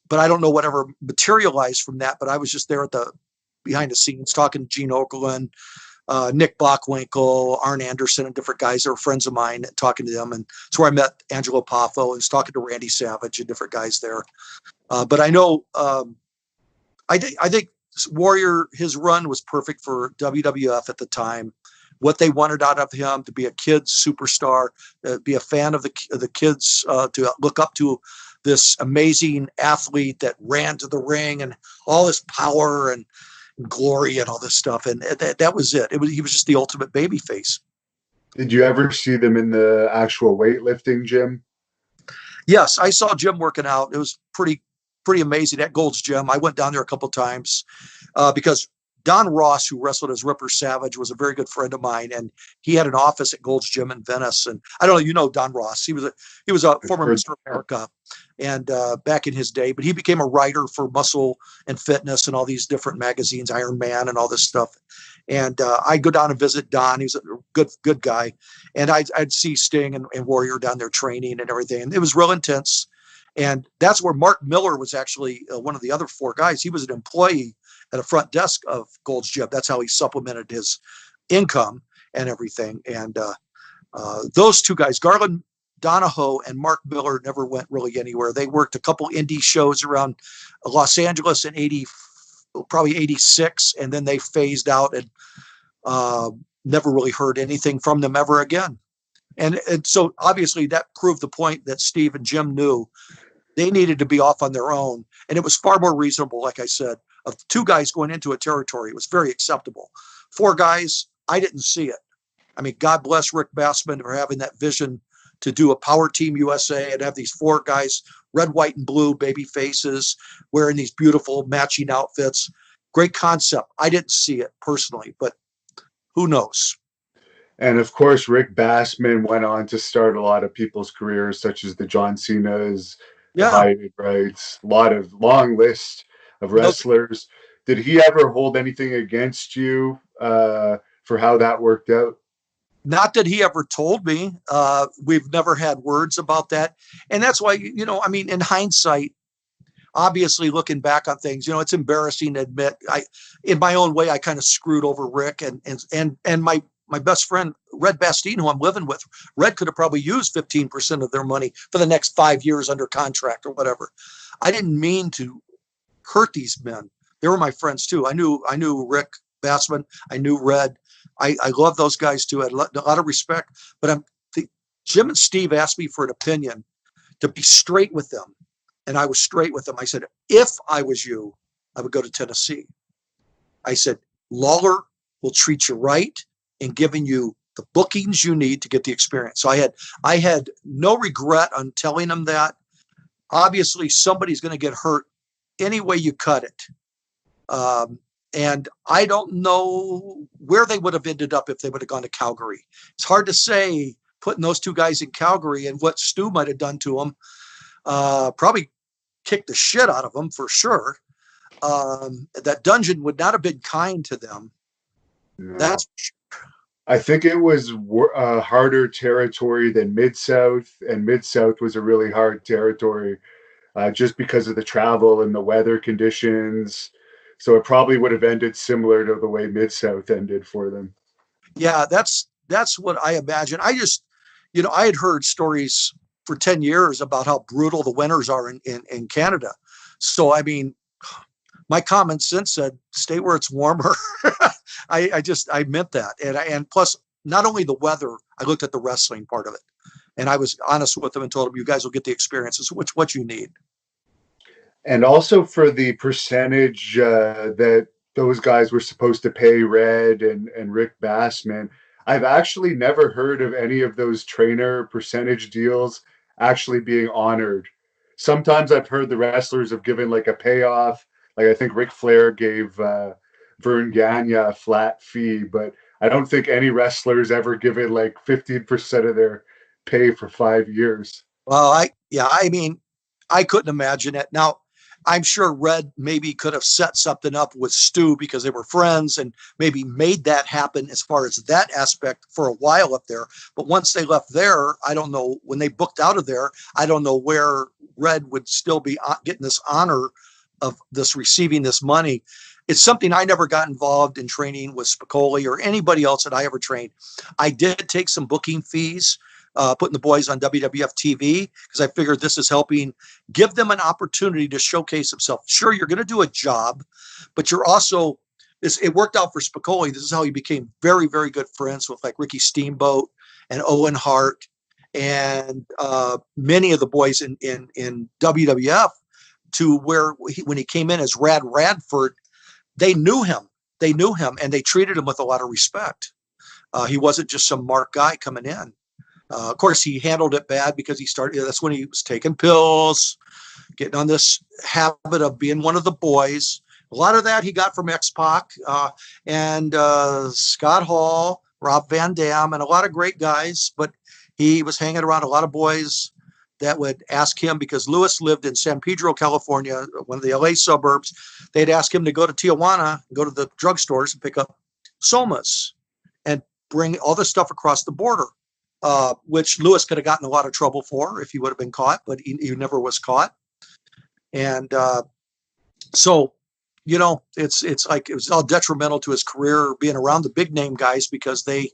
[SPEAKER 2] but I don't know whatever materialized from that. But I was just there at the behind the scenes talking to Gene Okerlund, Nick Bockwinkel, Arn Anderson, and different guys that were friends of mine, talking to them. And it's where I met Angelo Poffo and was talking to Randy Savage and different guys there. But I know, I think Warrior, his run was perfect for WWF at the time. What they wanted out of him, to be a kid's superstar, be a fan of the kids, to look up to this amazing athlete that ran to the ring and all this power and glory and all this stuff. And that was it. He was just the ultimate baby face.
[SPEAKER 1] Did you ever see them in the actual weightlifting gym?
[SPEAKER 2] Yes, I saw Jim working out. It was pretty amazing at Gold's Gym. I went down there a couple of times because Don Ross, who wrestled as Ripper Savage, was a very good friend of mine, and he had an office at Gold's Gym in Venice. And I don't know, you know Don Ross. He was a former Mr. America, and back in his day, but he became a writer for Muscle and Fitness and all these different magazines, Iron Man and all this stuff. And I'd go down and visit Don. He was a good guy, and I'd see Sting and Warrior down there training and everything. And it was real intense. And that's where Mark Miller was actually one of the other four guys. He was an employee at a front desk of Gold's Gym. That's how he supplemented his income and everything. And those two guys, Garland Donahoe and Mark Miller, never went really anywhere. They worked a couple indie shows around Los Angeles in probably 86, and then they phased out and never really heard anything from them ever again. And so obviously that proved the point that Steve and Jim knew they needed to be off on their own. And it was far more reasonable, like I said, of two guys going into a territory. It was very acceptable. Four guys, I didn't see it. I mean, God bless Rick Bassman for having that vision to do a Power Team USA and have these four guys, red, white, and blue, baby faces, wearing these beautiful matching outfits. Great concept. I didn't see it personally, but who knows?
[SPEAKER 1] And of course, Rick Bassman went on to start a lot of people's careers, such as the John Cena's, the
[SPEAKER 2] Yeah.
[SPEAKER 1] Hyatt Wrights, a lot of long list of wrestlers. Did he ever hold anything against you for how that worked out?
[SPEAKER 2] Not that he ever told me. We've never had words about that. And that's why, I mean, in hindsight, obviously looking back on things, it's embarrassing to admit in my own way, I kind of screwed over Rick and my best friend, Red Bastine, who I'm living with. Red could have probably used 15% of their money for the next 5 years under contract or whatever. I didn't mean to hurt these men. They were my friends too. I knew Rick Bassman. I knew Red. I love those guys too. I had a lot of respect, but Jim and Steve asked me for an opinion to be straight with them. And I was straight with them. I said, if I was you, I would go to Tennessee. I said, Lawler will treat you right in giving you the bookings you need to get the experience. So I had no regret on telling them that. Obviously, somebody's going to get hurt any way you cut it. And I don't know where they would have ended up if they would have gone to Calgary. It's hard to say, putting those two guys in Calgary and what Stu might have done to them. Probably kicked the shit out of them for sure. That dungeon would not have been kind to them.
[SPEAKER 1] No.
[SPEAKER 2] That's for sure.
[SPEAKER 1] I think it was harder territory than Mid-South, and Mid-South was a really hard territory just because of the travel and the weather conditions. So it probably would have ended similar to the way Mid-South ended for them.
[SPEAKER 2] Yeah, that's what I imagine. I just, I had heard stories for 10 years about how brutal the winters are in Canada. So, I mean, my common sense said, stay where it's warmer. I meant that. And plus, not only the weather, I looked at the wrestling part of it. And I was honest with them and told them, you guys will get the experiences, what you need.
[SPEAKER 1] And also for the percentage that those guys were supposed to pay Red and Rick Bassman, I've actually never heard of any of those trainer percentage deals actually being honored. Sometimes I've heard the wrestlers have given like a payoff. Like I think Ric Flair gave Vern Gagne a flat fee, but I don't think any wrestlers ever given like 15% of their pay for 5 years.
[SPEAKER 2] Well, I mean, I couldn't imagine it. Now, I'm sure Red maybe could have set something up with Stu because they were friends and maybe made that happen as far as that aspect for a while up there. But once they left there, I don't know, when they booked out of there, I don't know where Red would still be getting this honor of this, receiving this money. It's something I never got involved in training with Spicoli or anybody else that I ever trained. I did take some booking fees, putting the boys on WWF TV, because I figured this is helping give them an opportunity to showcase themselves. Sure, you're going to do a job, but you're also, it worked out for Spicoli. This is how he became very, very good friends with like Ricky Steamboat and Owen Hart and many of the boys in WWF, to where when he came in as Rad Radford, they knew him. They knew him, and they treated him with a lot of respect. He wasn't just some mark guy coming in. Of course, he handled it bad because that's when he was taking pills, getting on this habit of being one of the boys. A lot of that he got from X-Pac and Scott Hall, Rob Van Dam, and a lot of great guys. But he was hanging around a lot of boys that would ask him, because Lewis lived in San Pedro, California, one of the LA suburbs. They'd ask him to go to Tijuana, go to the drugstores and pick up somas and bring all this stuff across the border, which Lewis could have gotten a lot of trouble for if he would have been caught, but he never was caught. And so, you know, it's like it was all detrimental to his career being around the big name guys, because they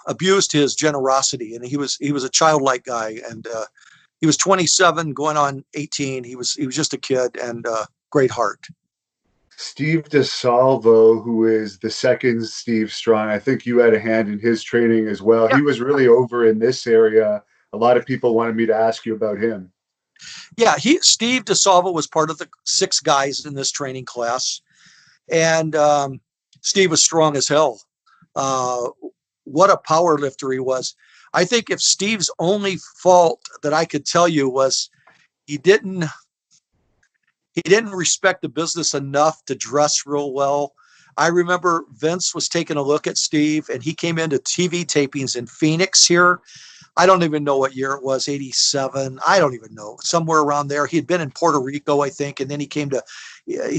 [SPEAKER 2] abused his generosity, and he was a childlike guy, and he was 27 going on 18. He was just a kid, and great heart.
[SPEAKER 1] Steve DeSalvo, who is the second Steve Strong, I think you had a hand in his training as well.
[SPEAKER 2] Yeah.
[SPEAKER 1] He was really over in this area. A lot of people wanted me to ask you about him.
[SPEAKER 2] Yeah, Steve DeSalvo was part of the 6 guys in this training class, and Steve was strong as hell. What a power lifter he was. I think if Steve's only fault that I could tell you was he didn't respect the business enough to dress real well. I remember Vince was taking a look at Steve, and he came into TV tapings in Phoenix here. I don't even know what year it was, 87. I don't even know, somewhere around there. He had been in Puerto Rico, I think, and then he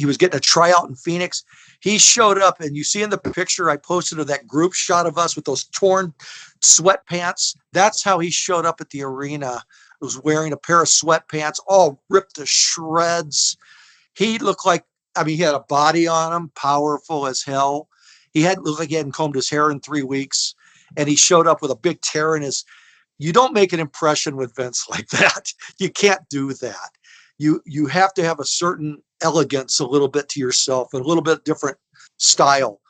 [SPEAKER 2] was getting a tryout in Phoenix. He showed up, and you see in the picture I posted of that group shot of us with those torn sweatpants. That's how he showed up at the arena. He was wearing a pair of sweatpants, all ripped to shreds. He looked like, he had a body on him, powerful as hell. Looked like he hadn't combed his hair in 3 weeks, and he showed up with a big tear in his. You don't make an impression with Vince like that. You can't do that. You have to have a certain elegance, a little bit to yourself, a little bit different style.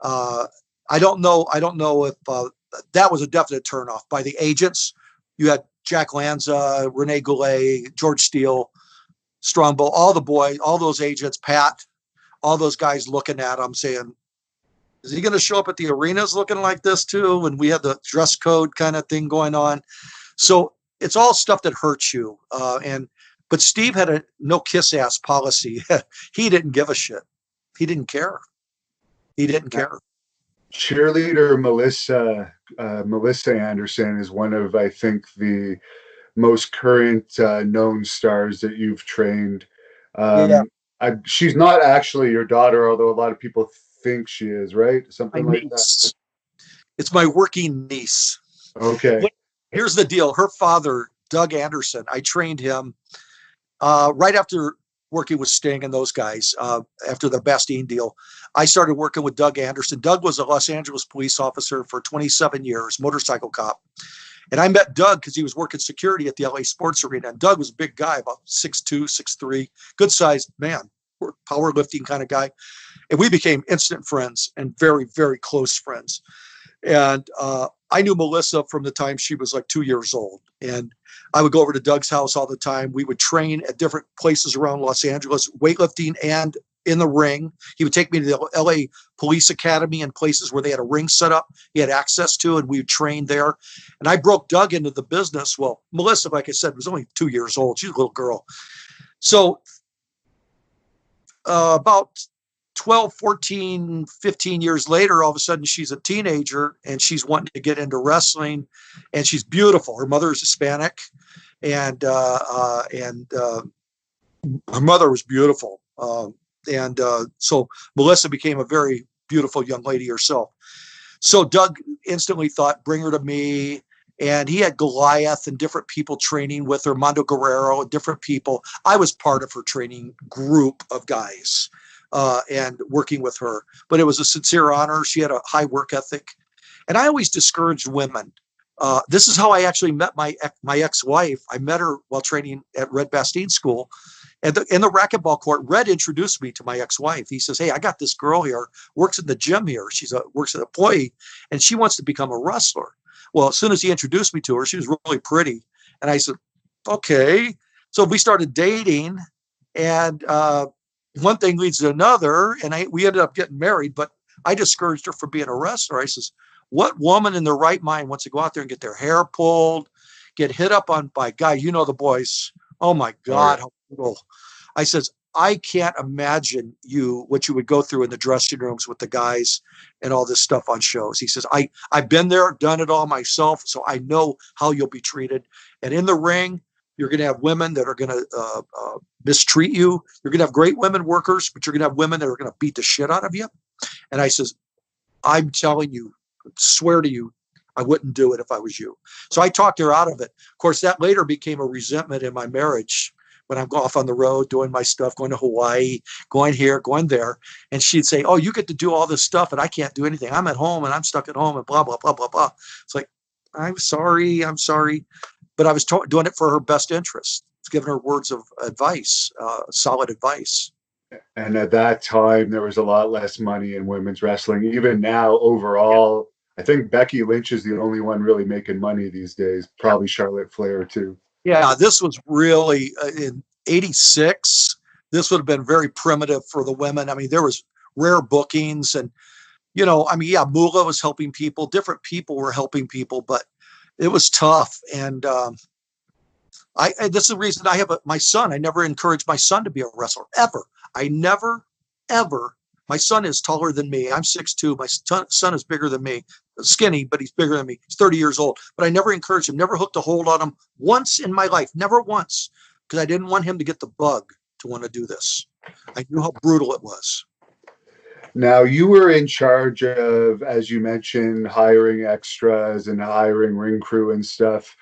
[SPEAKER 2] I don't know if that was a definite turnoff by the agents. You had Jack Lanza, Rene Goulet, George Steele, Strongbow, all the boys, all those agents, Pat, all those guys looking at him saying, is he going to show up at the arenas looking like this too? And we had the dress code kind of thing going on. So it's all stuff that hurts you. But Steve had a no kiss ass policy. He didn't give a shit. He didn't care. He didn't care.
[SPEAKER 1] Cheerleader Melissa Anderson is one of, I think, the most current known stars that you've trained.
[SPEAKER 2] Yeah.
[SPEAKER 1] She's not actually your daughter, although a lot of people think she is, right? Something like that.
[SPEAKER 2] It's my working niece.
[SPEAKER 1] Okay.
[SPEAKER 2] But here's the deal. Her father, Doug Anderson, I trained him right after working with Sting and those guys, after the Bastien deal. I started working with Doug Anderson. Doug was a Los Angeles police officer for 27 years, motorcycle cop. And I met Doug because he was working security at the LA Sports Arena. And Doug was a big guy, about 6'2", 6'3", good-sized man, powerlifting kind of guy. And we became instant friends and very, very close friends. And I knew Melissa from the time she was like 2 years old. And I would go over to Doug's house all the time. We would train at different places around Los Angeles, weightlifting and in the ring. He would take me to the LA Police Academy and places where they had a ring set up he had access to, and we would train there. And I broke Doug into the business. Well, Melissa, like I said, was only 2 years old. She's a little girl. So about 12, 14, 15 years later, all of a sudden she's a teenager and she's wanting to get into wrestling, and she's beautiful. Her mother is Hispanic, and her mother was beautiful. So Melissa became a very beautiful young lady herself. So Doug instantly thought, bring her to me. And he had Goliath and different people training with her, Mondo Guerrero, and different people. I was part of her training group of guys and working with her. But it was a sincere honor. She had a high work ethic. And I always discouraged women. This is how I actually met my ex-wife. I met her while training at Red Bastien School. In the racquetball court, Red introduced me to my ex-wife. He says, hey, I got this girl here, works in the gym here. Works as an employee, and she wants to become a wrestler. Well, as soon as he introduced me to her, she was really pretty. And I said, okay. So we started dating, and one thing leads to another, and we ended up getting married, but I discouraged her from being a wrestler. I says, what woman in their right mind wants to go out there and get their hair pulled, get hit up on by guys? You know the boys. Oh, my God, how brutal. I says, I can't imagine what you would go through in the dressing rooms with the guys and all this stuff on shows. He says, I've been there, done it all myself, so I know how you'll be treated. And in the ring, you're going to have women that are going to mistreat you. You're going to have great women workers, but you're going to have women that are going to beat the shit out of you. And I says, I'm telling you, swear to you, I wouldn't do it if I was you. So I talked her out of it. Of course, that later became a resentment in my marriage when I'm off on the road doing my stuff, going to Hawaii, going here, going there. And she'd say, oh, you get to do all this stuff and I can't do anything. I'm at home and I'm stuck at home and blah, blah, blah, blah, blah. It's like, I'm sorry. But I was doing it for her best interest. It's giving her words of advice, solid advice.
[SPEAKER 1] And at that time, there was a lot less money in women's wrestling. Even now, overall, I think Becky Lynch is the only one really making money these days. Probably Charlotte Flair, too.
[SPEAKER 2] Yeah, this was really in '86. This would have been very primitive for the women. I mean, there was rare bookings and, Moolah was helping people. Different people were helping people, but it was tough. And this is the reason I have my son. I never encouraged my son to be a wrestler, ever. I never, ever. My son is taller than me. I'm 6'2". My son is bigger than me. Skinny, but he's bigger than me. He's 30 years old. But I never encouraged him, never hooked a hold on him once in my life, never once, because I didn't want him to get the bug to want to do this. I knew how brutal it was.
[SPEAKER 1] Now, you were in charge of, as you mentioned, hiring extras and hiring ring crew and stuff.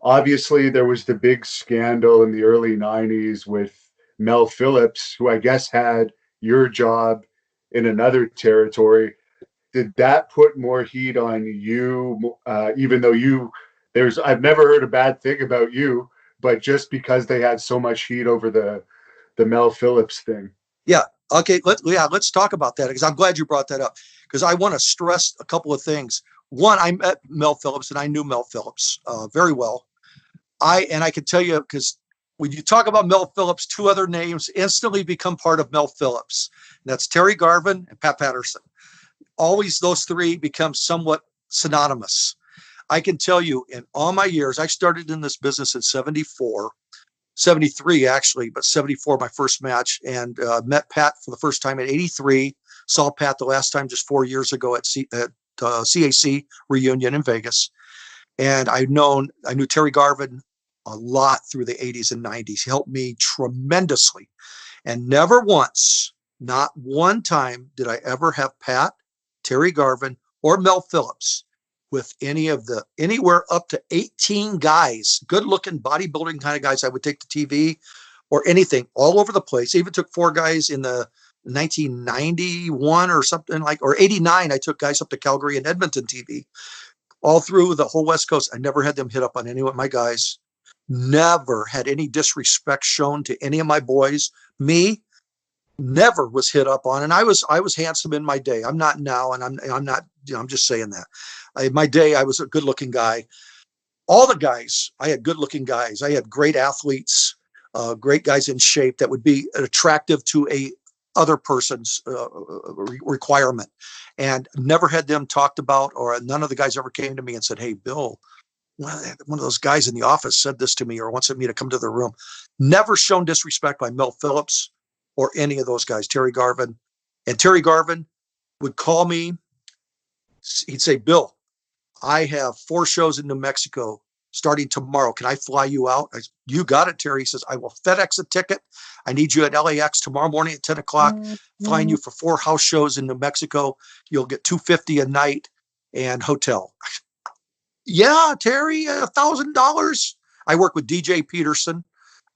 [SPEAKER 1] Obviously, there was the big scandal in the early 90s with Mel Phillips, who I guess had your job in another territory. Did that put more heat on you, even though I've never heard a bad thing about you, but just because they had so much heat over the Mel Phillips thing?
[SPEAKER 2] Yeah. Okay. Let's talk about that, because I'm glad you brought that up, because I want to stress a couple of things. One, I met Mel Phillips and I knew Mel Phillips very well. I can tell you, because when you talk about Mel Phillips, two other names instantly become part of Mel Phillips. And that's Terry Garvin and Pat Patterson. Always those three become somewhat synonymous. I can tell you, in all my years, I started in this business in 73 actually, but 74, my first match, and met Pat for the first time at 83. Saw Pat the last time just 4 years ago at CAC reunion in Vegas. And I knew Terry Garvin a lot through the 80s and 90s. He helped me tremendously. And never once, not one time, did I ever have Pat, Terry Garvin, or Mel Phillips with anywhere up to 18 guys, good looking bodybuilding kind of guys I would take to TV or anything, all over the place. I even took 4 guys in the 1991 or something or 89. I took guys up to Calgary and Edmonton TV, all through the whole West Coast. I never had them hit up on any of my guys. Never had any disrespect shown to any of my boys. Me, never was hit up on. And I was handsome in my day. I'm not now, and I'm not. I'm just saying that. In my day, I was a good-looking guy. All the guys, I had good-looking guys. I had great athletes, great guys in shape that would be attractive to a other person's requirement, and never had them talked about, or none of the guys ever came to me and said, hey, Bill, one of those guys in the office said this to me or wants me to come to the room. Never shown disrespect by Mel Phillips or any of those guys, Terry Garvin. And Terry Garvin would call me. He'd say, Bill, I have 4 shows in New Mexico. starting tomorrow. Can I fly you out? You got it, Terry. He says, I will FedEx a ticket. I need you at LAX tomorrow morning at 10 o'clock, flying you for 4 house shows in New Mexico. You'll get $250 a night and hotel. Yeah, Terry, $1,000. I work with DJ Peterson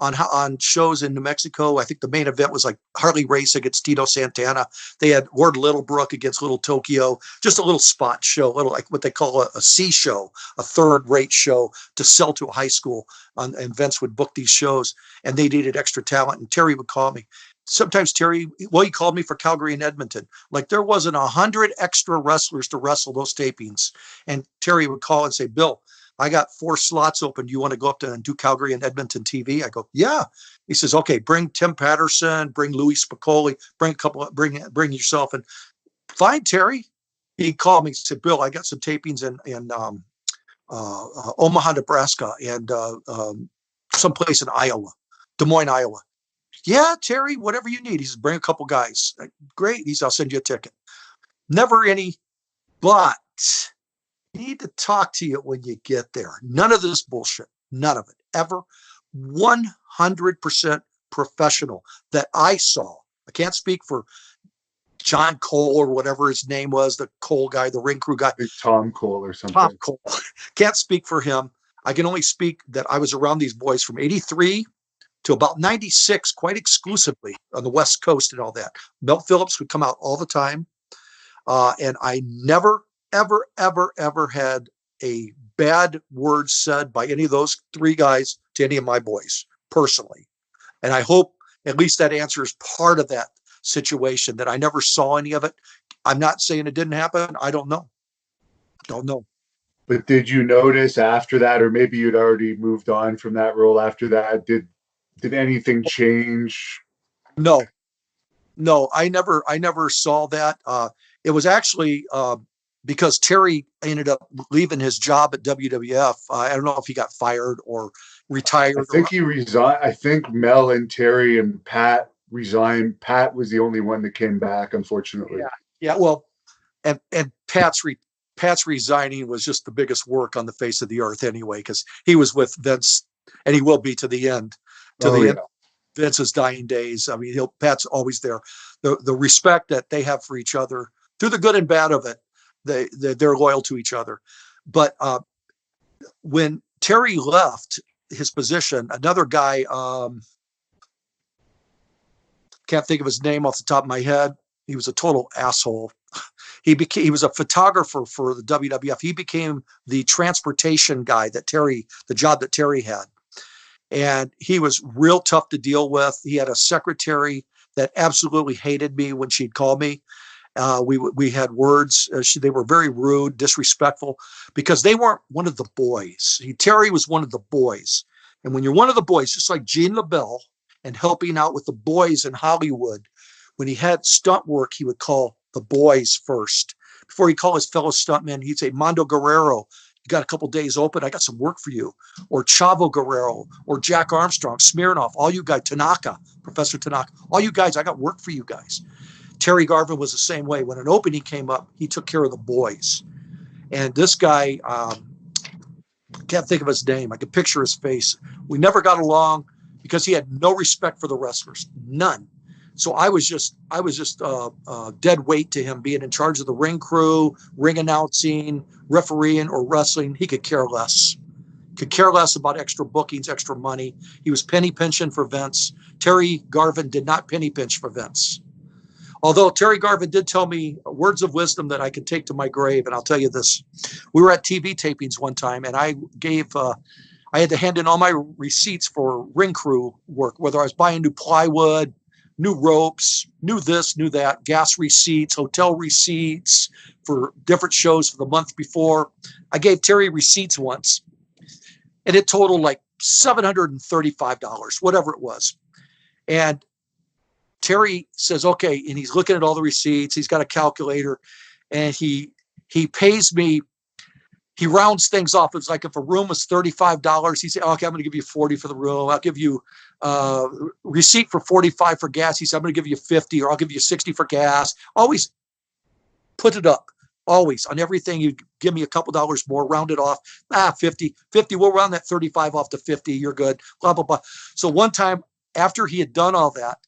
[SPEAKER 2] on shows in New Mexico. I think the main event was like Harley Race against Tito Santana. They had Ward Littlebrook against Little Tokyo, just a little spot show, little like what they call a C show, a third-rate show to sell to a high school. And Vince would book these shows, and they needed extra talent. And Terry would call me. Sometimes Terry, he called me for Calgary and Edmonton. Like there wasn't 100 extra wrestlers to wrestle those tapings. And Terry would call and say, Bill, I got 4 slots open. Do you want to go up to and do Calgary and Edmonton TV? I go, yeah. He says, okay, bring Tim Patterson, bring Louie Spicoli, bring yourself. And fine, Terry. He called me and said, Bill, I got some tapings in Omaha, Nebraska, and someplace in Iowa, Des Moines, Iowa. Yeah, Terry, whatever you need. He says, bring a couple guys. Great. He says, I'll send you a ticket. Never any, but need to talk to you when you get there. None of this bullshit. None of it. Ever. 100% professional that I saw. I can't speak for John Cole or whatever his name was, the Cole guy, the ring crew guy.
[SPEAKER 1] Tom Cole or something.
[SPEAKER 2] Tom Cole. Can't speak for him. I can only speak that I was around these boys from 83 to about 96, quite exclusively on the West Coast and all that. Milt Phillips would come out all the time. And I never, ever, ever, ever had a bad word said by any of those 3 guys to any of my boys personally. And I hope at least that answers part of that situation, that I never saw any of it. I'm not saying it didn't happen. I don't know. Don't know.
[SPEAKER 1] But did you notice after that, or maybe you'd already moved on from that role after that? Did anything change?
[SPEAKER 2] No, I never saw that. It was actually because Terry ended up leaving his job at WWF. I don't know if he got fired or retired.
[SPEAKER 1] I think he resigned. I think Mel and Terry and Pat resigned. Pat was the only one that came back, unfortunately.
[SPEAKER 2] Yeah. Well, and Pat's resigning was just the biggest work on the face of the earth anyway, because he was with Vince, and he will be to the end. End. Vince's dying days. I mean, Pat's always there. The respect that they have for each other through the good and bad of it, they're loyal to each other. But when Terry left his position, another guy, can't think of his name off the top of my head. He was a total asshole. He was a photographer for the WWF. He became the transportation guy the job that Terry had. And he was real tough to deal with. He had a secretary that absolutely hated me when she'd call me. We had words. They were very rude, disrespectful, because they weren't one of the boys. Terry was one of the boys. And when you're one of the boys, just like Gene LeBell and helping out with the boys in Hollywood, when he had stunt work, he would call the boys first. Before he'd call his fellow stuntmen, he'd say, Mondo Guerrero, you got a couple days open, I got some work for you. Or Chavo Guerrero, or Jack Armstrong, Smirnoff, all you guys, Tanaka, Professor Tanaka, all you guys, I got work for you guys. Terry Garvin was the same way. When an opening came up, he took care of the boys. And this guy, can't think of his name. I can picture his face. We never got along because he had no respect for the wrestlers, none. So I was just dead weight to him, being in charge of the ring crew, ring announcing, refereeing, or wrestling. He could care less. Could care less about extra bookings, extra money. He was penny pinching for Vince. Terry Garvin did not penny pinch for Vince. Although Terry Garvin did tell me words of wisdom that I could take to my grave, and I'll tell you this. We were at TV tapings one time, and I had to hand in all my receipts for ring crew work, whether I was buying new plywood, new ropes, new this, new that, gas receipts, hotel receipts for different shows for the month before. I gave Terry receipts once, and it totaled like $735, whatever it was. And Terry says, okay, and he's looking at all the receipts. He's got a calculator, and he pays me. He rounds things off. It's like if a room was $35, he said, okay, I'm going to give you 40 for the room. I'll give you receipt for 45 for gas. He said, I'm going to give you 50, or I'll give you 60 for gas. Always put it up. always on everything. You give me a couple dollars more, round it off. 50, we'll round that 35 off to 50. You're good. Blah, blah, blah. So one time after he had done all that,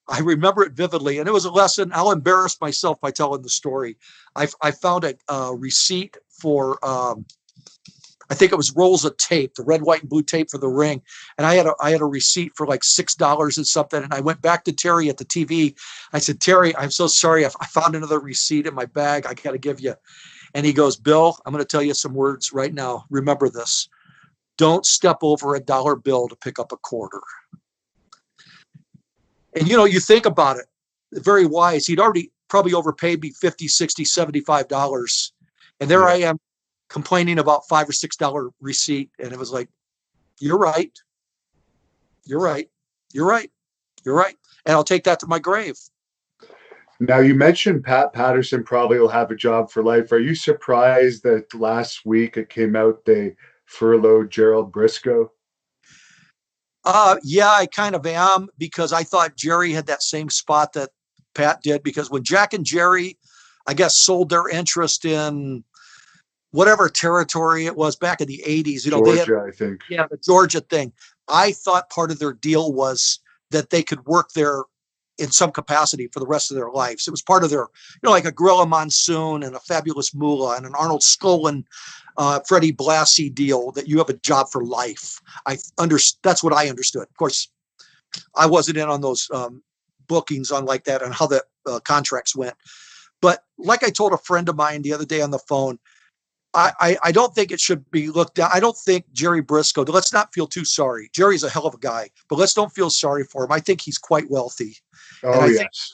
[SPEAKER 2] I remember it vividly, and it was a lesson. I'll embarrass myself by telling the story. I found a receipt for, I think it was rolls of tape, the red, white, and blue tape for the ring. And I had a receipt for like $6 and something. And I went back to Terry at the TV. I said, Terry, I'm so sorry. I found another receipt in my bag. I got to give you. And he goes, Bill, I'm going to tell you some words right now. Remember this. Don't step over a dollar bill to pick up a quarter. And, you think about it, very wise. He'd already probably overpaid me $50, $60, $75. And there I am, complaining about $5 or $6 receipt. And it was like, you're right. You're right. You're right. You're right. And I'll take that to my grave.
[SPEAKER 1] Now, you mentioned Pat Patterson probably will have a job for life. Are you surprised that last week it came out they furloughed Gerald Briscoe?
[SPEAKER 2] Yeah, I kind of am, because I thought Jerry had that same spot that Pat did, because when Jack and Jerry, I guess, sold their interest in whatever territory it was back in the 80s,
[SPEAKER 1] Georgia, I think.
[SPEAKER 2] Yeah, the Georgia thing. I thought part of their deal was that they could work there in some capacity for the rest of their lives. It was part of their, like a Gorilla Monsoon and a Fabulous Moolah and an Arnold Skolin, Freddie Blassie deal, that you have a job for life. That's what I understood. Of course, I wasn't in on those bookings on like that and how the contracts went. But like I told a friend of mine the other day on the phone, I don't think it should be looked down. I don't think Jerry Briscoe, let's not feel too sorry. Jerry's a hell of a guy, but let's don't feel sorry for him. I think he's quite wealthy.
[SPEAKER 1] Oh, yes.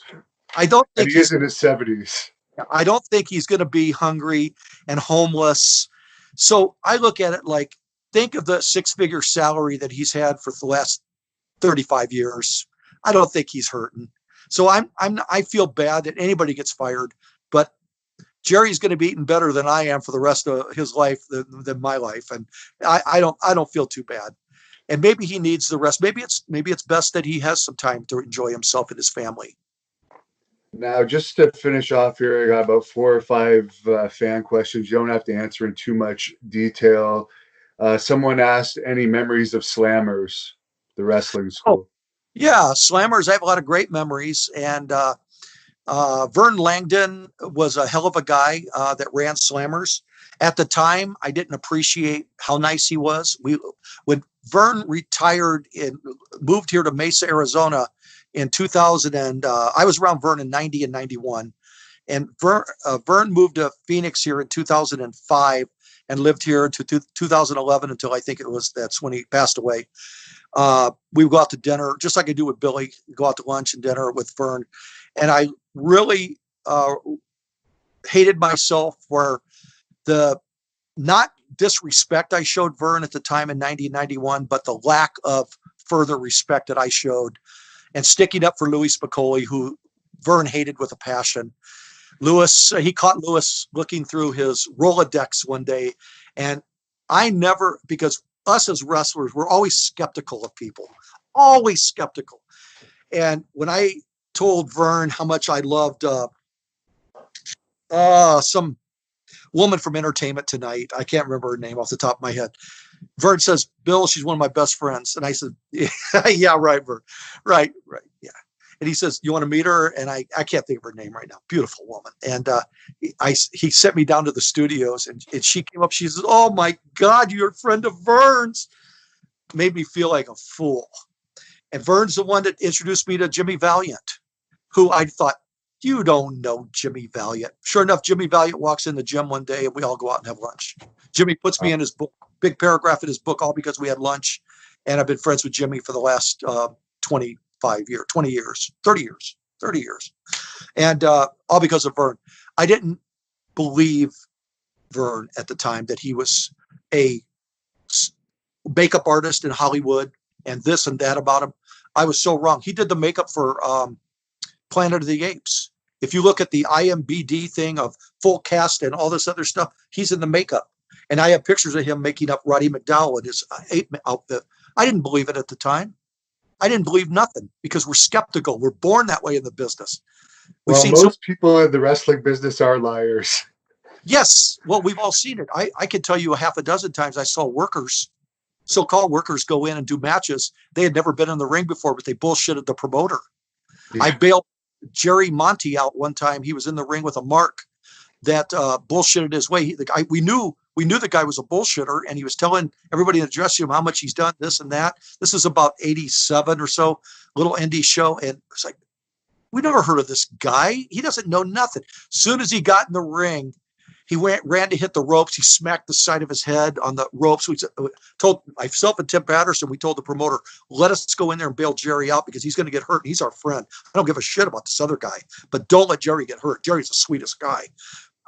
[SPEAKER 2] I don't think
[SPEAKER 1] he is in his 70s.
[SPEAKER 2] I don't think he's going to be hungry and homeless. So I look at it like, think of the 6-figure salary that he's had for the last 35 years. I don't think he's hurting. So I feel bad that anybody gets fired, but Jerry's going to be eating better than I am for the rest of his life than my life. And I don't feel too bad. And maybe he needs the rest. Maybe it's best that he has some time to enjoy himself and his family.
[SPEAKER 1] Now, just to finish off here, I got about 4 or 5 fan questions. You don't have to answer in too much detail. Someone asked, any memories of Slammers, the wrestling school?
[SPEAKER 2] Yeah, Slammers. I have a lot of great memories. And Vern Langdon was a hell of a guy that ran Slammers. At the time, I didn't appreciate how nice he was. When Vern retired and moved here to Mesa, Arizona in 2000, and I was around Vern in 90 and 91. And Vern moved to Phoenix here in 2005 and lived here to 2011 until I think that's when he passed away. We would go out to dinner, just like I do with Billy, go out to lunch and dinner with Vern. And I really hated myself for the not disrespect I showed Vern at the time in 90 and 91, but the lack of further respect that I showed, and sticking up for Louie Spicoli, who Vern hated with a passion. He caught Louis looking through his Rolodex one day, and because us as wrestlers, we're always skeptical of people, always skeptical. And when I told Vern how much I loved some woman from Entertainment Tonight, I can't remember her name off the top of my head. Vern says, Bill, she's one of my best friends. And I said, yeah, right, Vern. Right, yeah. And he says, you want to meet her? And I can't think of her name right now. Beautiful woman. And he sent me down to the studios, and she came up. She says, oh, my God, you're a friend of Vern's. Made me feel like a fool. And Vern's the one that introduced me to Jimmy Valiant, who I thought, you don't know Jimmy Valiant. Sure enough, Jimmy Valiant walks in the gym one day, and we all go out and have lunch. Jimmy puts me in his book, big paragraph in his book, all because we had lunch. And I've been friends with Jimmy for the last 30 years. And all because of Vern. I didn't believe Vern at the time that he was a makeup artist in Hollywood and this and that about him. I was so wrong. He did the makeup for Planet of the Apes. If you look at the IMBD thing of full cast and all this other stuff, he's in the makeup. And I have pictures of him making up Roddy McDowell in his ape outfit. I didn't believe it at the time. I didn't believe nothing because we're skeptical. We're born that way in the business.
[SPEAKER 1] Most people in the wrestling business are liars.
[SPEAKER 2] Yes. Well, we've all seen it. I can tell you a half a dozen times I saw workers, so-called workers, go in and do matches. They had never been in the ring before, but they bullshitted the promoter. I
[SPEAKER 1] Yeah.
[SPEAKER 2] bailed Jerry Monty out one time. He was in the ring with a mark that bullshitted his way. The guy, we knew the guy was a bullshitter, and he was telling everybody in the dressing room how much he's done, this and that. This is about 87 or so, little indie show. And it's like, we never heard of this guy. He doesn't know nothing. Soon as he got in the ring, he ran to hit the ropes. He smacked the side of his head on the ropes. We told myself and Tim Patterson, we told the promoter, let us go in there and bail Jerry out because he's going to get hurt. He's our friend. I don't give a shit about this other guy, but don't let Jerry get hurt. Jerry's the sweetest guy,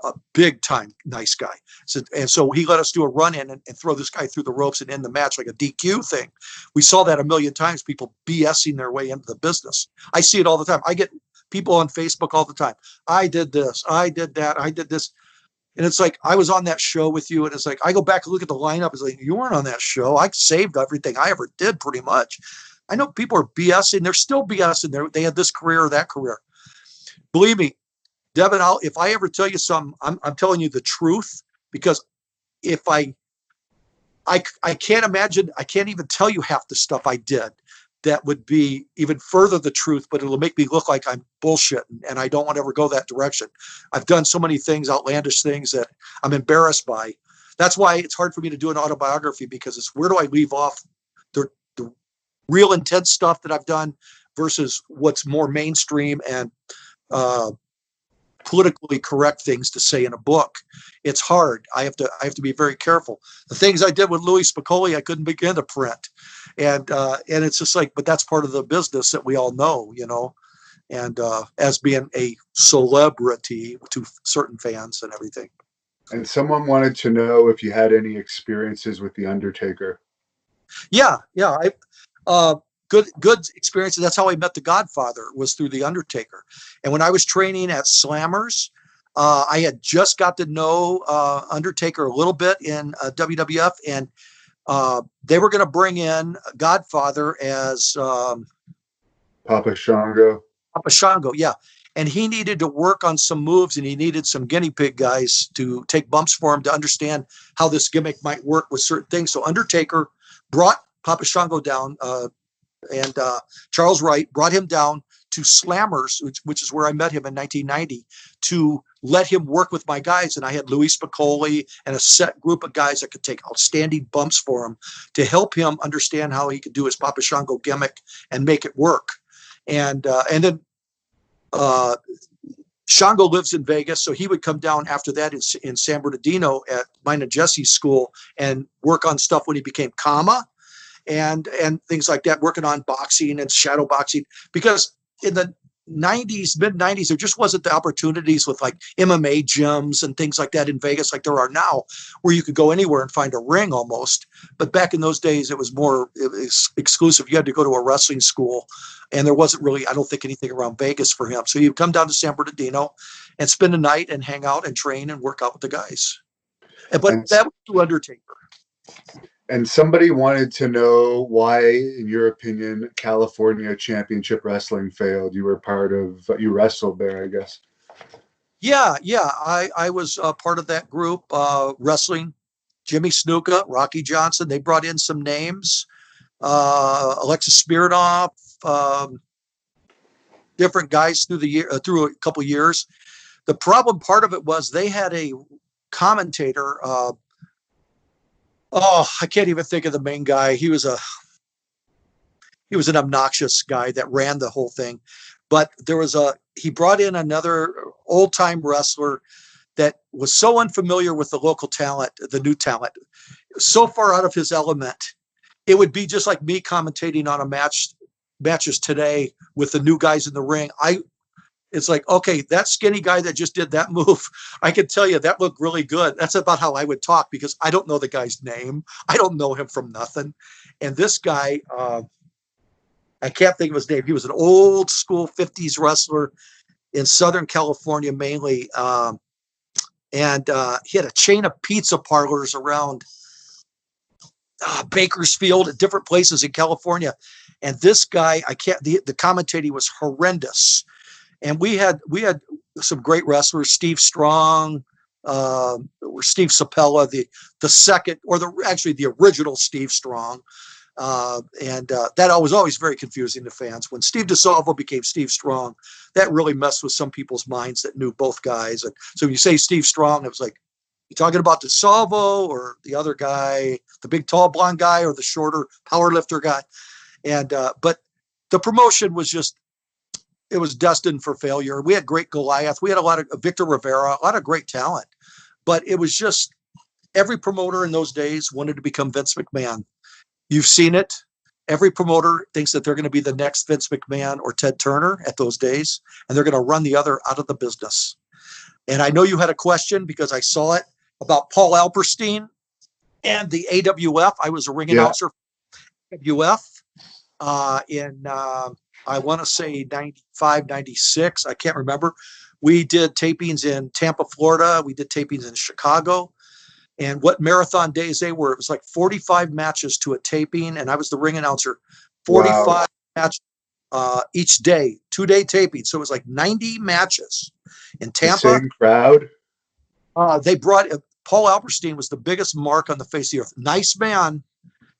[SPEAKER 2] a big time nice guy. So he let us do a run in and throw this guy through the ropes and end the match like a DQ thing. We saw that a million times, people BSing their way into the business. I see it all the time. I get people on Facebook all the time. I did this, I did that, I did this. And it's like, I was on that show with you. And it's like, I go back and look at the lineup. It's like, you weren't on that show. I saved everything I ever did pretty much. I know people are BSing. They're still BSing. They had this career or that career. Believe me, Devin, if I ever tell you something, I'm telling you the truth, because if I can't imagine, I can't even tell you half the stuff I did that would be even further the truth, but it'll make me look like I'm bullshitting, and I don't want to ever go that direction. I've done so many things, outlandish things, that I'm embarrassed by. That's why it's hard for me to do an autobiography, because it's, where do I leave off the real intense stuff that I've done versus what's more mainstream and politically correct things to say in a book. It's hard. I have to be very careful. The things I did with Louie Spicoli, I couldn't begin to print. And it's just like, but that's part of the business that we all know, and as being a celebrity to certain fans and everything.
[SPEAKER 1] And someone wanted to know if you had any experiences with The Undertaker.
[SPEAKER 2] Yeah. I, good experiences. That's how I met the Godfather, was through the Undertaker. And when I was training at Slammers, I had just got to know Undertaker a little bit in WWF, and they were going to bring in Godfather as
[SPEAKER 1] Papa Shango.
[SPEAKER 2] Papa Shango, yeah. And he needed to work on some moves, and he needed some guinea pig guys to take bumps for him to understand how this gimmick might work with certain things. So Undertaker brought Papa Shango down, and Charles Wright brought him down to Slammers, which is where I met him in 1990, to let him work with my guys. And I had Louie Spicoli and a set group of guys that could take outstanding bumps for him to help him understand how he could do his Papa Shango gimmick and make it work. And then Shango lives in Vegas, so he would come down after that in San Bernardino at mine and Jesse's school and work on stuff when he became Kama and things like that, working on boxing and shadow boxing, because in the 90s, mid 90s, there just wasn't the opportunities with like MMA gyms and things like that in Vegas like there are now, where you could go anywhere and find a ring almost. But back in those days, it was exclusive. You had to go to a wrestling school, and there wasn't really, I don't think, anything around Vegas for him. So you'd come down to San Bernardino and spend a night and hang out and train and work out with the guys. But that was through Undertaker.
[SPEAKER 1] And somebody wanted to know why, in your opinion, California Championship Wrestling failed. You wrestled there, I guess.
[SPEAKER 2] Yeah. I was part of that group, wrestling. Jimmy Snuka, Rocky Johnson. They brought in some names. Alexis Smirnoff, different guys through a couple years. The problem, part of it was they had a commentator. I can't even think of the main guy. He was an obnoxious guy that ran the whole thing. But he brought in another old time wrestler that was so unfamiliar with the local talent, the new talent, so far out of his element. It would be just like me commentating on matches today with the new guys in the ring. It's like, okay, that skinny guy that just did that move, I can tell you that looked really good. That's about how I would talk, because I don't know the guy's name. I don't know him from nothing. And this guy, I can't think of his name. He was an old school 50s wrestler in Southern California mainly. And he had a chain of pizza parlors around Bakersfield at different places in California. And this guy, the commentating was horrendous. And we had some great wrestlers, Steve Strong, or Steve Sapella, the second, or actually the original Steve Strong. And that was always very confusing to fans. When Steve DeSalvo became Steve Strong, that really messed with some people's minds that knew both guys. And so when you say Steve Strong, it was like, you talking about DeSalvo or the other guy, the big tall blonde guy or the shorter power lifter guy? And but the promotion was just, it was destined for failure. We had great Goliath. We had a lot of Victor Rivera, a lot of great talent, but it was just, every promoter in those days wanted to become Vince McMahon. You've seen it. Every promoter thinks that they're going to be the next Vince McMahon or Ted Turner at those days, and they're going to run the other out of the business. And I know you had a question because I saw it about Paul Alperstein and the AWF. I was a ring announcer for AWF in, I want to say 95, 96. I can't remember. We did tapings in Tampa, Florida. We did tapings in Chicago. And what marathon days they were, it was like 45 matches to a taping. And I was the ring announcer, 45 matches each day, 2-day taping. So it was like 90 matches in Tampa.
[SPEAKER 1] The same crowd.
[SPEAKER 2] They brought, Paul Alperstein was the biggest mark on the face of the earth. Nice man,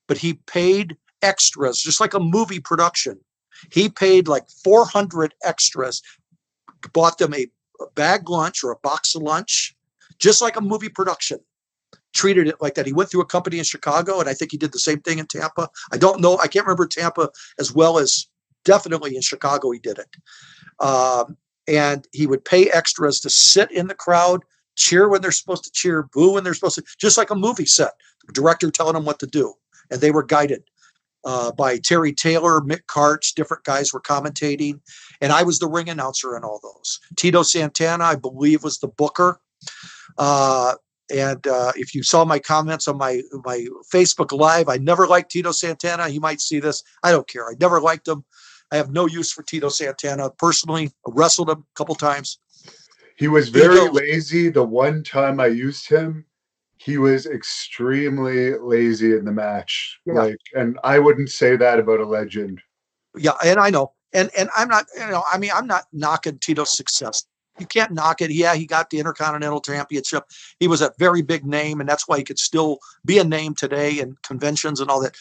[SPEAKER 2] but he paid extras, just like a movie production. He paid like 400 extras, bought them a bag lunch or a box of lunch, just like a movie production. Treated it like that. He went through a company in Chicago, and I think he did the same thing in Tampa. I don't know. I can't remember Tampa as well as definitely in Chicago he did it. And he would pay extras to sit in the crowd, cheer when they're supposed to cheer, boo when they're supposed to, just like a movie set. The director telling them what to do. And they were guided by Terry Taylor, Mick Karch, different guys were commentating. And I was the ring announcer in all those. Tito Santana, I believe, was the booker. And if you saw my comments on my Facebook Live, I never liked Tito Santana. He might see this. I don't care. I never liked him. I have no use for Tito Santana. Personally, I wrestled him a couple times.
[SPEAKER 1] He was very lazy. The one time I used him, he was extremely lazy in the match. Yeah. And I wouldn't say that about a legend.
[SPEAKER 2] Yeah, and I know. And I'm not, I'm not knocking Tito's success. You can't knock it. Yeah, he got the Intercontinental Championship. He was a very big name, and that's why he could still be a name today in conventions and all that.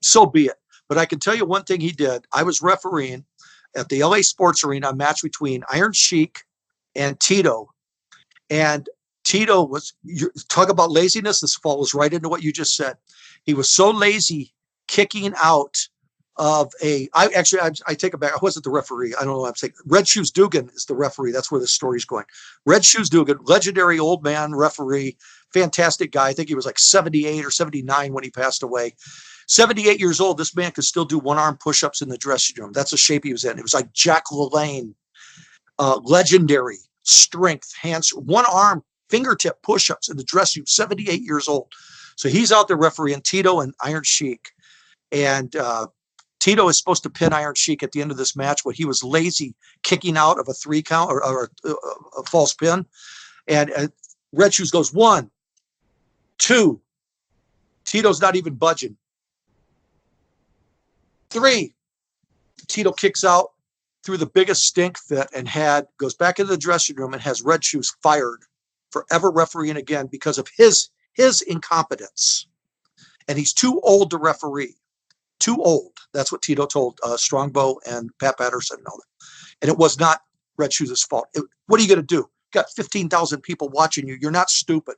[SPEAKER 2] So be it. But I can tell you one thing he did. I was refereeing at the LA Sports Arena, a match between Iron Sheik and Tito. And Tito was, talk about laziness, this falls right into what you just said. He was so lazy kicking out of I take it back. I wasn't the referee. I don't know what I'm saying. Red Shoes Dugan is the referee. That's where the story's going. Red Shoes Dugan, legendary old man referee, fantastic guy. I think he was like 78 or 79 when he passed away. 78 years old. This man could still do one-arm push-ups in the dressing room. That's the shape he was in. It was like Jack LaLanne, legendary strength, hands, one-arm fingertip push-ups in the dressing room, 78 years old. So he's out there refereeing Tito and Iron Sheik. And Tito is supposed to pin Iron Sheik at the end of this match, but he was lazy kicking out of a 3 count or a false pin. And Red Shoes goes 1, 2. Tito's not even budging. 3. Tito kicks out through the biggest stink fit and goes back into the dressing room and has Red Shoes fired for ever refereeing again because of his incompetence. And he's too old to referee. Too old. That's what Tito told Strongbow and Pat Patterson and all that. And it was not Red Shoes' fault. What are you going to do? You got 15,000 people watching you. You're not stupid.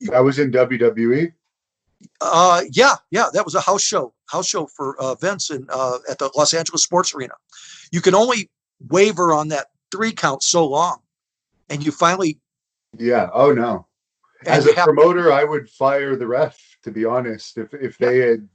[SPEAKER 1] That was in WWE?
[SPEAKER 2] Yeah. That was a house show for Vince at the Los Angeles Sports Arena. You can only waver on that 3 count so long. And you finally.
[SPEAKER 1] Yeah. Oh, no. As a promoter, I would fire the ref, to be honest, if they had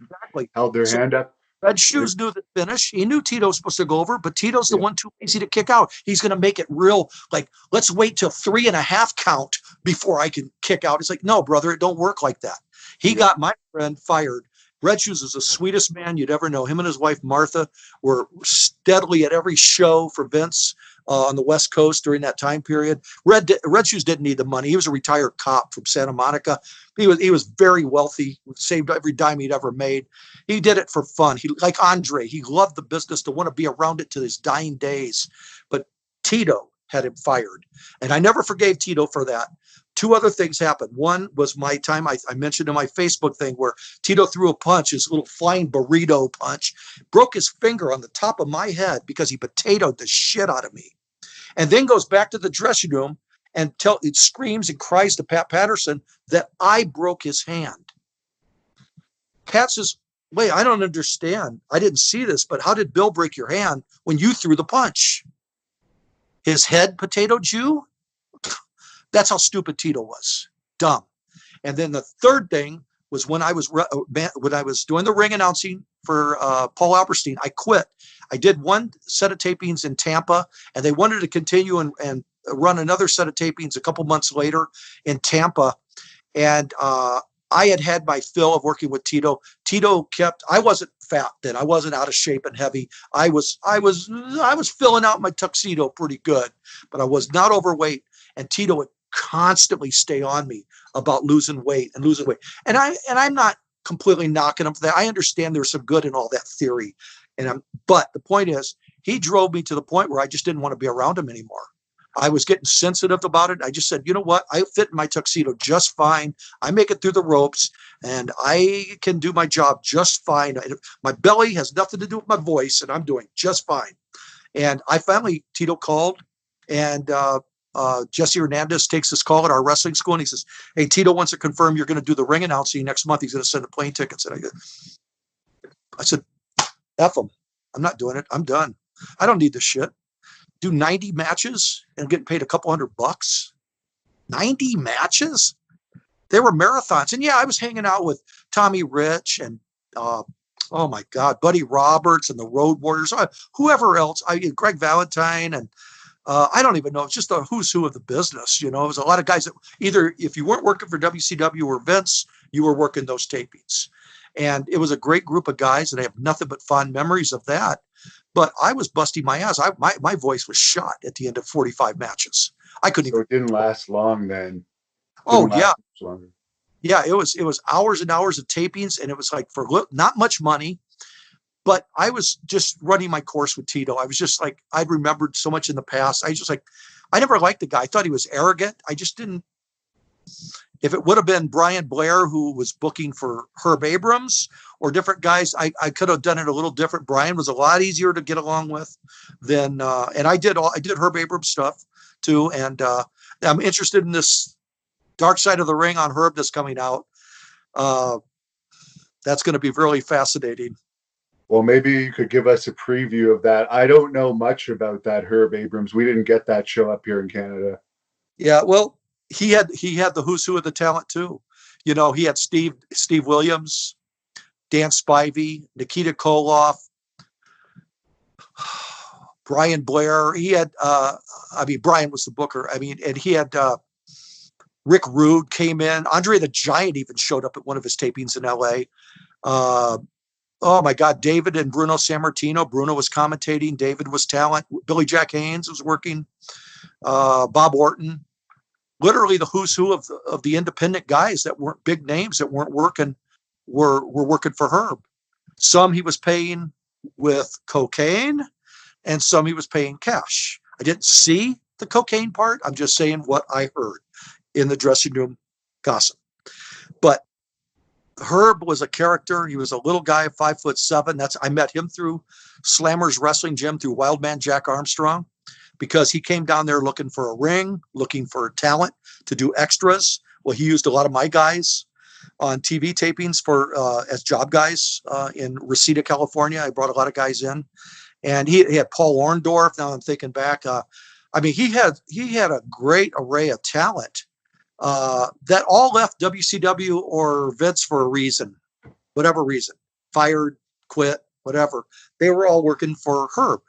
[SPEAKER 1] held their hand up.
[SPEAKER 2] Red Shoes knew the finish. He knew Tito was supposed to go over, but Tito's the one too lazy to kick out. He's going to make it real, like, let's wait till 3.5 count before I can kick out. It's like, no, brother, it don't work like that. He got my friend fired. Red Shoes is the sweetest man you'd ever know. Him and his wife, Martha, were steadily at every show for Vince on the West Coast during that time period. Red Shoes didn't need the money. He was a retired cop from Santa Monica. He was very wealthy, saved every dime he'd ever made. He did it for fun. He, like Andre, he loved the business to want to be around it to his dying days. But Tito had him fired. And I never forgave Tito for that. two other things happened. One was my time, I mentioned in my Facebook thing where Tito threw a punch, his little flying burrito punch, broke his finger on the top of my head because he potatoed the shit out of me. And then goes back to the dressing room and it screams and cries to Pat Patterson that I broke his hand. Pat says, wait, I don't understand. I didn't see this, but how did Bill break your hand when you threw the punch? His head potatoed you? That's how stupid Tito was. Dumb. And then the third thing was when I was doing the ring announcing for Paul Alperstein, I quit. I did one set of tapings in Tampa, and they wanted to continue and run another set of tapings a couple months later in Tampa. And I had my fill of working with Tito. Tito I wasn't fat then. I wasn't out of shape and heavy. I was filling out my tuxedo pretty good, but I was not overweight. And Tito would constantly stay on me about losing weight. And I'm not completely knocking him for that. I understand there's some good in all that theory. But the point is, he drove me to the point where I just didn't want to be around him anymore. I was getting sensitive about it. I just said, you know what? I fit in my tuxedo just fine. I make it through the ropes and I can do my job just fine. My belly has nothing to do with my voice and I'm doing just fine. And Tito called and Jesse Hernandez takes this call at our wrestling school and he says, hey, Tito wants to confirm you're going to do the ring announcing next month. He's going to send the plane tickets. And I said, F him. I'm not doing it. I'm done. I don't need this shit. Do 90 matches and getting paid a couple $100. 90 matches? They were marathons. And yeah, I was hanging out with Tommy Rich and oh my God, Buddy Roberts and the Road Warriors, whoever else, Greg Valentine and I don't even know. It's just a who's who of the business. It was a lot of guys that either if you weren't working for WCW or Vince, you were working those tapings. And it was a great group of guys, and I have nothing but fond memories of that. But I was busting my ass. My voice was shot at the end of 45 matches. I couldn't even.
[SPEAKER 1] It didn't last long then.
[SPEAKER 2] Oh, yeah. Yeah, it was hours and hours of tapings, and it was like for not much money. But I was just running my course with Tito. I was just like, I'd remembered so much in the past. I never liked the guy. I thought he was arrogant. I just didn't. If it would have been Brian Blair, who was booking for Herb Abrams or different guys, I could have done it a little different. Brian was a lot easier to get along with than, and I did Herb Abrams stuff too. And I'm interested in this Dark Side of the Ring on Herb that's coming out. That's going to be really fascinating.
[SPEAKER 1] Well, maybe you could give us a preview of that. I don't know much about that Herb Abrams. We didn't get that show up here in Canada.
[SPEAKER 2] Yeah, well, he had the who's who of the talent too. He had Steve Williams, Dan Spivey, Nikita Koloff, Brian Blair. He had Brian was the booker. And he had Rick Rude came in. Andre the Giant even showed up at one of his tapings in LA. Oh my God, David and Bruno Sammartino. Bruno was commentating. David was talent. Billy Jack Haynes was working. Bob Orton. Literally the who's who of the independent guys that weren't big names that weren't working were working for Herb. Some he was paying with cocaine and some he was paying cash. I didn't see the cocaine part. I'm just saying what I heard in the dressing room gossip. But Herb was a character. He was a little guy, 5'7". I met him through Slammers Wrestling Gym through Wildman Jack Armstrong, because he came down there looking for a ring, looking for talent to do extras. Well, he used a lot of my guys on TV tapings as job guys in Reseda, California. I brought a lot of guys in, and he had Paul Orndorff. Now I'm thinking back. He had a great array of talent. That all left WCW or Vince for a reason, whatever reason, fired, quit, whatever. They were all working for Herb.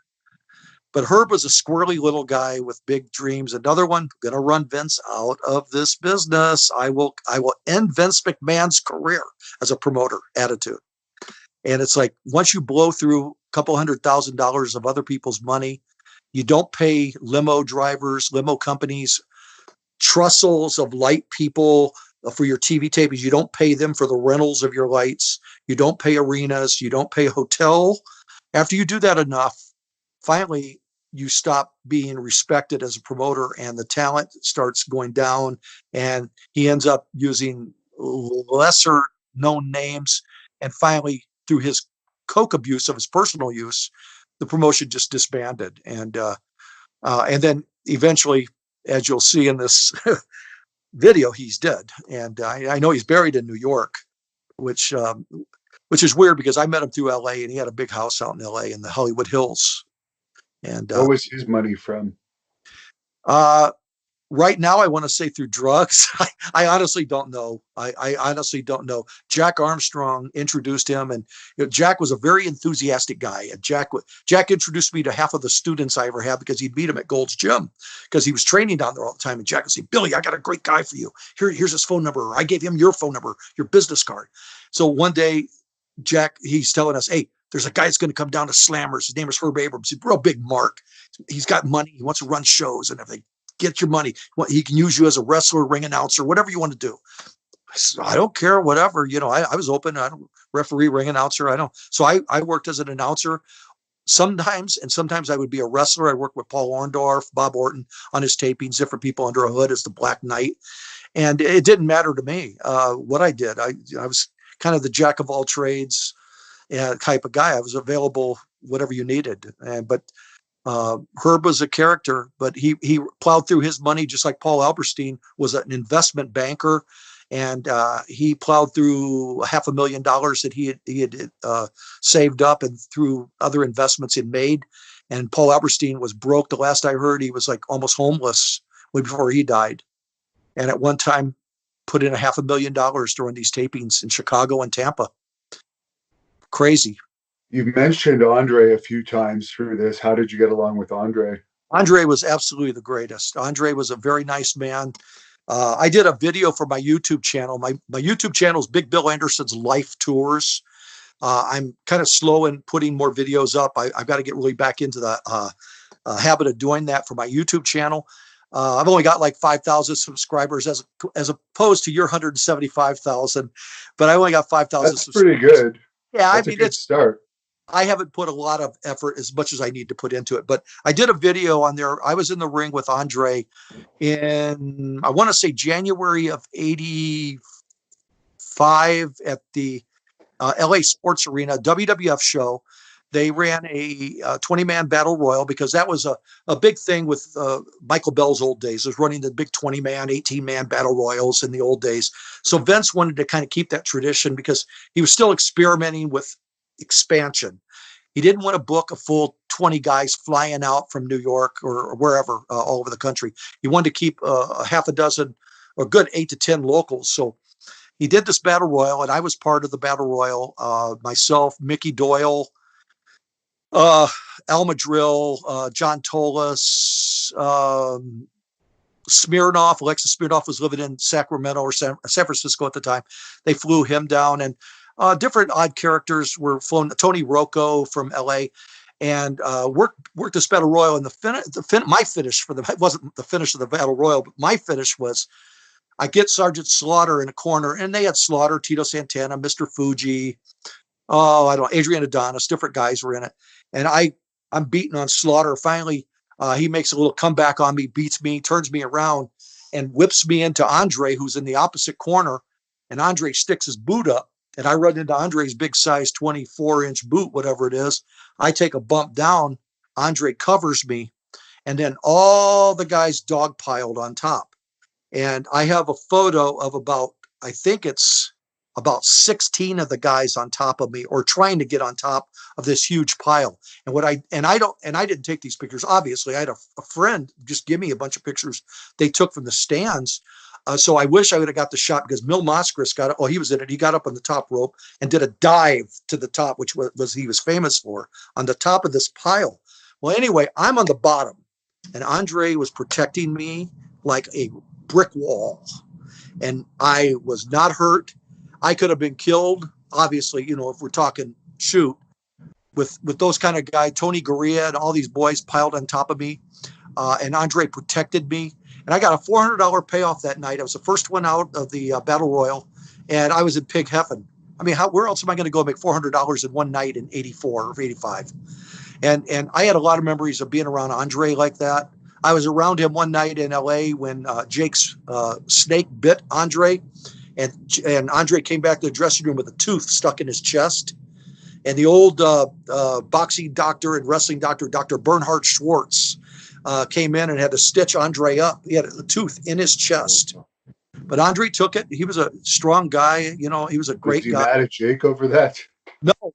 [SPEAKER 2] But Herb was a squirrely little guy with big dreams. Another one, going to run Vince out of this business. I will end Vince McMahon's career as a promoter attitude. And it's like, once you blow through a couple $100,000 of other people's money, you don't pay limo drivers, limo companies, trussels of light people for your TV tapings. You don't pay them for the rentals of your lights. You don't pay arenas. You don't pay a hotel. After you do that enough, finally, you stop being respected as a promoter, and the talent starts going down, and he ends up using lesser known names. And finally, through his coke abuse of his personal use, the promotion just disbanded. And then eventually, as you'll see in this video, he's dead. And I know he's buried in New York, which which is weird because I met him through LA, and he had a big house out in LA in the Hollywood Hills. And
[SPEAKER 1] What was his money from?
[SPEAKER 2] uh, right now, I want to say through drugs. I honestly don't know. I honestly don't know. Jack Armstrong introduced him, and Jack was a very enthusiastic guy. And Jack introduced me to half of the students I ever had because he'd meet him at Gold's Gym because he was training down there all the time. And Jack would say, "Billy, I got a great guy for you. Here's his phone number. I gave him your phone number, your business card." So one day, Jack, he's telling us, "Hey, there's a guy that's going to come down to Slammers. His name is Herb Abrams. He's a real big mark. He's got money. He wants to run shows and everything. Get your money. He can use you as a wrestler, ring announcer, whatever you want to do." I said, "I don't care, whatever." I was open. I don't referee, ring announcer. I don't. So I worked as an announcer sometimes, and sometimes I would be a wrestler. I worked with Paul Orndorff, Bob Orton on his tapings, different people under a hood as the Black Knight. And it didn't matter to me what I did. I was kind of the jack of all trades type of guy. I was available, whatever you needed. But Herb was a character, but he plowed through his money just like Paul Alberstein was an investment banker, and he plowed through $500,000 that he had saved up and through other investments he'd made. And Paul Alberstein was broke. The last I heard, he was like almost homeless before he died. And at one time, put in $500,000 during these tapings in Chicago and Tampa. Crazy.
[SPEAKER 1] You've mentioned Andre a few times through this. How did you get along with Andre?
[SPEAKER 2] Andre was absolutely the greatest. Andre was a very nice man. I did a video for my YouTube channel. My YouTube channel is Big Bill Anderson's Life Tours. I'm kind of slow in putting more videos up. I've got to get really back into the habit of doing that for my YouTube channel. I've only got like 5,000 subscribers as opposed to your 175,000, but I only got 5,000.
[SPEAKER 1] That's pretty good.
[SPEAKER 2] Yeah,
[SPEAKER 1] That's a good start.
[SPEAKER 2] I haven't put a lot of effort as much as I need to put into it, but I did a video on there. I was in the ring with Andre in, I want to say January of 85 at the LA Sports Arena WWF show. They ran a 20-man battle royal because that was a big thing with Michael Bell's old days. It was running the big 20-man, 18-man battle royals in the old days. So Vince wanted to kind of keep that tradition because he was still experimenting with expansion. He didn't want to book a full 20 guys flying out from New York or wherever all over the country. He wanted to keep a half a dozen or good 8 to 10 locals. So he did this battle royal, and I was part of the battle royal. Myself, Mickey Doyle, Alma Drill, John Tolis, Smirnoff. Alexis Smirnoff was living in Sacramento or San Francisco at the time. They flew him down, and different odd characters were flown. Tony Rocco from LA, and worked this battle royal. And my finish for it wasn't the finish of the battle royal, but my finish was I get Sergeant Slaughter in a corner, and they had Slaughter, Tito Santana, Mr. Fuji. Oh, I don't know, Adrian Adonis, different guys were in it. And I'm beating on Slaughter. Finally, he makes a little comeback on me, beats me, turns me around, and whips me into Andre, who's in the opposite corner. And Andre sticks his boot up, and I run into Andre's big size 24-inch boot, whatever it is. I take a bump down. Andre covers me, and then all the guys dogpiled on top. And I have a photo of I think it's about 16 of the guys on top of me or trying to get on top of this huge pile. And I didn't take these pictures. Obviously, I had a friend just give me a bunch of pictures they took from the stands. So I wish I would have got the shot because Mil Moskris he was in it. He got up on the top rope and did a dive to the top, which was he was famous for, on the top of this pile. Well, anyway, I'm on the bottom, and Andre was protecting me like a brick wall, and I was not hurt. I could have been killed, obviously, if we're talking shoot, with those kind of guys, Tony Gurria and all these boys piled on top of me, and Andre protected me. And I got a $400 payoff that night. I was the first one out of the Battle Royal, and I was in pig heaven. I mean, where else am I going to go make $400 in one night in 84 or 85? And I had a lot of memories of being around Andre like that. I was around him one night in LA when Jake's snake bit Andre, and Andre came back to the dressing room with a tooth stuck in his chest. And the old boxing doctor and wrestling doctor, Dr. Bernhard Schwartz, came in and had to stitch Andre up. He had a tooth in his chest. But Andre took it. He was a strong guy. You know, he was a great guy.
[SPEAKER 1] Was he mad at Jake over that?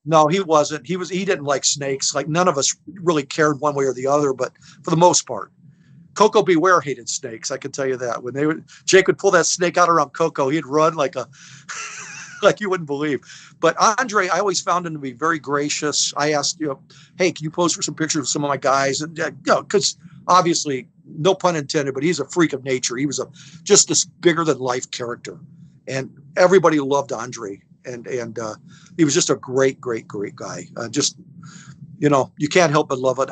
[SPEAKER 2] No, he wasn't. He didn't like snakes. Like, none of us really cared one way or the other, but for the most part. Coco Beware hated snakes. I can tell you that. When Jake would pull that snake out around Coco, he'd run like like you wouldn't believe. But Andre, I always found him to be very gracious. I asked, hey, can you pose for some pictures of some of my guys? And because obviously, no pun intended, but he's a freak of nature. He was just this bigger than life character, and everybody loved Andre. And he was just a great guy. You can't help but love an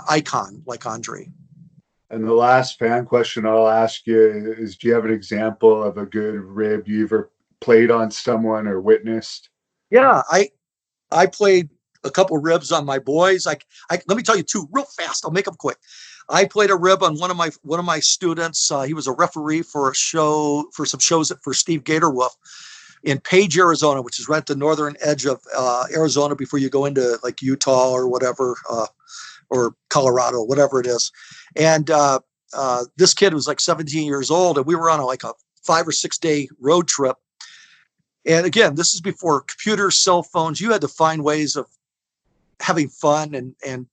[SPEAKER 2] icon like Andre.
[SPEAKER 1] And the last fan question I'll ask you is, do you have an example of a good rib you ever played on someone or witnessed?
[SPEAKER 2] Yeah, I played a couple of ribs on my boys. Let me tell you two real fast. I'll make them quick. I played a rib on one of my students. He was a referee for some shows for Steve Gatorwolf in Page, Arizona, which is right at the northern edge of Arizona before you go into like Utah or whatever, or Colorado, whatever it is. And this kid was like 17 years old, and we were on a 5 or 6 day road trip. And again, this is before computers, cell phones. You had to find ways of having fun and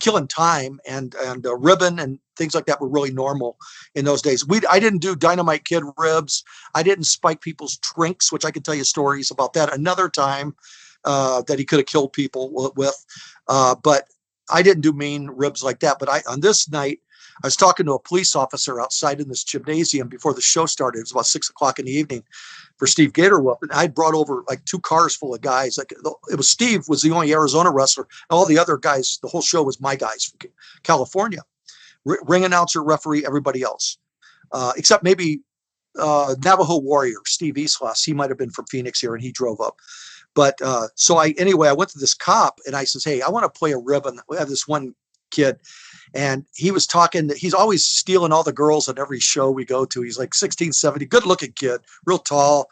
[SPEAKER 2] killing time, and ribbon and things like that were really normal in those days. I didn't do Dynamite Kid ribs. I didn't spike people's drinks, which I could tell you stories about that another time, that he could have killed people with. But I didn't do mean ribs like that. But on this night, I was talking to a police officer outside in this gymnasium before the show started. It was about 6 o'clock in the evening for Steve Gatorwolf. And I brought over like 2 cars full of guys. Like, it was Steve was the only Arizona wrestler. And all the other guys, the whole show was my guys from California. Ring announcer, referee, everybody else. Except maybe Navajo Warrior, Steve Eastlass. He might have been from Phoenix here, and he drove up. But so I went to this cop and I says, hey, I want to play a rib. And we have this one kid, and he was talking. He's always stealing all the girls at every show we go to. He's like 16, 17, good looking kid, real tall,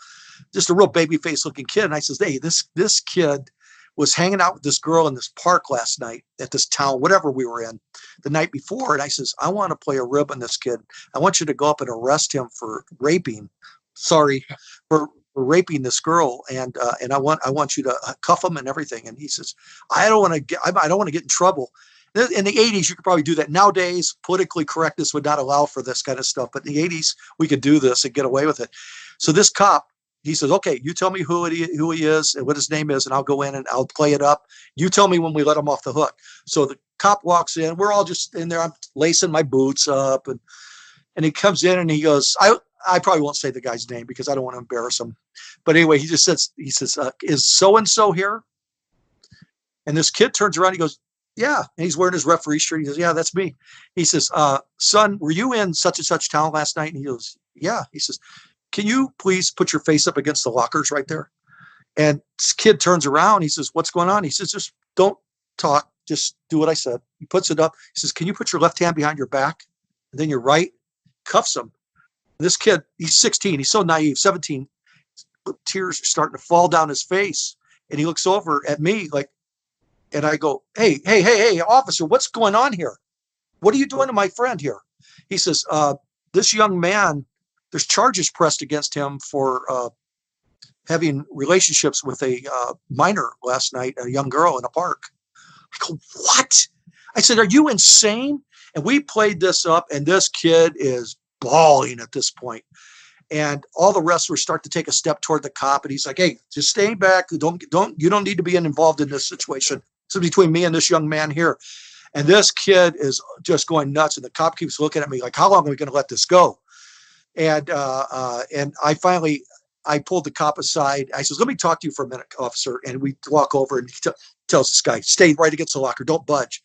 [SPEAKER 2] just a real baby face looking kid. And I says, hey, this kid was hanging out with this girl in this park last night at this town, whatever we were in, the night before. And I says, I want to play a rib on this kid. I want you to go up and arrest him for raping. Sorry, for raping this girl, and I want you to cuff him and everything. And he says, I don't want to get in trouble. In the 80s, you could probably do that. Nowadays, politically correctness would not allow for this kind of stuff. But in the 80s, we could do this and get away with it. So this cop, he says, okay, you tell me who he is and what his name is, and I'll go in and I'll play it up. You tell me when we let him off the hook. So the cop walks in. We're all just in there. I'm lacing my boots up, and he comes in and he goes, I probably won't say the guy's name because I don't want to embarrass him. But anyway, he says, is so-and-so here? And this kid turns around. He goes, yeah. And he's wearing his referee shirt. He goes, yeah, that's me. He says, son, were you in such and such town last night? And he goes, yeah. He says, can you please put your face up against the lockers right there? And this kid turns around. He says, what's going on? He says, just don't talk. Just do what I said. He puts it up. He says, can you put your left hand behind your back? And then your right, cuffs him. This kid, he's 16. He's so naive, 17. Tears are starting to fall down his face. And he looks over at me like, and I go, hey, officer, what's going on here? What are you doing to my friend here? He says, this young man, there's charges pressed against him for having relationships with a minor last night, a young girl in a park. I go, what? I said, are you insane? And we played this up, and this kid is bawling at this point. And all the wrestlers start to take a step toward the cop, and he's like, hey, just stay back. You don't need to be involved in this situation. It's between me and this young man here. And this kid is just going nuts. And the cop keeps looking at me like, how long are we going to let this go? And I finally pulled the cop aside. I says, let me talk to you for a minute, officer. And we walk over, and he tells this guy, stay right against the locker. Don't budge.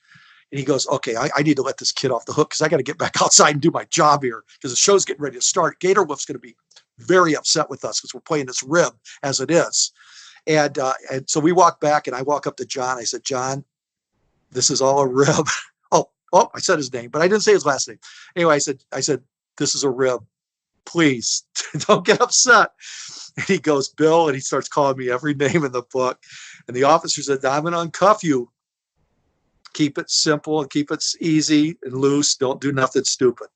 [SPEAKER 2] And he goes, okay, I need to let this kid off the hook because I got to get back outside and do my job here because the show's getting ready to start. Gatorwolf's going to be very upset with us because we're playing this rib as it is. And so we walk back, and I walk up to John. I said, John, this is all a rib. Oh, I said his name, but I didn't say his last name. Anyway, I said, this is a rib. Please don't get upset. And he goes, Bill, and he starts calling me every name in the book. And the officer said, I'm going to uncuff you. Keep it simple and keep it easy and loose. Don't do nothing stupid.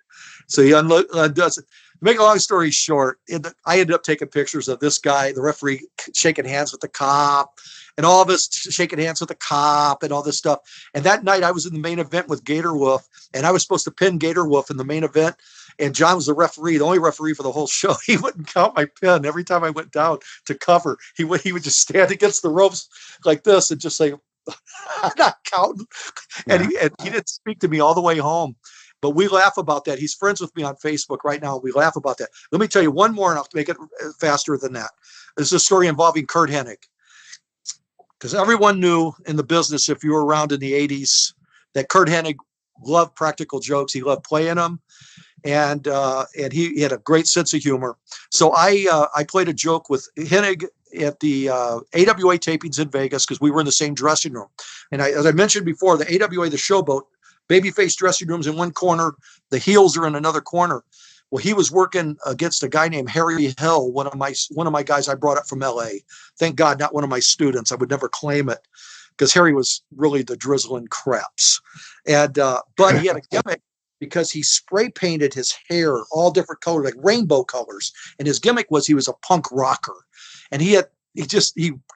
[SPEAKER 2] So he undoes it. To make a long story short, I ended up taking pictures of this guy, the referee, shaking hands with the cop, and all of us shaking hands with the cop and all this stuff. And that night I was in the main event with Gator Wolf, and I was supposed to pin Gator Wolf in the main event. And John was the referee, the only referee for the whole show. He wouldn't count my pin. Every time I went down to cover, he would just stand against the ropes like this and just say, I'm not counting. And he didn't speak to me all the way home. But we laugh about that. He's friends with me on Facebook right now. We laugh about that. Let me tell you one more, and I'll make it faster than that. This is a story involving Curt Hennig. Because everyone knew in the business, if you were around in the 80s, that Curt Hennig loved practical jokes. He loved playing them. And he had a great sense of humor. So I played a joke with Hennig at the AWA tapings in Vegas because we were in the same dressing room. And as I mentioned before, the AWA, the showboat, babyface dressing rooms in one corner, the heels are in another corner. Well, he was working against a guy named Harry Hill, one of my guys I brought up from LA. Thank God, not one of my students. I would never claim it because Harry was really the drizzling craps. And but he had a gimmick because he spray painted his hair all different colors, like rainbow colors. And his gimmick was he was a punk rocker, and he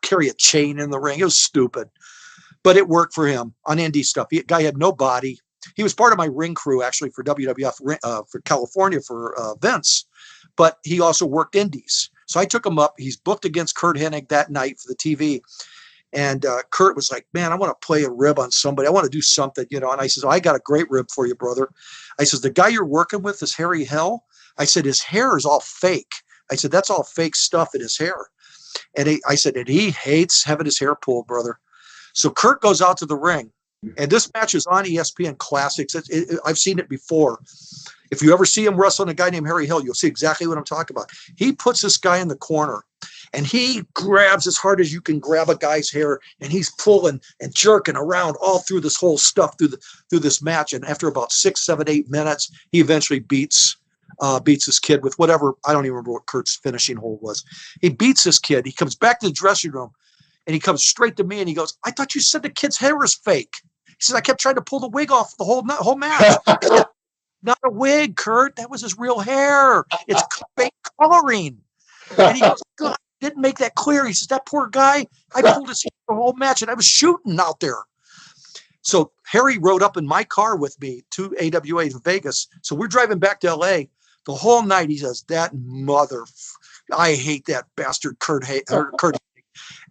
[SPEAKER 2] carried a chain in the ring. It was stupid, but it worked for him on indie stuff. The guy had no body. He was part of my ring crew actually for WWF for California for Vince, but he also worked indies. So I took him up. He's booked against Curt Hennig that night for the TV. And Curt was like, man, I want to play a rib on somebody. I want to do something, And I says, I got a great rib for you, brother. I says, the guy you're working with is Harry Hill. I said, his hair is all fake. I said, that's all fake stuff in his hair. And I said, and he hates having his hair pulled, brother. So Curt goes out to the ring. And this match is on ESPN Classics. I've seen it before. If you ever see him wrestling a guy named Harry Hill, you'll see exactly what I'm talking about. He puts this guy in the corner, and he grabs as hard as you can grab a guy's hair, and he's pulling and jerking around all through this whole stuff through this match. And after about 6, 7, 8 minutes, he eventually beats this kid with whatever. I don't even remember what Kurt's finishing hold was. He beats this kid. He comes back to the dressing room, and he comes straight to me, and he goes, I thought you said the kid's hair is fake. He says, I kept trying to pull the wig off the whole match. Not a wig, Curt. That was his real hair. It's fake coloring. And he goes, God, didn't make that clear. He says, that poor guy, I pulled his hair the whole match, and I was shooting out there. So Harry rode up in my car with me to AWA in Vegas. So we're driving back to LA. The whole night he says, that I hate that bastard Curt.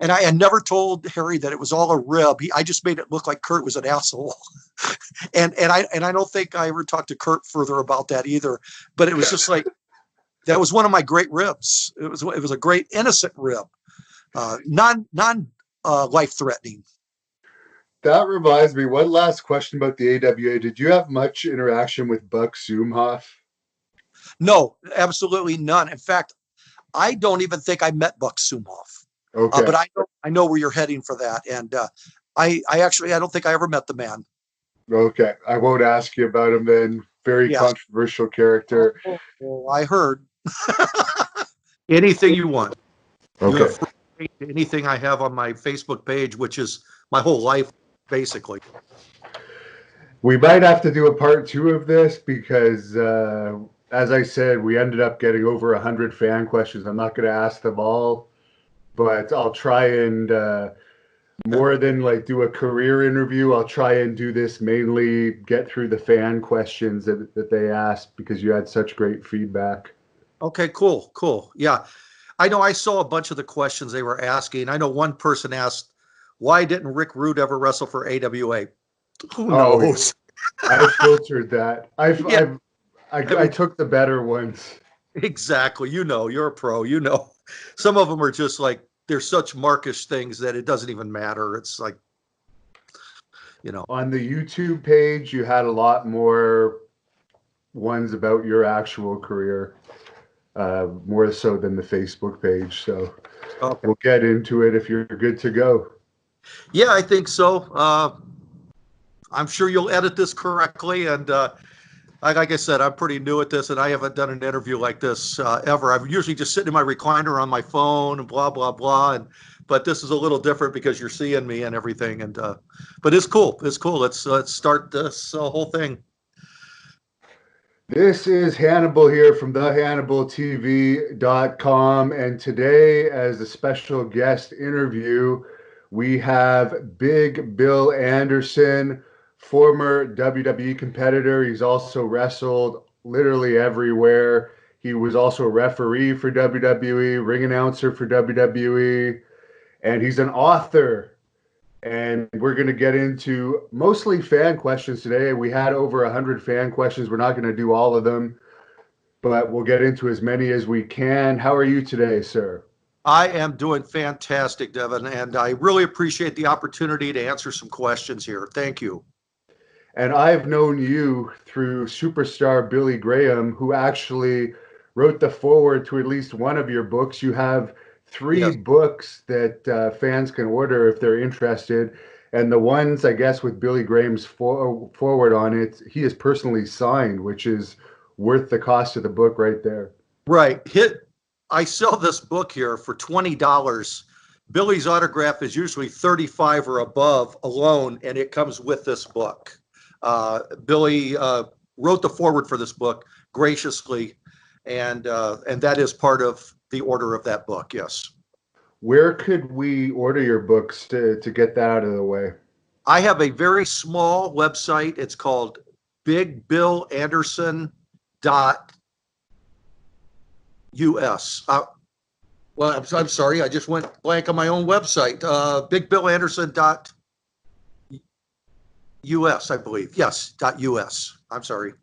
[SPEAKER 2] And I had never told Harry that it was all a rib. I just made it look like Curt was an asshole. and I don't think I ever talked to Curt further about that either. But it was just like, that was one of my great ribs. It was a great innocent rib, non life threatening.
[SPEAKER 1] That reminds me, one last question about the AWA. Did you have much interaction with Buck Zumhoff?
[SPEAKER 2] No, absolutely none. In fact, I don't even think I met Buck Zumhoff.
[SPEAKER 1] Okay.
[SPEAKER 2] But I know where you're heading for that. And I don't think I ever met the man.
[SPEAKER 1] Okay. I won't ask you about him then. Very controversial character.
[SPEAKER 2] Well, I heard.
[SPEAKER 3] Anything you want.
[SPEAKER 1] Okay.
[SPEAKER 3] Anything I have on my Facebook page, which is my whole life, basically.
[SPEAKER 1] We might have to do a part 2 of this because, as I said, we ended up getting over 100 fan questions. I'm not going to ask them all, but I'll try and, more than like do a career interview, I'll try and do this mainly get through the fan questions that they asked because you had such great feedback.
[SPEAKER 3] Okay, cool. Yeah. I know I saw a bunch of the questions they were asking. I know one person asked, why didn't Rick Rude ever wrestle for AWA? Who knows?
[SPEAKER 1] I filtered that. I took the better ones.
[SPEAKER 3] Exactly. You're a pro. Some of them are just like, they're such markish things that it doesn't even matter. It's like,
[SPEAKER 1] On the YouTube page, you had a lot more ones about your actual career, more so than the Facebook page. So We'll get into it if you're good to go.
[SPEAKER 3] Yeah, I think so. I'm sure you'll edit this correctly. And like I said, I'm pretty new at this, and I haven't done an interview like this ever. I'm usually just sitting in my recliner on my phone and blah, blah, blah. But this is a little different because you're seeing me and everything. And but it's cool. It's cool. Let's start this whole thing.
[SPEAKER 1] This is Hannibal here from thehannibaltv.com, and today, as a special guest interview, we have Big Bill Anderson, former WWE competitor. He's also wrestled literally everywhere. He was also a referee for WWE, ring announcer for WWE, and he's an author. And we're going to get into mostly fan questions today. We had over 100 fan questions. We're not going to do all of them, but we'll get into as many as we can. How are you today, sir?
[SPEAKER 3] I am doing fantastic, Devin, and I really appreciate the opportunity to answer some questions here. Thank you.
[SPEAKER 1] And I've known you through superstar Billy Graham, who actually wrote the foreword to at least one of your books. You have three books that fans can order if they're interested. And the ones, I guess, with Billy Graham's forward on it, he is personally signed, which is worth the cost of the book right there.
[SPEAKER 3] Right. I sell this book here for $20. Billy's autograph is usually $35 or above alone, and it comes with this book. Billy wrote the foreword for this book graciously, and that is part of the order of that book. Yes.
[SPEAKER 1] Where could we order your books to get that out of the way?
[SPEAKER 3] I have a very small website. It's called BigBillAnderson.us. Well, I'm sorry. I just went blank on my own website. BigBillAnderson.us, I believe. Yes, .us. I'm sorry.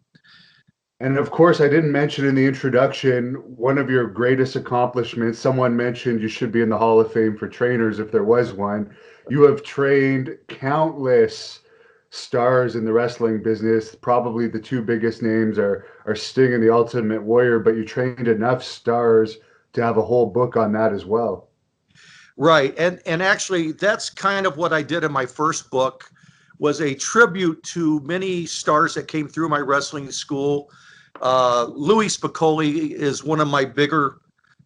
[SPEAKER 1] And of course, I didn't mention in the introduction, one of your greatest accomplishments. Someone mentioned you should be in the Hall of Fame for trainers if there was one. You have trained countless stars in the wrestling business. Probably the two biggest names are Sting and the Ultimate Warrior, but you trained enough stars to have a whole book on that as well.
[SPEAKER 3] Right. And actually, that's kind of what I did in my first book, was a tribute to many stars that came through my wrestling school. Louie Spicoli is one of my bigger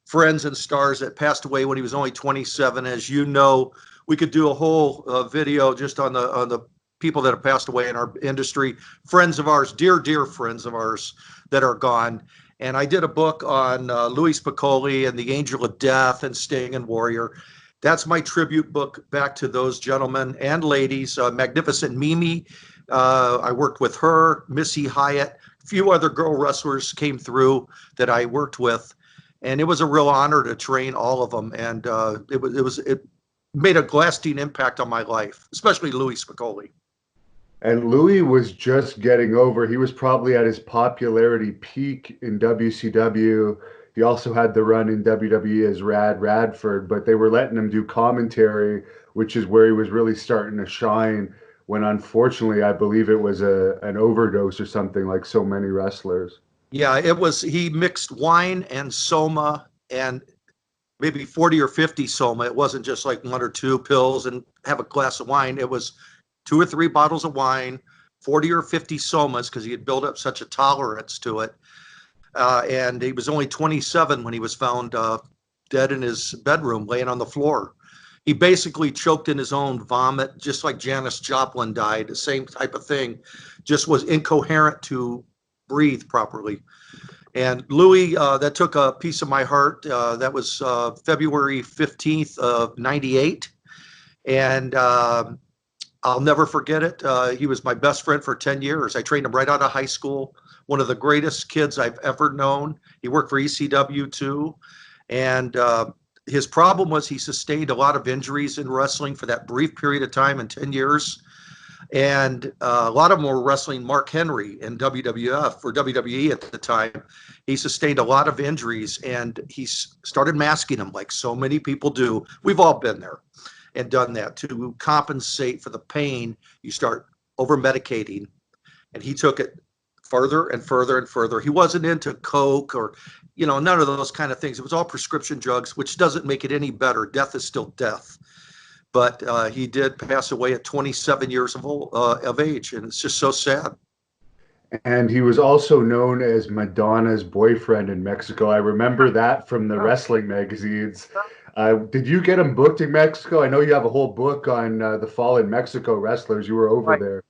[SPEAKER 3] friends and stars that passed away when he was only 27. As you know, we could do a whole video just on the people that have passed away in our industry, friends of ours, dear friends of ours that are gone. And I did a book on Louie Spicoli and the Angel of Death and Sting and Warrior. That's my tribute book back to those gentlemen and ladies. Magnificent Mimi, I worked with her. Missy Hyatt, a few other girl wrestlers came through that I worked with, and it was a real honor to train all of them. And it made a lasting impact on my life, especially Louie Spicoli.
[SPEAKER 1] And Louie was just getting over. He was probably at his popularity peak in WCW. He also had the run in WWE as Radford, but they were letting him do commentary, which is where he was really starting to shine, when unfortunately I believe it was an overdose or something, like so many wrestlers.
[SPEAKER 3] Yeah, it was. He mixed wine and soma and maybe 40 or 50 soma. It wasn't just like one or two pills and have a glass of wine. It was 2 or 3 bottles of wine, 40 or 50 somas, because he had built up such a tolerance to it. And he was only 27 when he was found dead in his bedroom, laying on the floor. He basically choked in his own vomit, just like Janis Joplin died, the same type of thing, just was incoherent to breathe properly. And Louie, that took a piece of my heart. That was February 15th of 98. And I'll never forget it. He was my best friend for 10 years. I trained him right out of high school. One of the greatest kids I've ever known. He worked for ECW too. And his problem was he sustained a lot of injuries in wrestling for that brief period of time in 10 years. And a lot of them were wrestling Mark Henry in WWF or WWE at the time. He sustained a lot of injuries, and he started masking them like so many people do. We've all been there and done that. To compensate for the pain, you start over-medicating. And he took it further and further and further. He wasn't into coke or, none of those kind of things. It was all prescription drugs, which doesn't make it any better. Death is still death. but he did pass away at 27 years of age, and it's just so sad.
[SPEAKER 1] And he was also known as Madonna's boyfriend in Mexico. I remember that from the wrestling magazines. Did you get him booked in Mexico? I know you have a whole book on the fallen Mexico wrestlers. You were over there.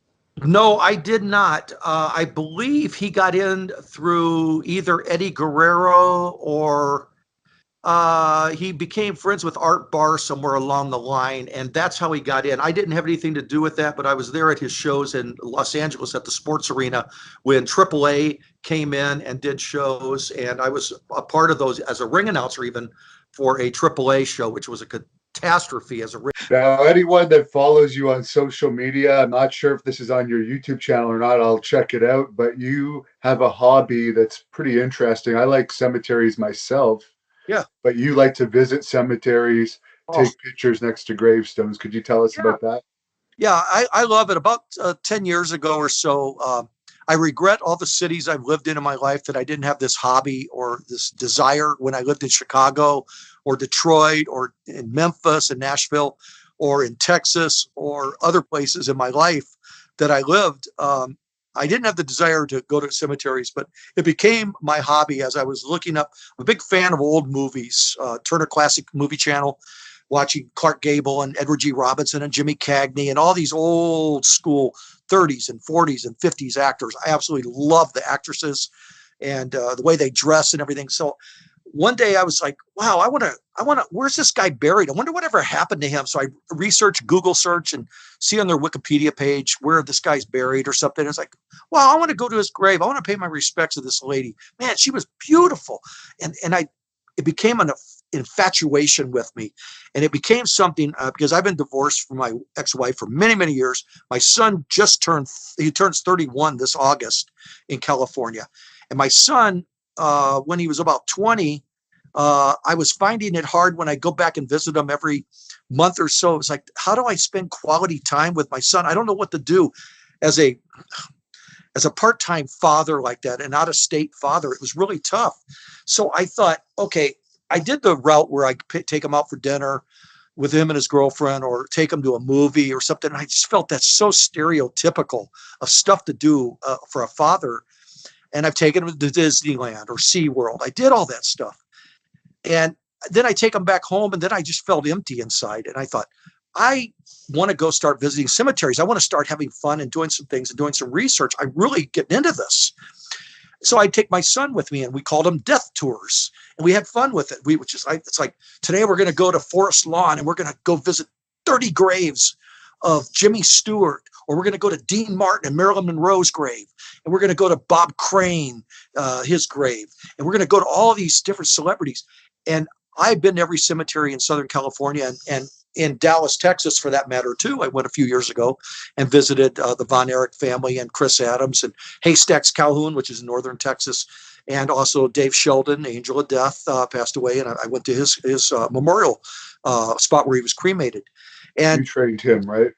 [SPEAKER 3] No, I did not. I believe he got in through either Eddie Guerrero or he became friends with Art Barr somewhere along the line, and that's how he got in. I didn't have anything to do with that, but I was there at his shows in Los Angeles at the Sports Arena when AAA came in and did shows, and I was a part of those as a ring announcer even for a AAA show, which was a catastrophe as a ring.
[SPEAKER 1] Now, anyone that follows you on social media, I'm not sure if this is on your YouTube channel or not, I'll check it out, but you have a hobby that's pretty interesting. I like cemeteries myself.
[SPEAKER 3] Yeah.
[SPEAKER 1] But you like to visit cemeteries, take pictures next to gravestones. Could you tell us about that?
[SPEAKER 2] Yeah, I love it. About 10 years ago or so, I regret all the cities I've lived in my life that I didn't have this hobby or this desire when I lived in Chicago or Detroit or in Memphis and Nashville or in Texas or other places in my life that I lived. I didn't have the desire to go to cemeteries, but it became my hobby as I was looking up. I'm a big fan of old movies, Turner Classic Movie Channel, watching Clark Gable and Edward G. Robinson and Jimmy Cagney and all these old school 30s and 40s and 50s actors. I absolutely love the actresses and the way they dress and everything. So one day I was like, wow, I want to, where's this guy buried? I wonder whatever happened to him. So I research, Google search and see on their Wikipedia page where this guy's buried or something. It's like, wow, I want to go to his grave. I want to pay my respects to this lady. Man, she was beautiful. And it became an infatuation with me. And it became something because I've been divorced from my ex-wife for many, many years. My son he turns 31 this August in California. And my son, when he was about 20, I was finding it hard when I go back and visit him every month or so. It's like, how do I spend quality time with my son? I don't know what to do as a part-time father like that, an out-of-state father. It was really tough. So I thought, okay, I did the route where I take him out for dinner with him and his girlfriend or take him to a movie or something. And I just felt that's so stereotypical of stuff to do for a father. And I've taken him to Disneyland or SeaWorld. I did all that stuff. And then I take him back home, and then I just felt empty inside. And I thought, I want to go start visiting cemeteries. I want to start having fun and doing some things and doing some research. I'm really getting into this. So I take my son with me, and we called them death tours, and we had fun with it. It's like, today we're going to go to Forest Lawn, and we're going to go visit 30 graves of Jimmy Stewart, or we're going to go to Dean Martin and Marilyn Monroe's grave, and we're going to go to Bob Crane, his grave, and we're going to go to all these different celebrities. And I've been to every cemetery in Southern California and in Dallas, Texas, for that matter, too. I went a few years ago and visited the Von Erich family and Chris Adams and Haystacks Calhoun, which is in northern Texas, and also Dave Sheldon, Angel of Death, passed away, and I went to his memorial spot where he was cremated. And
[SPEAKER 1] you trained him, right?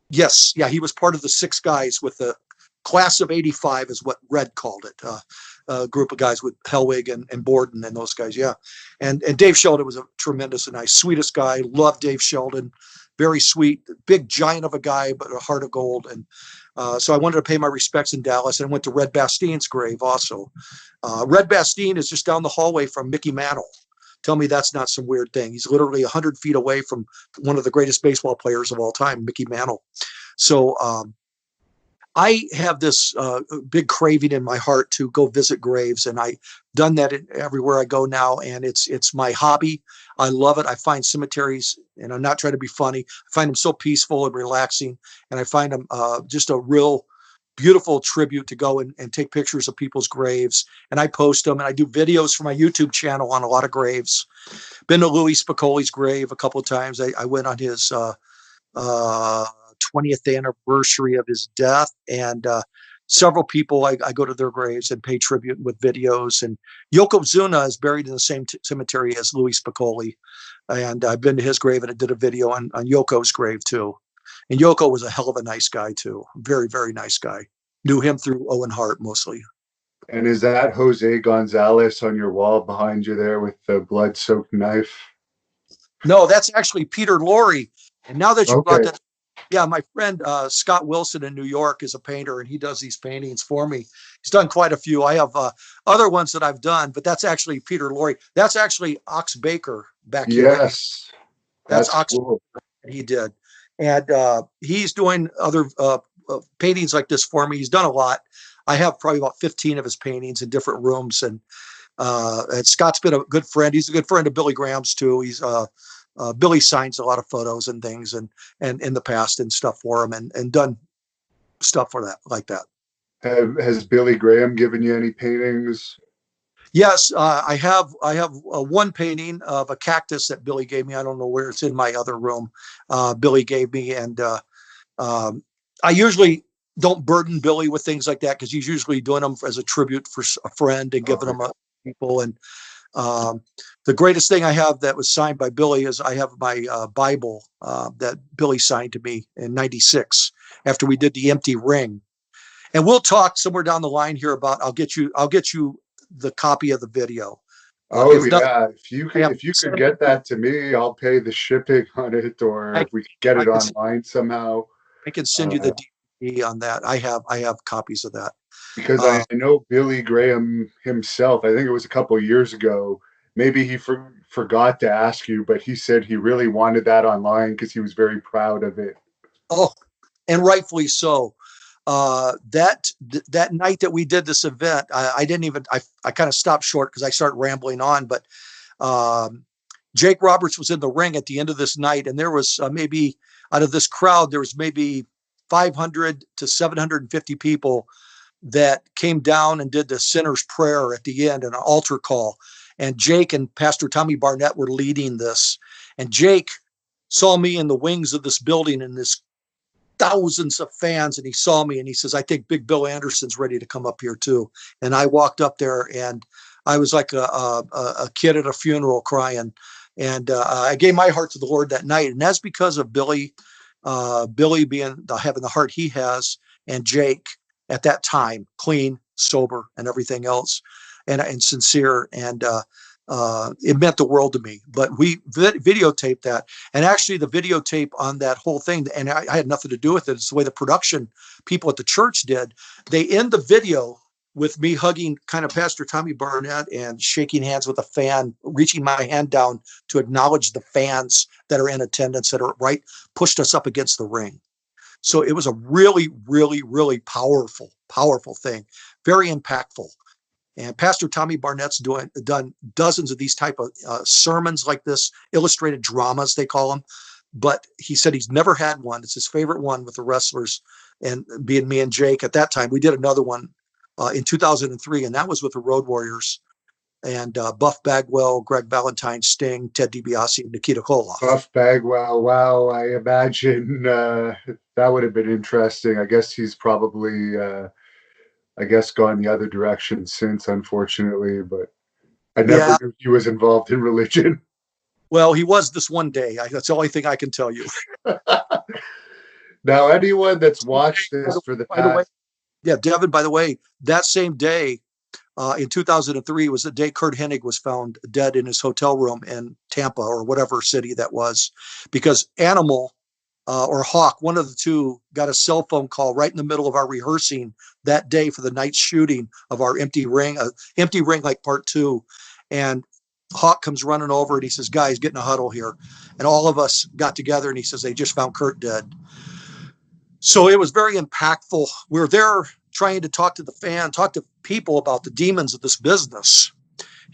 [SPEAKER 2] Yes, yeah, he was part of the 6 guys with the class of '85, is what Red called it. A group of guys with Hellwig and Borden and those guys, yeah. And Dave Sheldon was a tremendous and nice, sweetest guy. Loved Dave Sheldon, very sweet, big giant of a guy, but a heart of gold. And so I wanted to pay my respects in Dallas, and I went to Red Bastien's grave also. Red Bastien is just down the hallway from Mickey Mantle. Tell me that's not some weird thing. He's literally 100 feet away from one of the greatest baseball players of all time, Mickey Mantle. So I have this big craving in my heart to go visit graves, and I've done that everywhere I go now, and it's my hobby. I love it. I find cemeteries, and I'm not trying to be funny, I find them so peaceful and relaxing, and I find them just a real beautiful tribute to go and take pictures of people's graves, and I post them, and I do videos for my YouTube channel on a lot of graves. Been to Louie Spicoli's grave a couple of times. I went on his 20th anniversary of his death, and several people I go to their graves and pay tribute with videos. And Yokozuna is buried in the same cemetery as Louie Spicoli, and I've been to his grave, and I did a video on Yoko's grave too. And Yoko was a hell of a nice guy too, very, very nice guy. Knew him through Owen Hart mostly.
[SPEAKER 1] And is that Jose Gonzalez on your wall behind you there with the blood-soaked knife?
[SPEAKER 2] No, that's actually Peter Lorre. And now that you brought
[SPEAKER 1] Okay.
[SPEAKER 2] that, yeah, my friend Scott Wilson in New York is a painter, and he does these paintings for me. He's done quite a few. I have other ones that I've done, but that's actually Peter Lorre. That's actually Ox Baker back here.
[SPEAKER 1] Yes.
[SPEAKER 2] That's
[SPEAKER 1] That's
[SPEAKER 2] Ox
[SPEAKER 1] cool.
[SPEAKER 2] he did, and he's doing other paintings like this for me. He's done a lot. I have probably about 15 of his paintings in different rooms, and Scott's been a good friend. He's a good friend of Billy Graham's too. He's Billy signs a lot of photos and things, and in the past and stuff for him, and done stuff for that like that.
[SPEAKER 1] Has Billy Graham given you any paintings?
[SPEAKER 2] Yes, I have. I have one painting of a cactus that Billy gave me. I don't know where it's in my other room. Billy gave me, and I usually don't burden Billy with things like that because he's usually doing them as a tribute for a friend and giving them up to people. And the greatest thing I have that was signed by Billy is I have my Bible that Billy signed to me in '96 after we did the Empty Ring. And we'll talk somewhere down the line here about I'll get you the copy of the video.
[SPEAKER 1] Oh
[SPEAKER 2] If not,
[SPEAKER 1] yeah,
[SPEAKER 2] I have
[SPEAKER 1] if you could get that to me, I'll pay the shipping on it, or
[SPEAKER 2] I,
[SPEAKER 1] if we could get
[SPEAKER 2] I
[SPEAKER 1] it
[SPEAKER 2] can
[SPEAKER 1] online somehow.
[SPEAKER 2] I can send you
[SPEAKER 1] Uh,
[SPEAKER 2] the DVD on that. I have copies of that.
[SPEAKER 1] because
[SPEAKER 2] Uh,
[SPEAKER 1] I know Billy Graham himself, I think it was a couple of years ago, maybe he forgot to ask you, but he said he really wanted that online because he was very proud of it.
[SPEAKER 2] oh, and rightfully so. That night that we did this event, I didn't even I kind of stopped short because I started rambling on, but Jake Roberts was in the ring at the end of this night, and there was maybe out of this crowd, there was maybe 500 to 750 people that came down and did the sinner's prayer at the end, an altar call. And Jake and Pastor Tommy Barnett were leading this. And Jake saw me in the wings of this building and this thousands of fans, and he saw me and he says, I think Big Bill Anderson's ready to come up here too. And I walked up there and I was like a kid at a funeral crying. And I gave my heart to the Lord that night. And that's because of Billy being having the heart he has, and Jake at that time, clean, sober, and everything else, and sincere. And it meant the world to me. But we videotaped that, and actually the videotape on that whole thing, and I had nothing to do with it. It's the way the production people at the church did. They end the video with me hugging kind of Pastor Tommy Barnett and shaking hands with a fan, reaching my hand down to acknowledge the fans that are in attendance that are pushed us up against the ring. So it was a really, really, really powerful thing, very impactful. And Pastor Tommy Barnett's done dozens of these type of sermons like this, illustrated dramas, they call them. But he said he's never had one. It's his favorite one with the wrestlers, and being me and Jake at that time. We did another one in 2003, and that was with the Road Warriors and Buff Bagwell, Greg Valentine, Sting, Ted DiBiase, and Nikita Koloff.
[SPEAKER 1] Buff Bagwell, wow, I imagine that would have been interesting. I guess he's probably, gone the other direction since, unfortunately, but I never
[SPEAKER 2] Yeah,
[SPEAKER 1] knew he was involved in religion.
[SPEAKER 2] well, he was this one day. That's the only thing I can tell you.
[SPEAKER 1] Now, anyone that's watched this for the
[SPEAKER 2] By the way,
[SPEAKER 1] past,
[SPEAKER 2] yeah, Devin, by the way, that same day in 2003 was the day Kurt Hennig was found dead in his hotel room in Tampa or whatever city that was, because Animal or Hawk, one of the two, got a cell phone call right in the middle of our rehearsing that day for the night shooting of our Empty Ring like part 2. And Hawk comes running over and he says, guys, get in a huddle here. And all of us got together and he says, they just found Kurt dead. So it was very impactful. We were there trying to talk to people about the demons of this business.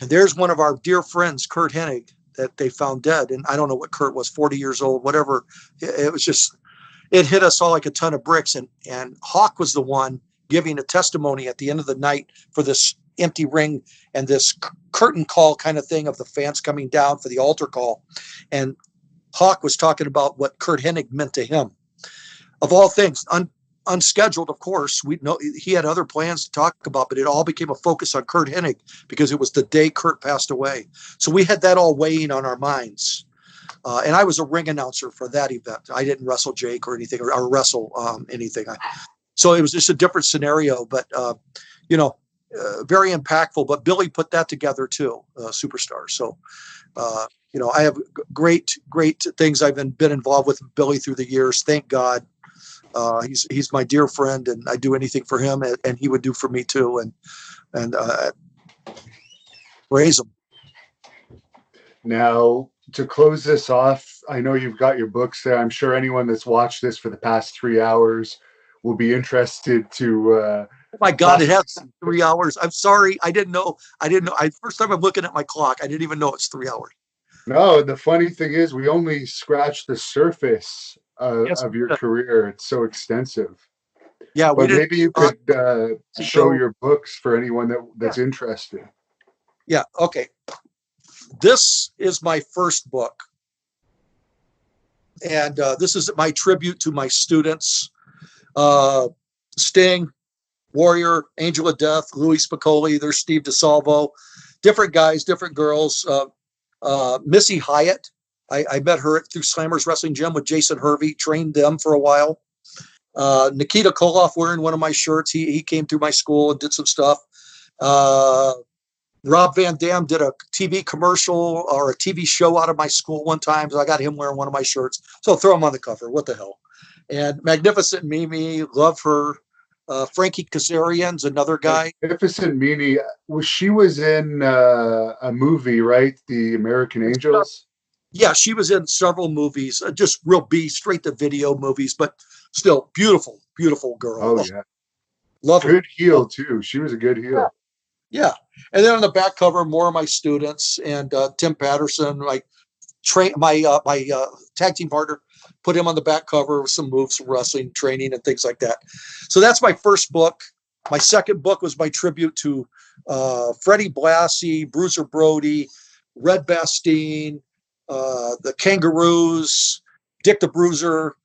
[SPEAKER 2] And there's one of our dear friends, Kurt Hennig, that they found dead. And I don't know what Kurt was, 40 years old, whatever. It was just, it hit us all like a ton of bricks. And Hawk was the one giving a testimony at the end of the night for this Empty Ring and this curtain call kind of thing of the fans coming down for the altar call. And Hawk was talking about what Kurt Hennig meant to him. Of all things, unscheduled, of course. We know he had other plans to talk about, but it all became a focus on Kurt Hennig because it was the day Kurt passed away. So we had that all weighing on our minds. And I was a ring announcer for that event. I didn't wrestle Jake or anything, or wrestle anything. So it was just a different scenario, but very impactful. But Billy put that together too, Superstar. So I have great things I've been involved with Billy through the years. Thank God. He's my dear friend, and I do anything for him, and he would do for me too. And raise him.
[SPEAKER 1] Now, to close this off, I know you've got your books there. I'm sure anyone that's watched this for the past 3 hours will be interested to.
[SPEAKER 2] Oh my God, it has 3 hours. I'm sorry, I didn't know. First time I'm looking at my clock, I didn't even know it's 3 hours.
[SPEAKER 1] No, the funny thing is, we only scratched the surface
[SPEAKER 2] Yes,
[SPEAKER 1] of your career. It's so extensive.
[SPEAKER 2] Yeah,
[SPEAKER 1] But maybe you could show
[SPEAKER 2] go.
[SPEAKER 1] your books for anyone that's interested.
[SPEAKER 2] Yeah, okay. This is my first book. And this is my tribute to my students. Sting, Warrior, Angel of Death, Louie Spicoli, there's Steve DeSalvo. Different guys, different girls. Missy Hyatt, I met her through Slammers Wrestling Gym with Jason Hervey, trained them for a while. Nikita Koloff wearing one of my shirts. He came through my school and did some stuff. Rob Van Dam did a TV commercial or a TV show out of my school one time. So I got him wearing one of my shirts. So throw him on the cover. What the hell? And Magnificent Mimi, love her. Frankie Kazarian's another guy.
[SPEAKER 1] Magnificent Mimi, she was in a movie, right? The American Angels?
[SPEAKER 2] Yeah, she was in several movies, just real B, straight to video movies, but still beautiful, beautiful girl.
[SPEAKER 1] Oh, yeah.
[SPEAKER 2] Love her.
[SPEAKER 1] Good heel, too. She was a good heel.
[SPEAKER 2] Yeah. And then on the back cover, more of my students and Tim Patterson, my tag team partner, put him on the back cover with some moves from wrestling training and things like that. So that's my first book. My second book was my tribute to Freddie Blassie, Bruiser Brody, Red Bastien, the Kangaroos, Dick the Bruiser,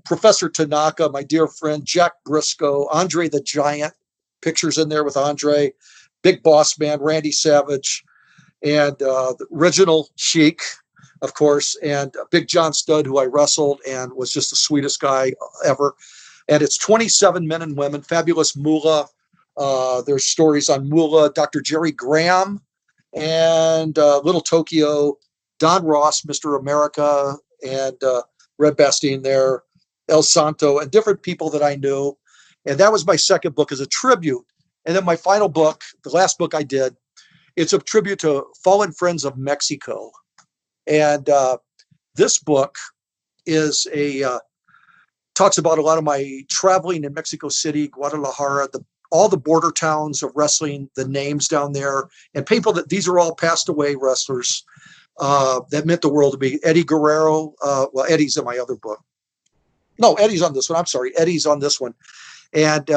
[SPEAKER 2] Professor Tanaka, my dear friend, Jack Briscoe, Andre the Giant, pictures in there with Andre, Big Boss Man, Randy Savage, and the original Sheik, of course, and Big John Studd, who I wrestled and was just the sweetest guy ever. And it's 27 men and women, fabulous Moolah. There's stories on Moolah, Dr. Jerry Graham, and Little Tokyo, Don Ross, Mr. America, and Red Bastien there, El Santo, and different people that I knew. And that was my second book as a tribute. And then my final book, the last book I did, it's a tribute to fallen friends of Mexico. And this book is talks about a lot of my traveling in Mexico City, Guadalajara, all the border towns of wrestling, the names down there, and people that these are all passed away wrestlers that meant the world to me. Eddie Guerrero, well, Eddie's in my other book. No, Eddie's on this one. I'm sorry. Eddie's on this one. And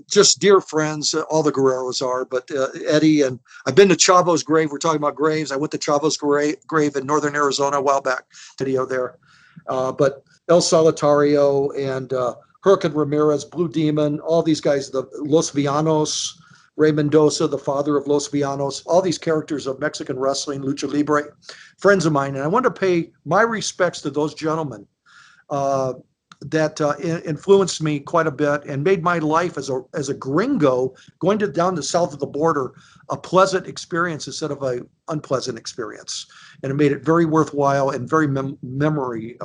[SPEAKER 2] just dear friends, all the Guerreros are, but Eddie, and I've been to Chavo's grave. We're talking about graves. I went to Chavo's grave in northern Arizona a while back, video there. But El Solitario and Hurricane Ramirez, Blue Demon, all these guys, the Los Villanos, Rey Mendoza, the father of Los Villanos, all these characters of Mexican wrestling, lucha libre, friends of mine. And I want to pay my respects to those gentlemen that influenced me quite a bit and made my life as a gringo going down the south of the border a pleasant experience instead of an unpleasant experience. And it made it very worthwhile and very memory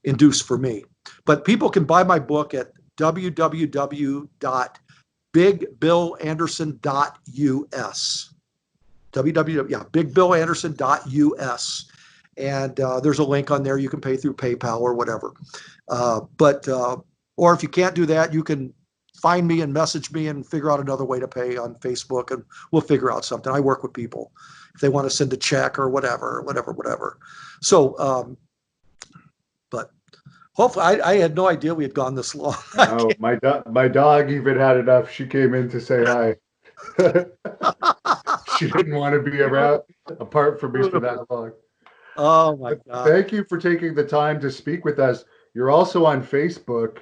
[SPEAKER 2] induced for me. But people can buy my book at www.bigbillanderson.us. bigbillanderson.us. And there's a link on there. You can pay through PayPal or whatever. Or if you can't do that, you can find me and message me and figure out another way to pay on Facebook, and we'll figure out something. I work with people if they want to send a check or whatever. So, but hopefully, I had no idea we had gone this long.
[SPEAKER 1] Oh, my dog even had enough. She came in to say hi. She didn't want to be apart from me for that long.
[SPEAKER 2] Oh my God.
[SPEAKER 1] Thank you for taking the time to speak with us. You're also on Facebook.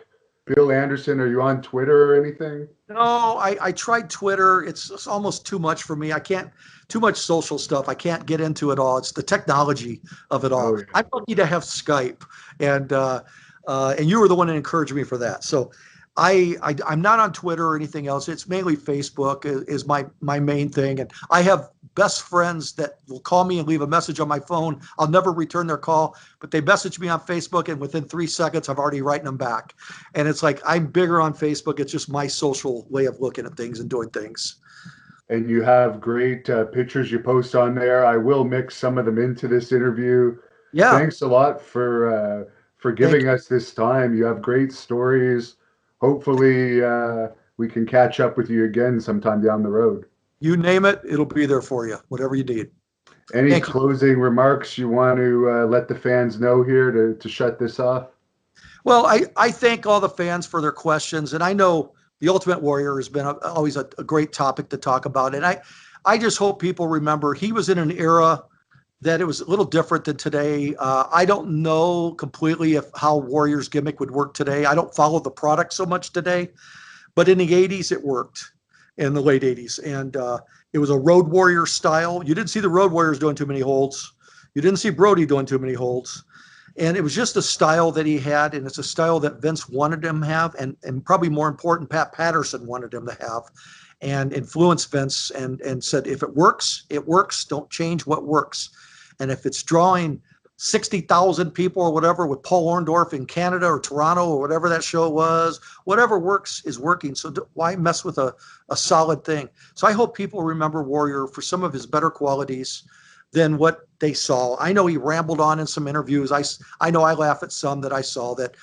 [SPEAKER 1] Bill Anderson, are you on Twitter or anything?
[SPEAKER 2] No, I tried Twitter. It's almost too much for me. I can't, too much social stuff. I can't get into it all. It's the technology of it all. Oh, yeah. I'm lucky to have Skype, and you were the one that encouraged me for that. So I'm not on Twitter or anything else. It's mainly Facebook is my main thing. And I have
[SPEAKER 3] best friends that will call me and leave a message on my phone. I'll never return their call, but they message me on Facebook, and within 3 seconds, I've already written them back. And it's like, I'm bigger on Facebook. It's just my social way of looking at things and doing things.
[SPEAKER 1] And you have great pictures you post on there. I will mix some of them into this interview.
[SPEAKER 3] Yeah.
[SPEAKER 1] Thanks a lot for giving us this time. You have great stories. Hopefully, we can catch up with you again sometime down the road.
[SPEAKER 3] You name it, it'll be there for you, whatever you need.
[SPEAKER 1] Any closing remarks you want to let the fans know here to shut this off?
[SPEAKER 3] Well, I thank all the fans for their questions, and I know the Ultimate Warrior has been always a great topic to talk about, and I just hope people remember he was in an era that it was a little different than today. I don't know completely how Warrior's gimmick would work today. I don't follow the product so much today, but in the 80s it worked, in the late 80s, and it was a Road Warrior style. You didn't see the Road Warriors doing too many holds. You didn't see Brody doing too many holds. And it was just a style that he had, and it's a style that Vince wanted him to have, and probably more important, Pat Patterson wanted him to have, and influenced Vince and said, if it works, it works. Don't change what works. And if it's drawing 60,000 people or whatever with Paul Orndorff in Canada or Toronto or whatever that show was, whatever works is working. So why mess with a solid thing? So I hope people remember Warrior for some of his better qualities than what they saw. I know he rambled on in some interviews. I know I laugh at some that I saw that,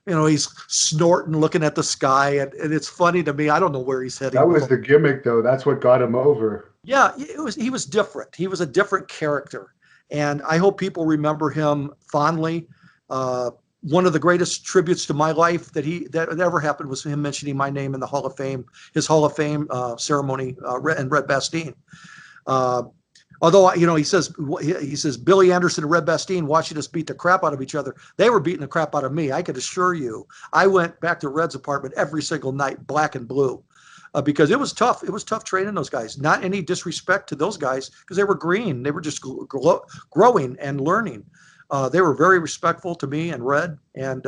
[SPEAKER 3] he's snorting, looking at the sky, and it's funny to me. I don't know where he's heading.
[SPEAKER 1] That was the gimmick, though. That's what got him over.
[SPEAKER 3] Yeah, he was different. He was a different character, and I hope people remember him fondly. One of the greatest tributes to my life that ever happened was him mentioning my name in the Hall of Fame, his Hall of Fame ceremony, and Red Bastien. Although, he says Billy Anderson and Red Bastien watching us beat the crap out of each other. They were beating the crap out of me. I could assure you. I went back to Red's apartment every single night, black and blue, because it was tough. It was tough training those guys. Not any disrespect to those guys, because they were green. They were just growing and learning. They were very respectful to me and Red, and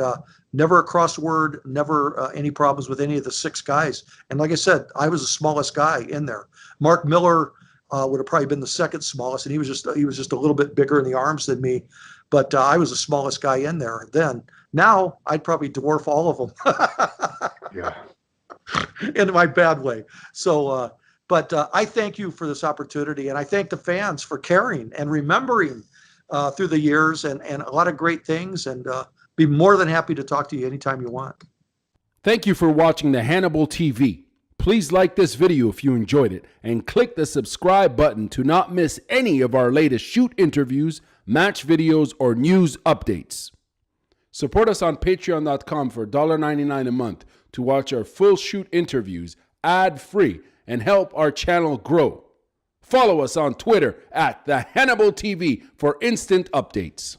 [SPEAKER 3] never a cross word, never any problems with any of the 6 guys. And like I said, I was the smallest guy in there. Mark Miller would have probably been the second smallest, and he was just a little bit bigger in the arms than me, but I was the smallest guy in there then. Now I'd probably dwarf all of them.
[SPEAKER 1] Yeah,
[SPEAKER 3] in my bad way. So, but I thank you for this opportunity, and I thank the fans for caring and remembering through the years, and a lot of great things, and be more than happy to talk to you anytime you want.
[SPEAKER 4] Thank you for watching the Hannibal TV. Please like this video if you enjoyed it, and click the subscribe button to not miss any of our latest shoot interviews, match videos, or news updates. Support us on patreon.com for $1.99 a month to watch our full shoot interviews ad-free and help our channel grow. Follow us on Twitter at the Hannibal TV for instant updates.